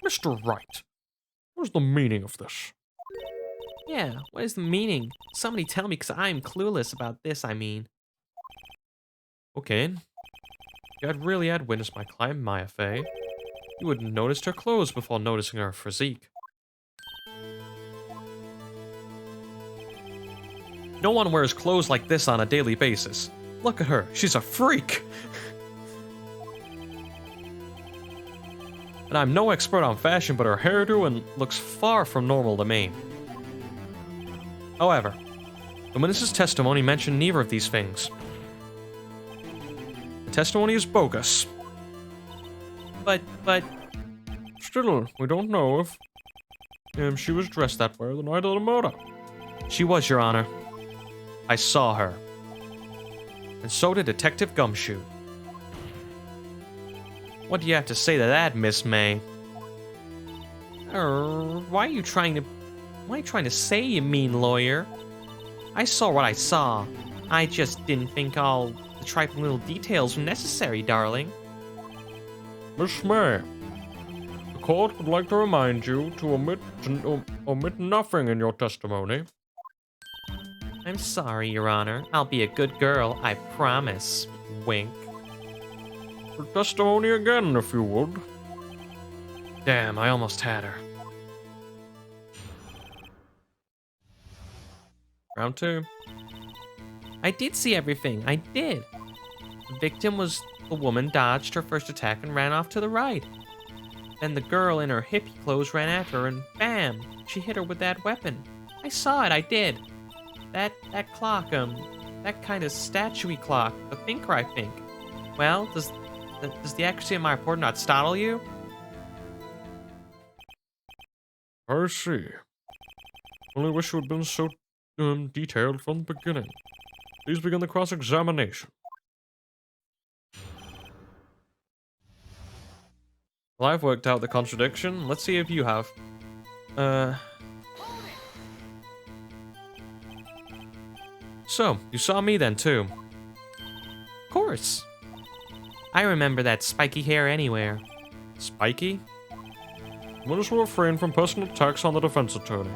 Mr. Wright, what is the meaning of this? Yeah, what is the meaning? Somebody tell me, because I'm clueless about this, I mean. Okay. You had really had witnessed my client, Maya Fey. You would have noticed her clothes before noticing her physique. No one wears clothes like this on a daily basis. Look at her. She's a freak. And I'm no expert on fashion, but her hairdo and looks far from normal to me. However, the witness's testimony mentioned neither of these things. The testimony is bogus. But... Still, we don't know if she was dressed that way the night of the murder. She was, Your Honor. I saw her. And so did Detective Gumshoe. What do you have to say to that, Miss May? Why are you trying to say, you mean lawyer? I saw what I saw. I just didn't think all the trifling little details were necessary, darling. Miss May, the court would like to remind you to omit nothing in your testimony. I'm sorry, Your Honor. I'll be a good girl, I promise. Wink. Your testimony again, if you would. Damn, I almost had her. Round 2. I did see everything. I did. The victim was the woman dodged her first attack and ran off to the right. Then the girl in her hippie clothes ran after her and bam! She hit her with that weapon. I saw it, I did. That clock, that kind of statue-y clock, the thinker, I think. Well, does the accuracy of my report not startle you? I see. Only wish you had been so detailed from the beginning. Please begin the cross-examination. Well, I've worked out the contradiction. Let's see if you have. So, you saw me then, too. Of course. I remember that spiky hair anywhere. Spiky? Let will refrain from personal attacks on the defense attorney.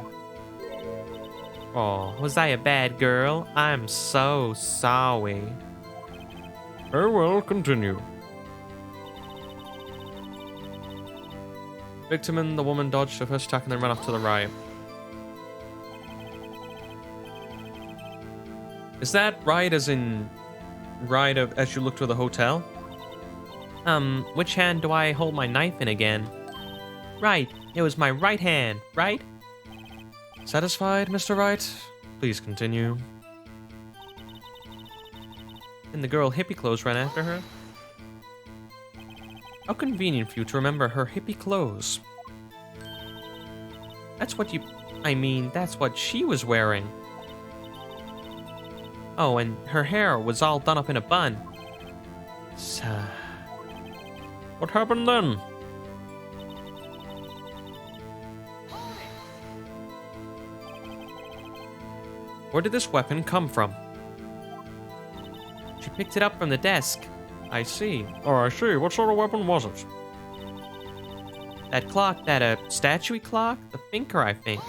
Oh, was I a bad girl? I'm so sorry. Very well, continue. Victim and the woman dodged the first attack and then ran off to the right. Is that right as in right as you look to the hotel? Which hand do I hold my knife in again? Right, it was my right hand, right? Satisfied, Mr. Wright? Please continue. And the girl hippie clothes ran after her? How convenient for you to remember her hippie clothes. That's what that's what she was wearing. Oh, and her hair was all done up in a bun. What happened then? Where did this weapon come from? She picked it up from the desk. I see. Oh, I see. What sort of weapon was it? That clock, that statue clock? The thinker, I think.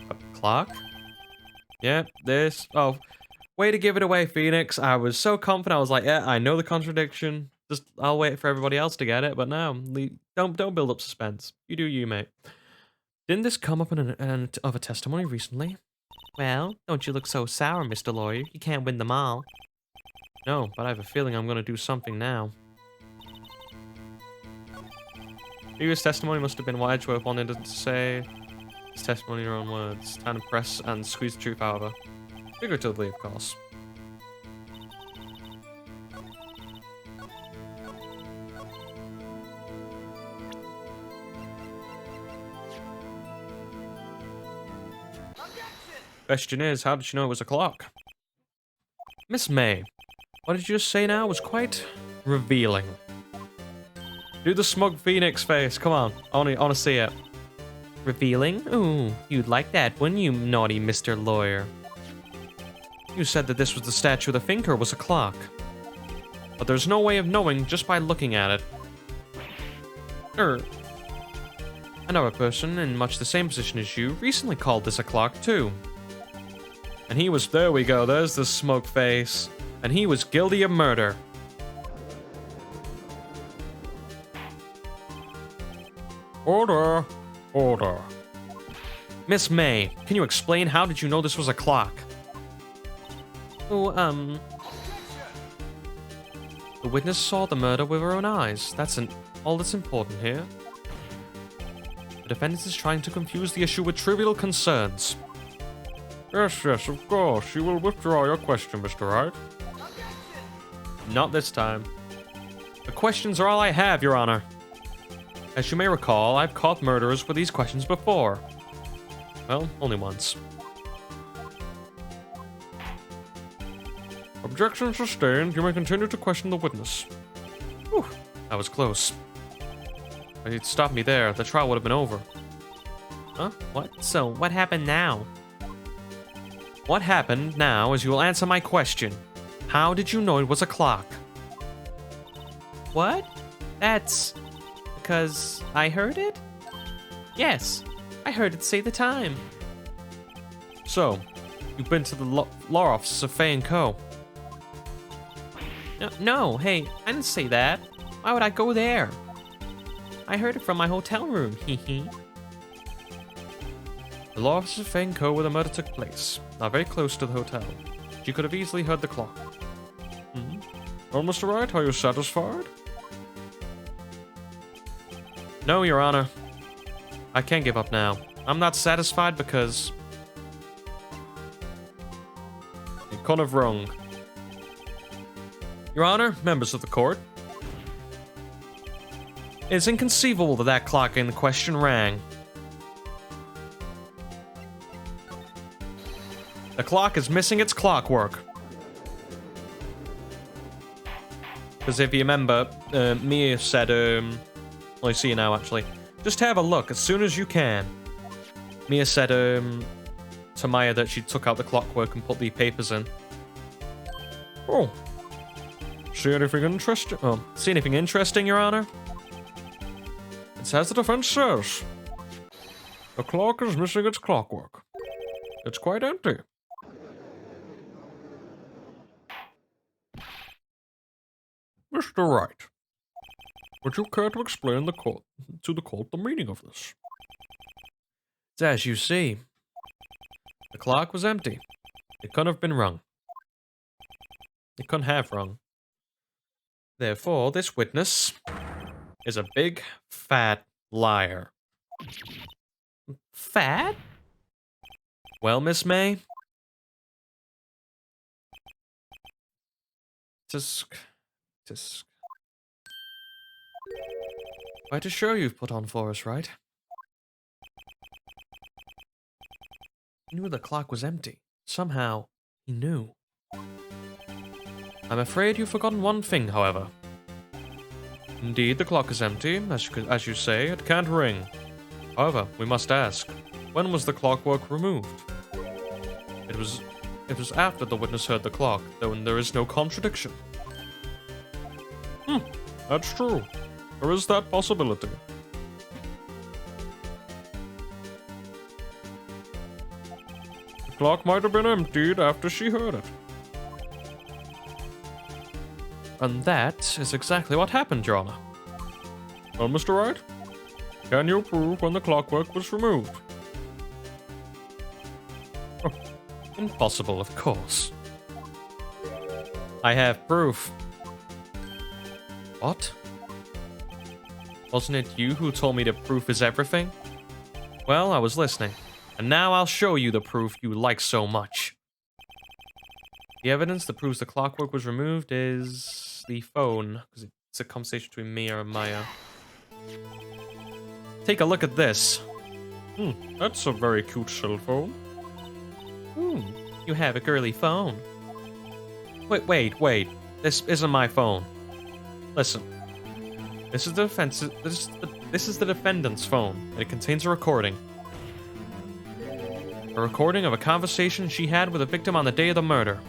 A clock? Yep, this. Oh, way to give it away, Phoenix. I was so confident. I was like, yeah, I know the contradiction. Just, I'll wait for everybody else to get it. But no, don't build up suspense. You do you, mate. Didn't this come up in a testimony recently? Well, don't you look so sour, Mr. Lawyer. You can't win them all. No, but I have a feeling I'm going to do something now. Previous testimony must have been what Edgeworth wanted to say. His testimony in your own words. Time to press and squeeze the truth out of her. Figuratively, of course. Question is, how did she know it was a clock? Miss May, what did you just say now was quite revealing. Do the smug Phoenix face, come on. I wanna see it. Revealing? Ooh, you'd like that, wouldn't you, naughty Mr. Lawyer? You said that this was the statue of the thinker was a clock. But there's no way of knowing just by looking at it. Another person in much the same position as you recently called this a clock too. And he was, there we go, there's the smug face. And he was guilty of murder. Order. Order. Miss May, can you explain how did you know this was a clock? Oh, The witness saw the murder with her own eyes. That's all that's important here. The defendant is trying to confuse the issue with trivial concerns. Yes, of course. You will withdraw your question, Mr. Wright. Not this time. The questions are all I have, Your Honor. As you may recall, I've caught murderers with these questions before. Well, only once. Objection sustained. You may continue to question the witness. Whew, that was close. If you'd stopped me there, the trial would have been over. huh? What? So, what happened now? What happened now is you will answer my question. How did you know it was a clock? What? That's... because I heard it? Yes, I heard it say the time. So, you've been to the law office of Fay & Co. No, hey, I didn't say that. Why would I go there? I heard it from my hotel room, hee hee. The law office of Fay & Co. where the murder took place. Now very close to the hotel. You could have easily heard the clock. Well, Mr. Wright, are you satisfied? No, Your Honor. I can't give up now. I'm not satisfied because... you're kind of wrong. Your Honor, members of the court. It's inconceivable that that clock in question rang. The clock is missing its clockwork. Because if you remember, Mia said, well, I see you now, actually. Just have a look as soon as you can. Mia said, to Maya that she took out the clockwork and put the papers in. Oh. See anything interesting? Oh, see anything interesting, Your Honor? It's as the defense says. The clock is missing its clockwork. It's quite empty. Mr. Wright, Would you care to explain to the court the meaning of this? It's as you see. The clock was empty. It couldn't have been wrong. It couldn't have wrong. Therefore, this witness is a big, fat liar. Fat? Well, Miss May? Tisk. Quite a show you've put on for us, right? He knew the clock was empty. Somehow, he knew. I'm afraid you've forgotten one thing, however. Indeed, the clock is empty. As you say, it can't ring. However, we must ask, when was the clockwork removed? It was after the witness heard the clock, though there is no contradiction. That's true. There is that possibility. The clock might have been emptied after she heard it. And that is exactly what happened, Your Honor. Well, Mr. Wright, can you prove when the clockwork was removed? Impossible, of course. I have proof. What? Wasn't it you who told me that proof is everything? Well, I was listening. And now I'll show you the proof you like so much. The evidence that proves the clockwork was removed is the phone, because it's a conversation between Mia and Maya. Take a look at this. That's a very cute cell phone. You have a girly phone. Wait. This isn't my phone. Listen. This is the defendant's phone, and it contains a recording. A recording of a conversation she had with a victim on the day of the murder.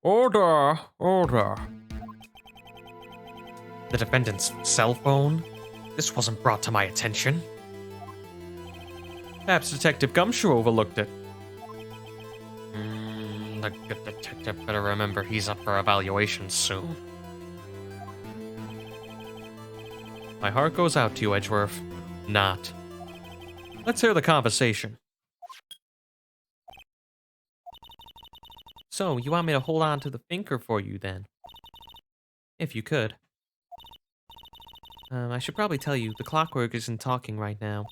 Order! The defendant's cell phone? This wasn't brought to my attention. Perhaps Detective Gumshoe overlooked it. The good detective better remember he's up for evaluation soon. My heart goes out to you, Edgeworth. Not. Let's hear the conversation. So, you want me to hold on to the thinker for you, then? If you could. I should probably tell you, the clockwork isn't talking right now.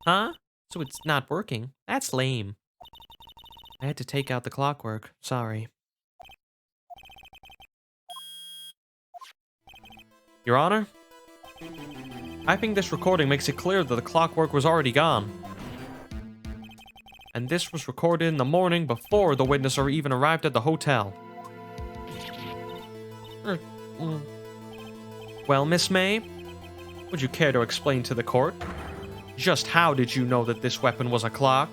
Huh? So it's not working? That's lame. I had to take out the clockwork. Sorry. Your Honor? I think this recording makes it clear that the clockwork was already gone. And this was recorded in the morning before the witness or even arrived at the hotel. Well, Miss May, would you care to explain to the court? Just how did you know that this weapon was a clock?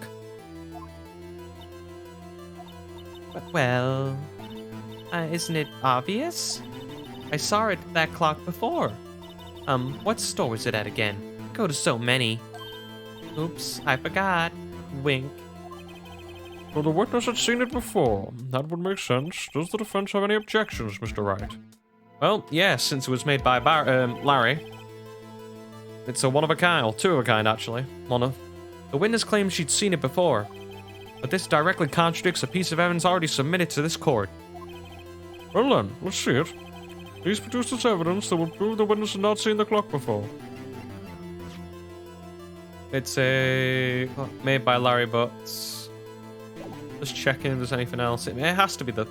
Well, isn't it obvious? I saw it at that clock before. What store was it at again? I go to so many. Oops, I forgot. Wink. Well, the witness had seen it before. That would make sense. Does the defense have any objections, Mr. Wright? Well, yes, since it was made by Larry. It's a one of a kind, or two of a kind, actually. The witness claims she'd seen it before, but this directly contradicts a piece of evidence already submitted to this court. Well then, let's see it. Please produce this evidence that will prove the witness had not seen the clock before. It's made by Larry, but just checking if there's anything else. It has to be that.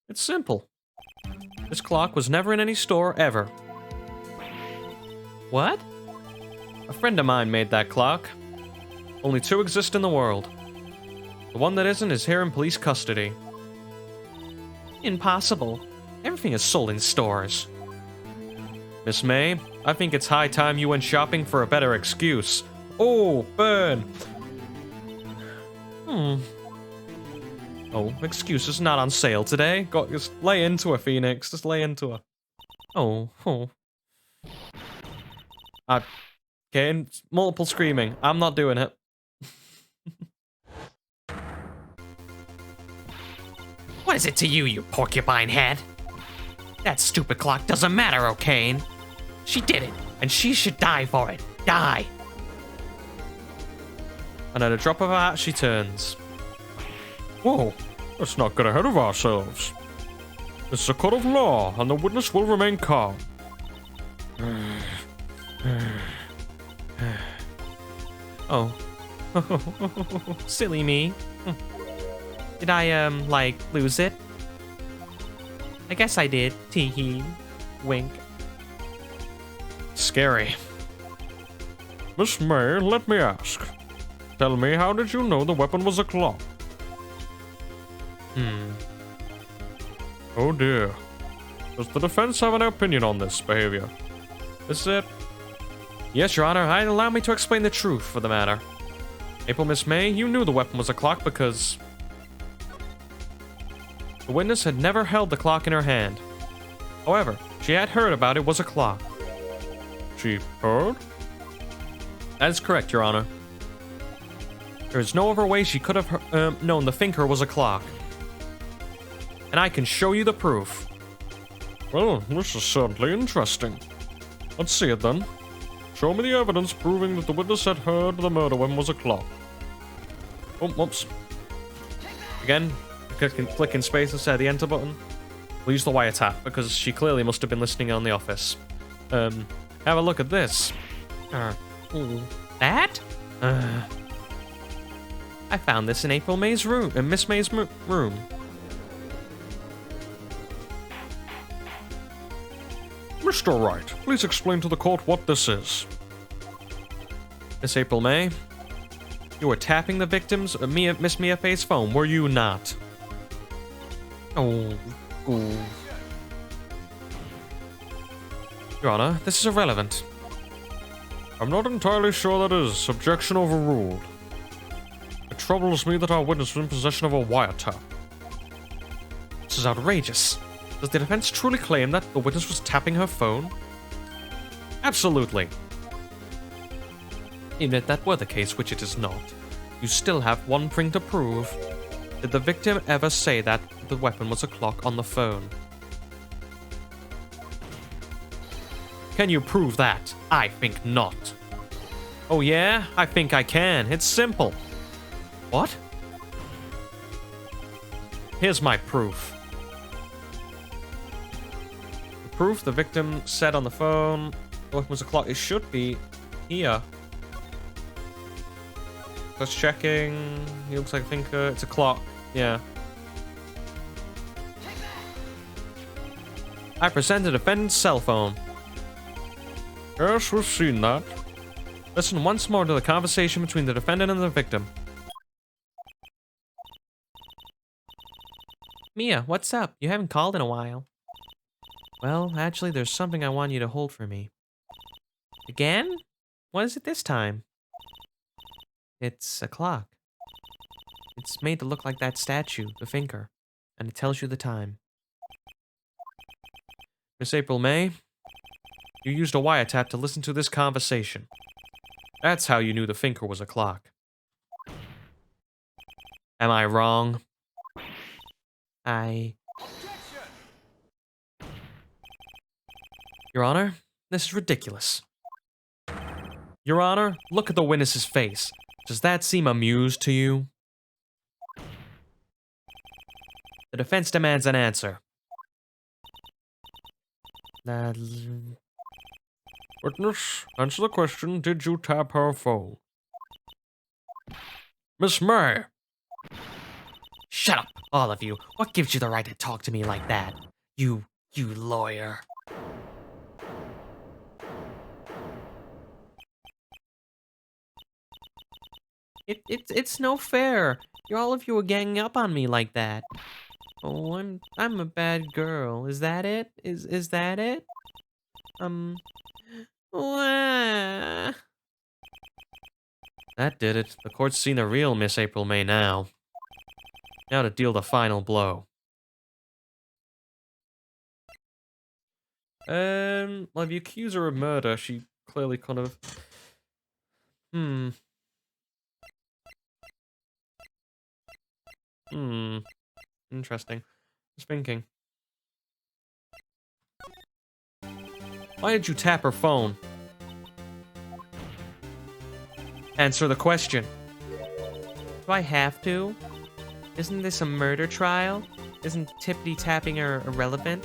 It's simple. This clock was never in any store ever. What? A friend of mine made that clock. Only two exist in the world. The one that isn't is here in police custody. Impossible. Everything is sold in stores. Miss May, I think it's high time you went shopping for a better excuse. Oh, burn! Oh, excuses not on sale today. Just lay into her, Phoenix. Just lay into her. Oh. Okay, multiple screaming. I'm not doing it. What is it to you, you porcupine head? That stupid clock doesn't matter, O'Kane. She did it, and she should die for it. Die. And at a drop of a hat, she turns. Whoa, let's not get ahead of ourselves. This is a court of law, and the witness will remain calm. Oh. Silly me. Did I, like, lose it? I guess I did. Tee-hee. Wink. Scary. Miss May, let me ask. Tell me, how did you know the weapon was a clock? Oh dear. Does the defense have an opinion on this behavior? This is it. Yes, Your Honor. Allow me to explain the truth for the matter. April Miss May, you knew the weapon was a clock because the witness had never held the clock in her hand. However, she had heard about it was a clock. She heard? That is correct, Your Honor. There is no other way she could have known the thinker was a clock. And I can show you the proof. Well, this is certainly interesting. Let's see it then. Show me the evidence proving that the witness had heard the murder weapon was a clock. Oh, whoops. Again, clicking space instead of the enter button. We'll use the wiretap because she clearly must have been listening on The Office. Have a look at this. That? I found this in April May's room, in Miss May's room. Mr. Wright, please explain to the court what this is. Miss April May, you were tapping the victim's Miss Mia Faye's phone, were you not? Oh. Your Honor, this is irrelevant. I'm not entirely sure that is. Objection overruled. It troubles me that our witness was in possession of a wiretap. This is outrageous. Does the defense truly claim that the witness was tapping her phone? Absolutely. Even if that were the case, which it is not, you still have one thing to prove. Did the victim ever say that the weapon was a clock on the phone? Can you prove that? I think not. Oh yeah? I think I can. It's simple. What? Here's my proof. The proof the victim said on the phone the weapon was a clock. It should be here. Just checking. He looks like a thinker. It's a clock. Yeah. I present the defendant's cell phone. Yes, we've seen that. Listen once more to the conversation between the defendant and the victim. Mia, what's up? You haven't called in a while. Well, actually, there's something I want you to hold for me. Again? What is it this time? It's a clock. It's made to look like that statue, the thinker, and it tells you the time. Miss April May, you used a wiretap to listen to this conversation. That's how you knew the thinker was a clock. Am I wrong? Your Honor, this is ridiculous. Your Honor, look at the witness's face. Does that seem amused to you? The defense demands an answer. Witness, answer the question. Did you tap her phone? Miss May! Shut up, all of you. What gives you the right to talk to me like that? You lawyer. It's no fair. All of you are ganging up on me like that. Oh, I'm a bad girl. Is that it? Is that it? Wah. That did it. The court's seen the real Miss April May now. Now to deal the final blow. Well, if you accuse her of murder, she clearly kind of... Interesting. Just thinking. Why did you tap her phone? Answer the question. Do I have to? Isn't this a murder trial? Isn't tippity-tapping her irrelevant?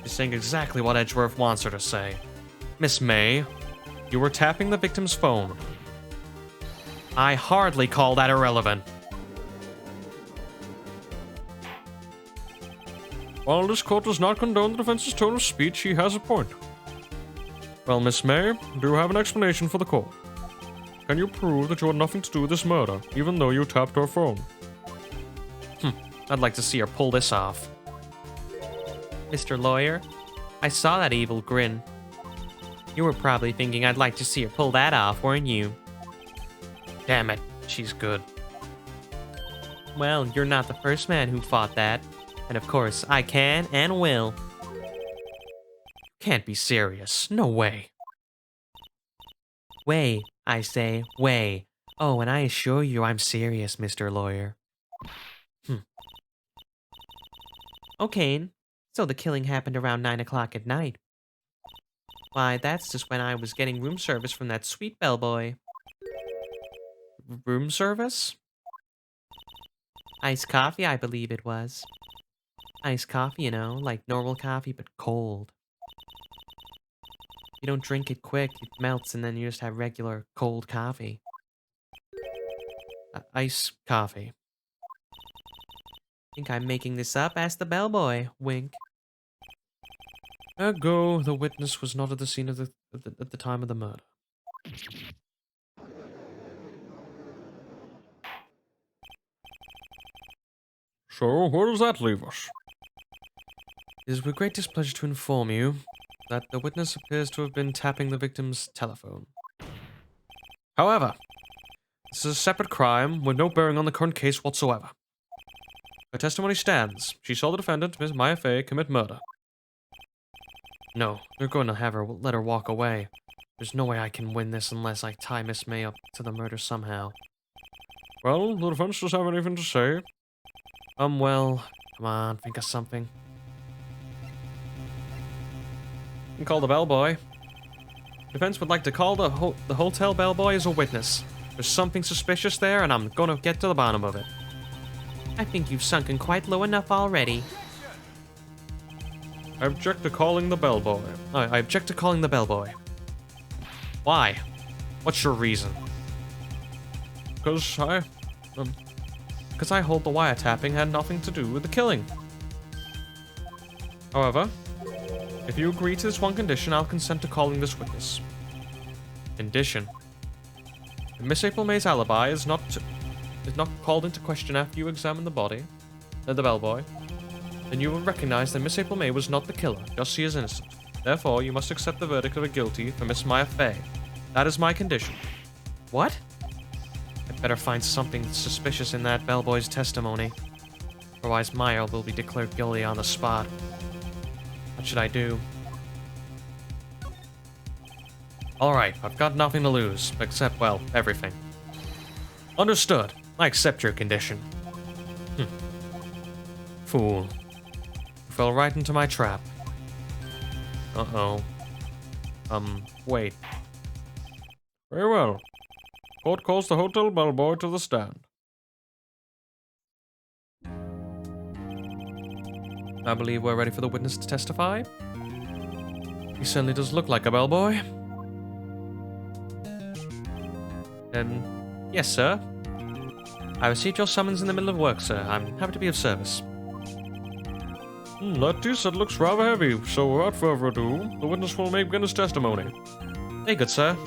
She's saying exactly what Edgeworth wants her to say. Miss May, you were tapping the victim's phone. I hardly call that irrelevant. While this court does not condone the defense's tone of speech, he has a point. Well, Miss May, do you have an explanation for the court? Can you prove that you had nothing to do with this murder, even though you tapped her phone? I'd like to see her pull this off. Mr. Lawyer, I saw that evil grin. You were probably thinking I'd like to see her pull that off, weren't you? Damn it, she's good. Well, you're not the first man who fought that. And of course, I can and will. Can't be serious. No way. Way, I say, way. Oh, and I assure you I'm serious, Mr. Lawyer. Okay, so the killing happened around 9 o'clock at night. Why, that's just when I was getting room service from that sweet bellboy. Room service? Iced coffee, I believe it was. Iced coffee, you know, like normal coffee, but cold. You don't drink it quick, it melts, and then you just have regular cold coffee. Ice coffee. Think I'm making this up? Ask the bellboy. Wink. Ergo, the witness was not at the scene of at the time of the murder. So, where does that leave us? It is with great displeasure to inform you that the witness appears to have been tapping the victim's telephone. However, this is a separate crime with no bearing on the current case whatsoever. Her testimony stands. She saw the defendant, Ms. Maya Fey, commit murder. No, they're going to have her let her walk away. There's no way I can win this unless I tie Miss May up to the murder somehow. Well, the defense does have anything to say. Well, come on, think of something. You can call the bellboy. Defense would like to call the hotel bellboy as a witness. There's something suspicious there, and I'm gonna get to the bottom of it. I think you've sunken quite low enough already. I object to calling the bellboy. I object to calling the bellboy. Why? What's your reason? Because Because I hold the wiretapping had nothing to do with the killing. However, if you agree to this one condition, I'll consent to calling this witness. Condition. If Miss April May's alibi is not called into question after you examine the body, the bellboy, then you will recognize that Miss April May was not the killer, just she is innocent. Therefore, you must accept the verdict of a guilty for Miss Maya Fey. That is my condition. What? I'd better find something suspicious in that bellboy's testimony. Otherwise, Maya will be declared guilty on the spot. What should I do? Alright, I've got nothing to lose, except, well, everything. Understood. I accept your condition. Fool. You fell right into my trap. Uh-oh. Wait. Very well. Court calls the hotel bellboy to the stand. I believe we're ready for the witness to testify. He certainly does look like a bellboy. Yes, sir. I received your summons in the middle of work, sir. I'm happy to be of service. That T-set looks rather heavy, so without further ado, the witness will begin his testimony. Very good, sir.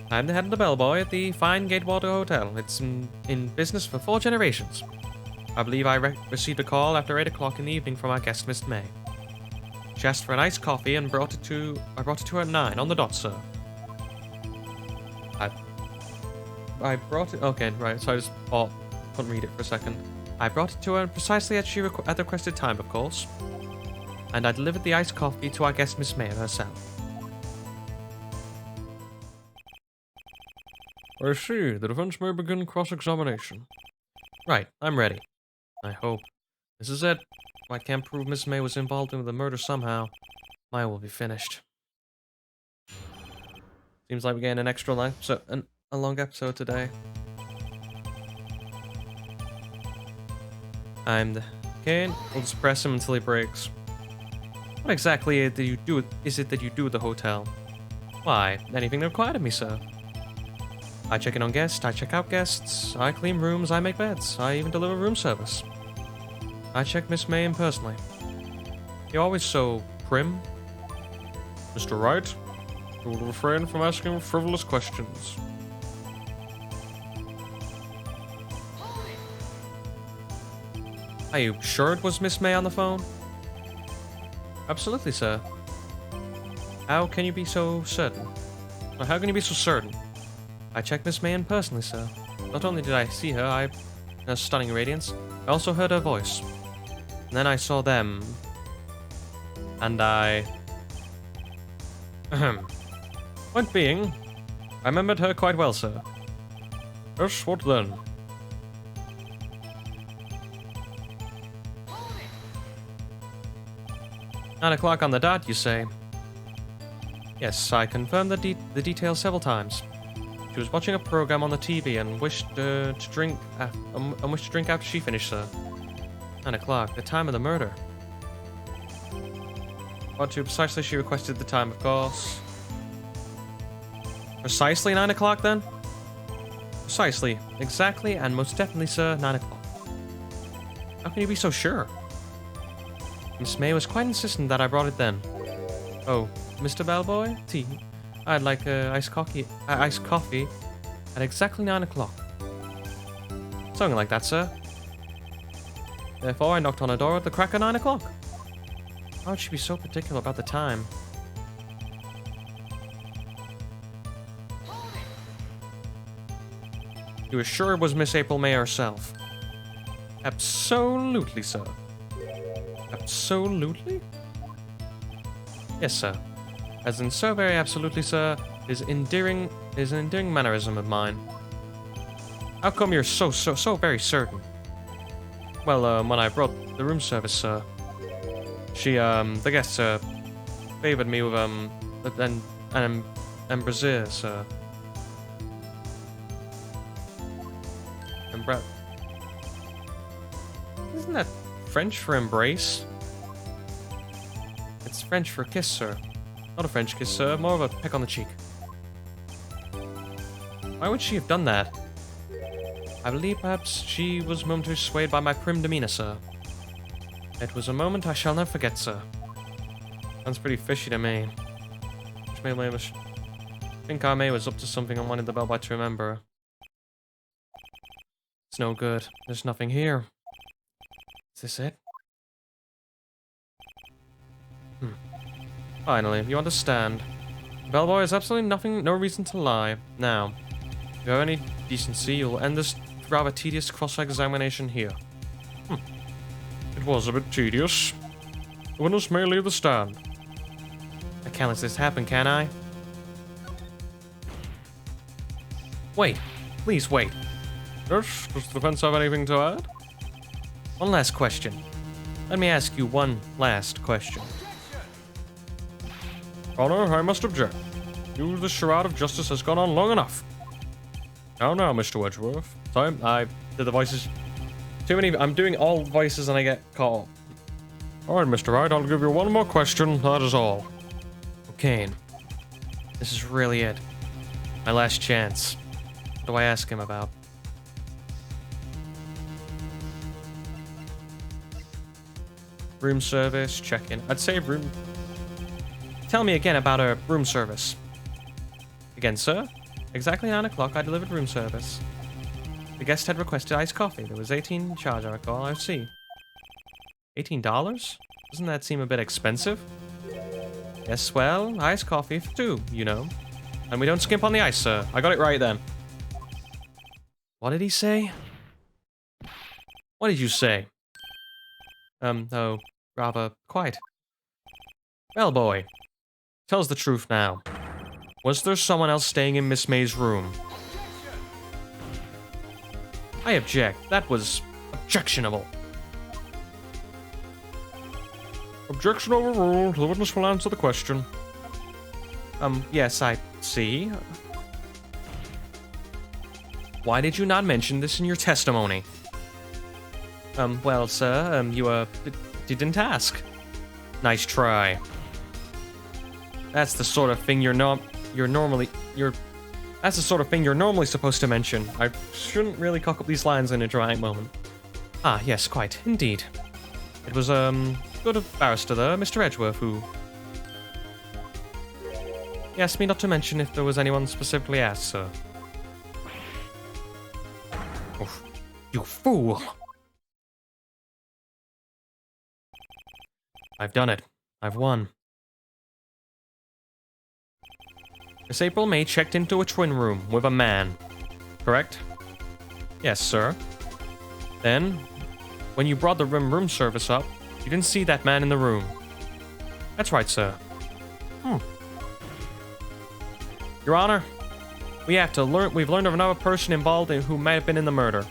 I'm the head of the bellboy at the fine Gatewater Hotel. It's in business for 4 generations. I believe I received a call after 8 o'clock in the evening from our guest, Miss May. She asked for an iced coffee and I brought it to her at 9 on the dot, sir. I brought it. Okay, right. So I just couldn't read it for a second. I brought it to her precisely at the requested time, of course. And I delivered the iced coffee to our guest, Miss May herself. I see. The defense may begin cross-examination. Right, I'm ready. I hope. This is it. If I can't prove Miss May was involved in the murder somehow, mine will be finished. Seems like we're getting an extra long episode, a long episode today. Okay, we'll just press him until he breaks. What exactly is it that you do at the hotel? Why, anything required of me, sir. I check in on guests, I check out guests, I clean rooms, I make beds, I even deliver room service. I check Miss May in personally. You're always so prim. Mr. Wright, you will refrain from asking frivolous questions. Are you sure it was Miss May on the phone? Absolutely, sir. How can you be so certain? Now, how can you be so certain? I checked Miss May in personally, sir. Not only did I see her, her stunning radiance, I also heard her voice. And then I saw them. And I... Ahem. Point being, I remembered her quite well, sir. Yes, what then? "9 o'clock on the dot, you say?" Yes, I confirmed the details several times. She was watching a program on the TV and wished to drink after she finished, sir. 9 o'clock, the time of the murder. What to precisely she requested the time, of course. Precisely 9 o'clock, then? Precisely, exactly, and most definitely, sir, 9 o'clock. How can you be so sure? Miss May was quite insistent that I brought it then. Oh, Mr. Bellboy? Tea? I'd like iced coffee at exactly 9 o'clock. Something like that, sir. Therefore, I knocked on her door at the crack of 9 o'clock. Why would she be so particular about the time? You were sure it was Miss April May herself? Absolutely, sir. Absolutely? Yes, sir. As in so very absolutely, sir, is an endearing mannerism of mine. How come you're so very certain? Well, when I brought the room service, sir, the guest, favored me with, an embrassier, sir. Isn't that French for embrace? It's French for kiss, sir. Not a French kiss, sir. More of a peck on the cheek. Why would she have done that? I believe perhaps she was momentarily swayed by my prim demeanor, sir. It was a moment I shall never forget, sir. Sounds pretty fishy to me. I think our May was up to something and wanted the Bellboy to remember. It's no good. There's nothing here. Is this it? Finally, you understand. Bellboy has absolutely no reason to lie. Now, if you have any decency, you'll end this rather tedious cross-examination here. It was a bit tedious. The witness may leave the stand. I can't let this happen, can I? Wait. Please wait. Yes, does the defense have anything to add? One last question. Let me ask you one last question. Honor, I must object. The charade of justice has gone on long enough. Now, Mr. Wedgeworth. Sorry, I did the voices. Too many. I'm doing all voices and I get caught. Alright, Mr. Wright, I'll give you one more question, that is all. Okay. This is really it. My last chance. What do I ask him about? Room service, check-in. I'd say room... Tell me again about a room service. Again, sir? Exactly 9 o'clock, I delivered room service. The guest had requested iced coffee. There was 18 charge, I recall. I see. $18? Doesn't that seem a bit expensive? Yes, well, iced coffee for two, you know. And we don't skimp on the ice, sir. I got it right then. What did he say? What did you say? Oh, rather quite. Bellboy, tell us the truth now. Was there someone else staying in Miss May's room? I object. That was objectionable. Objection overruled. The witness will answer the question. Yes, I see. Why did you not mention this in your testimony? Well, sir, you didn't ask. Nice try. That's the sort of thing that's the sort of thing you're normally supposed to mention. I shouldn't really cock up these lines in a dramatic moment. Ah, yes, quite. Indeed. It was, good of barrister there, Mr. Edgeworth, who... He asked me not to mention if there was anyone specifically asked, sir. Oof. You fool! I've done it. I've won. Miss April May checked into a twin room with a man. Correct? Yes, sir. Then, when you brought the room service up, you didn't see that man in the room. That's right, sir. Your Honor, we've learned of another person involved who may have been in the murder.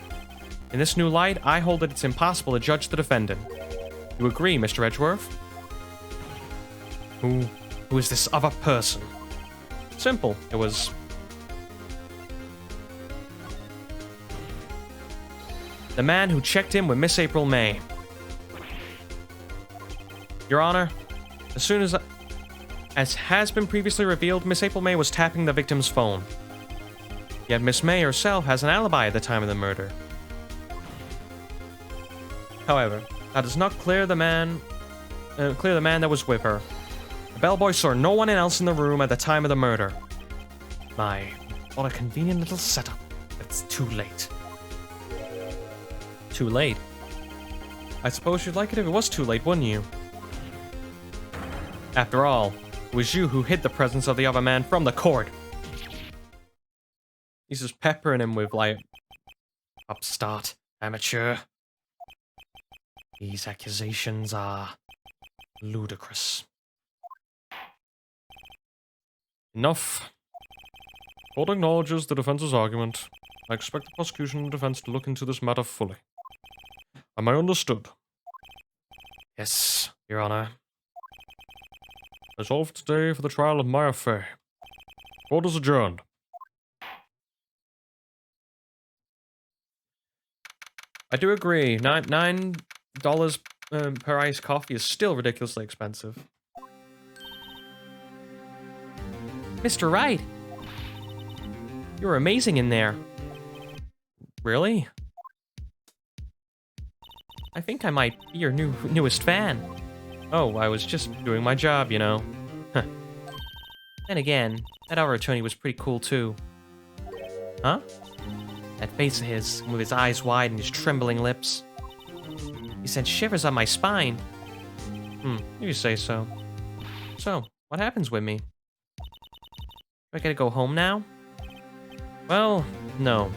In this new light, I hold that it's impossible to judge the defendant. You agree, Mr. Edgeworth? Who is this other person? Simple. It was... the man who checked in with Miss April May. Your Honor, as has been previously revealed, Miss April May was tapping the victim's phone. Yet Miss May herself has an alibi at the time of the murder. However, that does not clear the man that was with her. The bellboy saw no one else in the room at the time of the murder. My, what a convenient little setup. It's too late. Too late? I suppose you'd like it if it was too late, wouldn't you? After all, it was you who hid the presence of the other man from the court. He's just peppering him with, like, upstart, amateur. These accusations are ludicrous. Enough. Court acknowledges the defense's argument. I expect the prosecution and defense to look into this matter fully. Am I understood? Yes, Your Honor. Resolved today for the trial of Maya Fey. Court is adjourned. I do agree. $9 per iced coffee is still ridiculously expensive. Mr. Wright, you were amazing in there. Really? I think I might be your newest fan. Oh, I was just doing my job, you know. Huh. Then again, that other attorney was pretty cool too. Huh? That face of his, with his eyes wide and his trembling lips. He sent shivers up my spine. You say so. So, what happens with me? Do I gotta go home now? Well, no.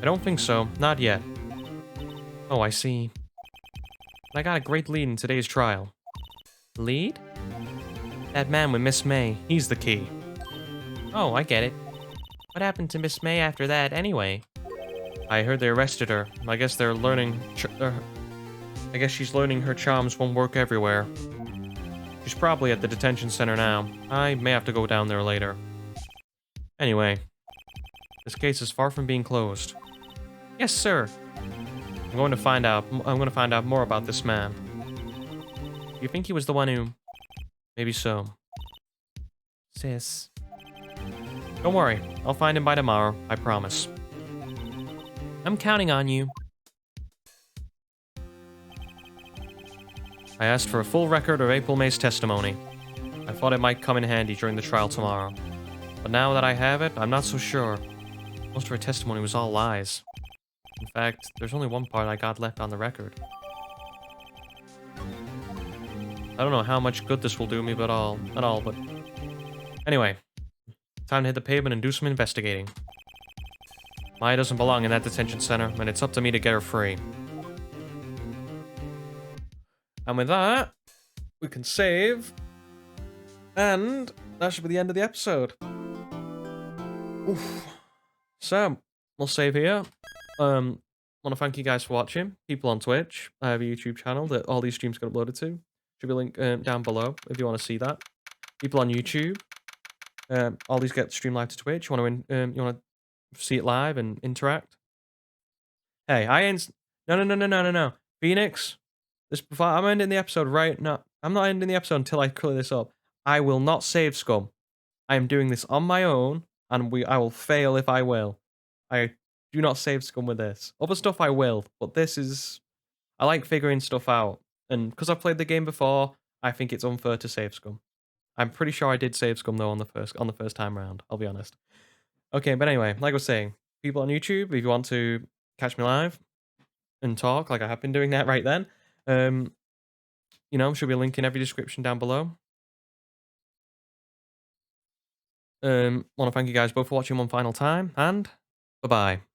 I don't think so. Not yet. Oh, I see. I got a great lead in today's trial. Lead? That man with Miss May. He's the key. Oh, I get it. What happened to Miss May after that, anyway? I heard they arrested her. I guess they're learning... I guess she's learning her charms won't work everywhere. She's probably at the detention center now. I may have to go down there later. Anyway, this case is far from being closed. Yes, sir. I'm going to find out more about this man. You think he was the one who... Maybe so. Sis. Don't worry. I'll find him by tomorrow. I promise. I'm counting on you. I asked for a full record of April May's testimony. I thought it might come in handy during the trial tomorrow. But now that I have it, I'm not so sure. Most of her testimony was all lies. In fact, there's only one part I got left on the record. I don't know how much good this will do me at all, but... Anyway, time to hit the pavement and do some investigating. Maya doesn't belong in that detention center, and it's up to me to get her free. And with that, we can save. And that should be the end of the episode. Oof. So, we'll save here. Want to thank you guys for watching. People on Twitch, I have a YouTube channel that all these streams get uploaded to. Should be linked down below if you want to see that. People on YouTube, all these get streamed live to Twitch. You want to see it live and interact? Hey, I ain't. No. Phoenix, this before I'm ending the episode right now. I'm not ending the episode until I clear this up. I will not save scum. I am doing this on my own, and I will fail if I will. I do not save scum with this. Other stuff I will, but this is. I like figuring stuff out, and because I've played the game before, I think it's unfair to save scum. I'm pretty sure I did save scum though on the first time round. I'll be honest. Okay, but anyway, like I was saying, people on YouTube, if you want to catch me live and talk like I have been doing that right then, should be a link in every description down below. Want to thank you guys both for watching one final time, and bye bye.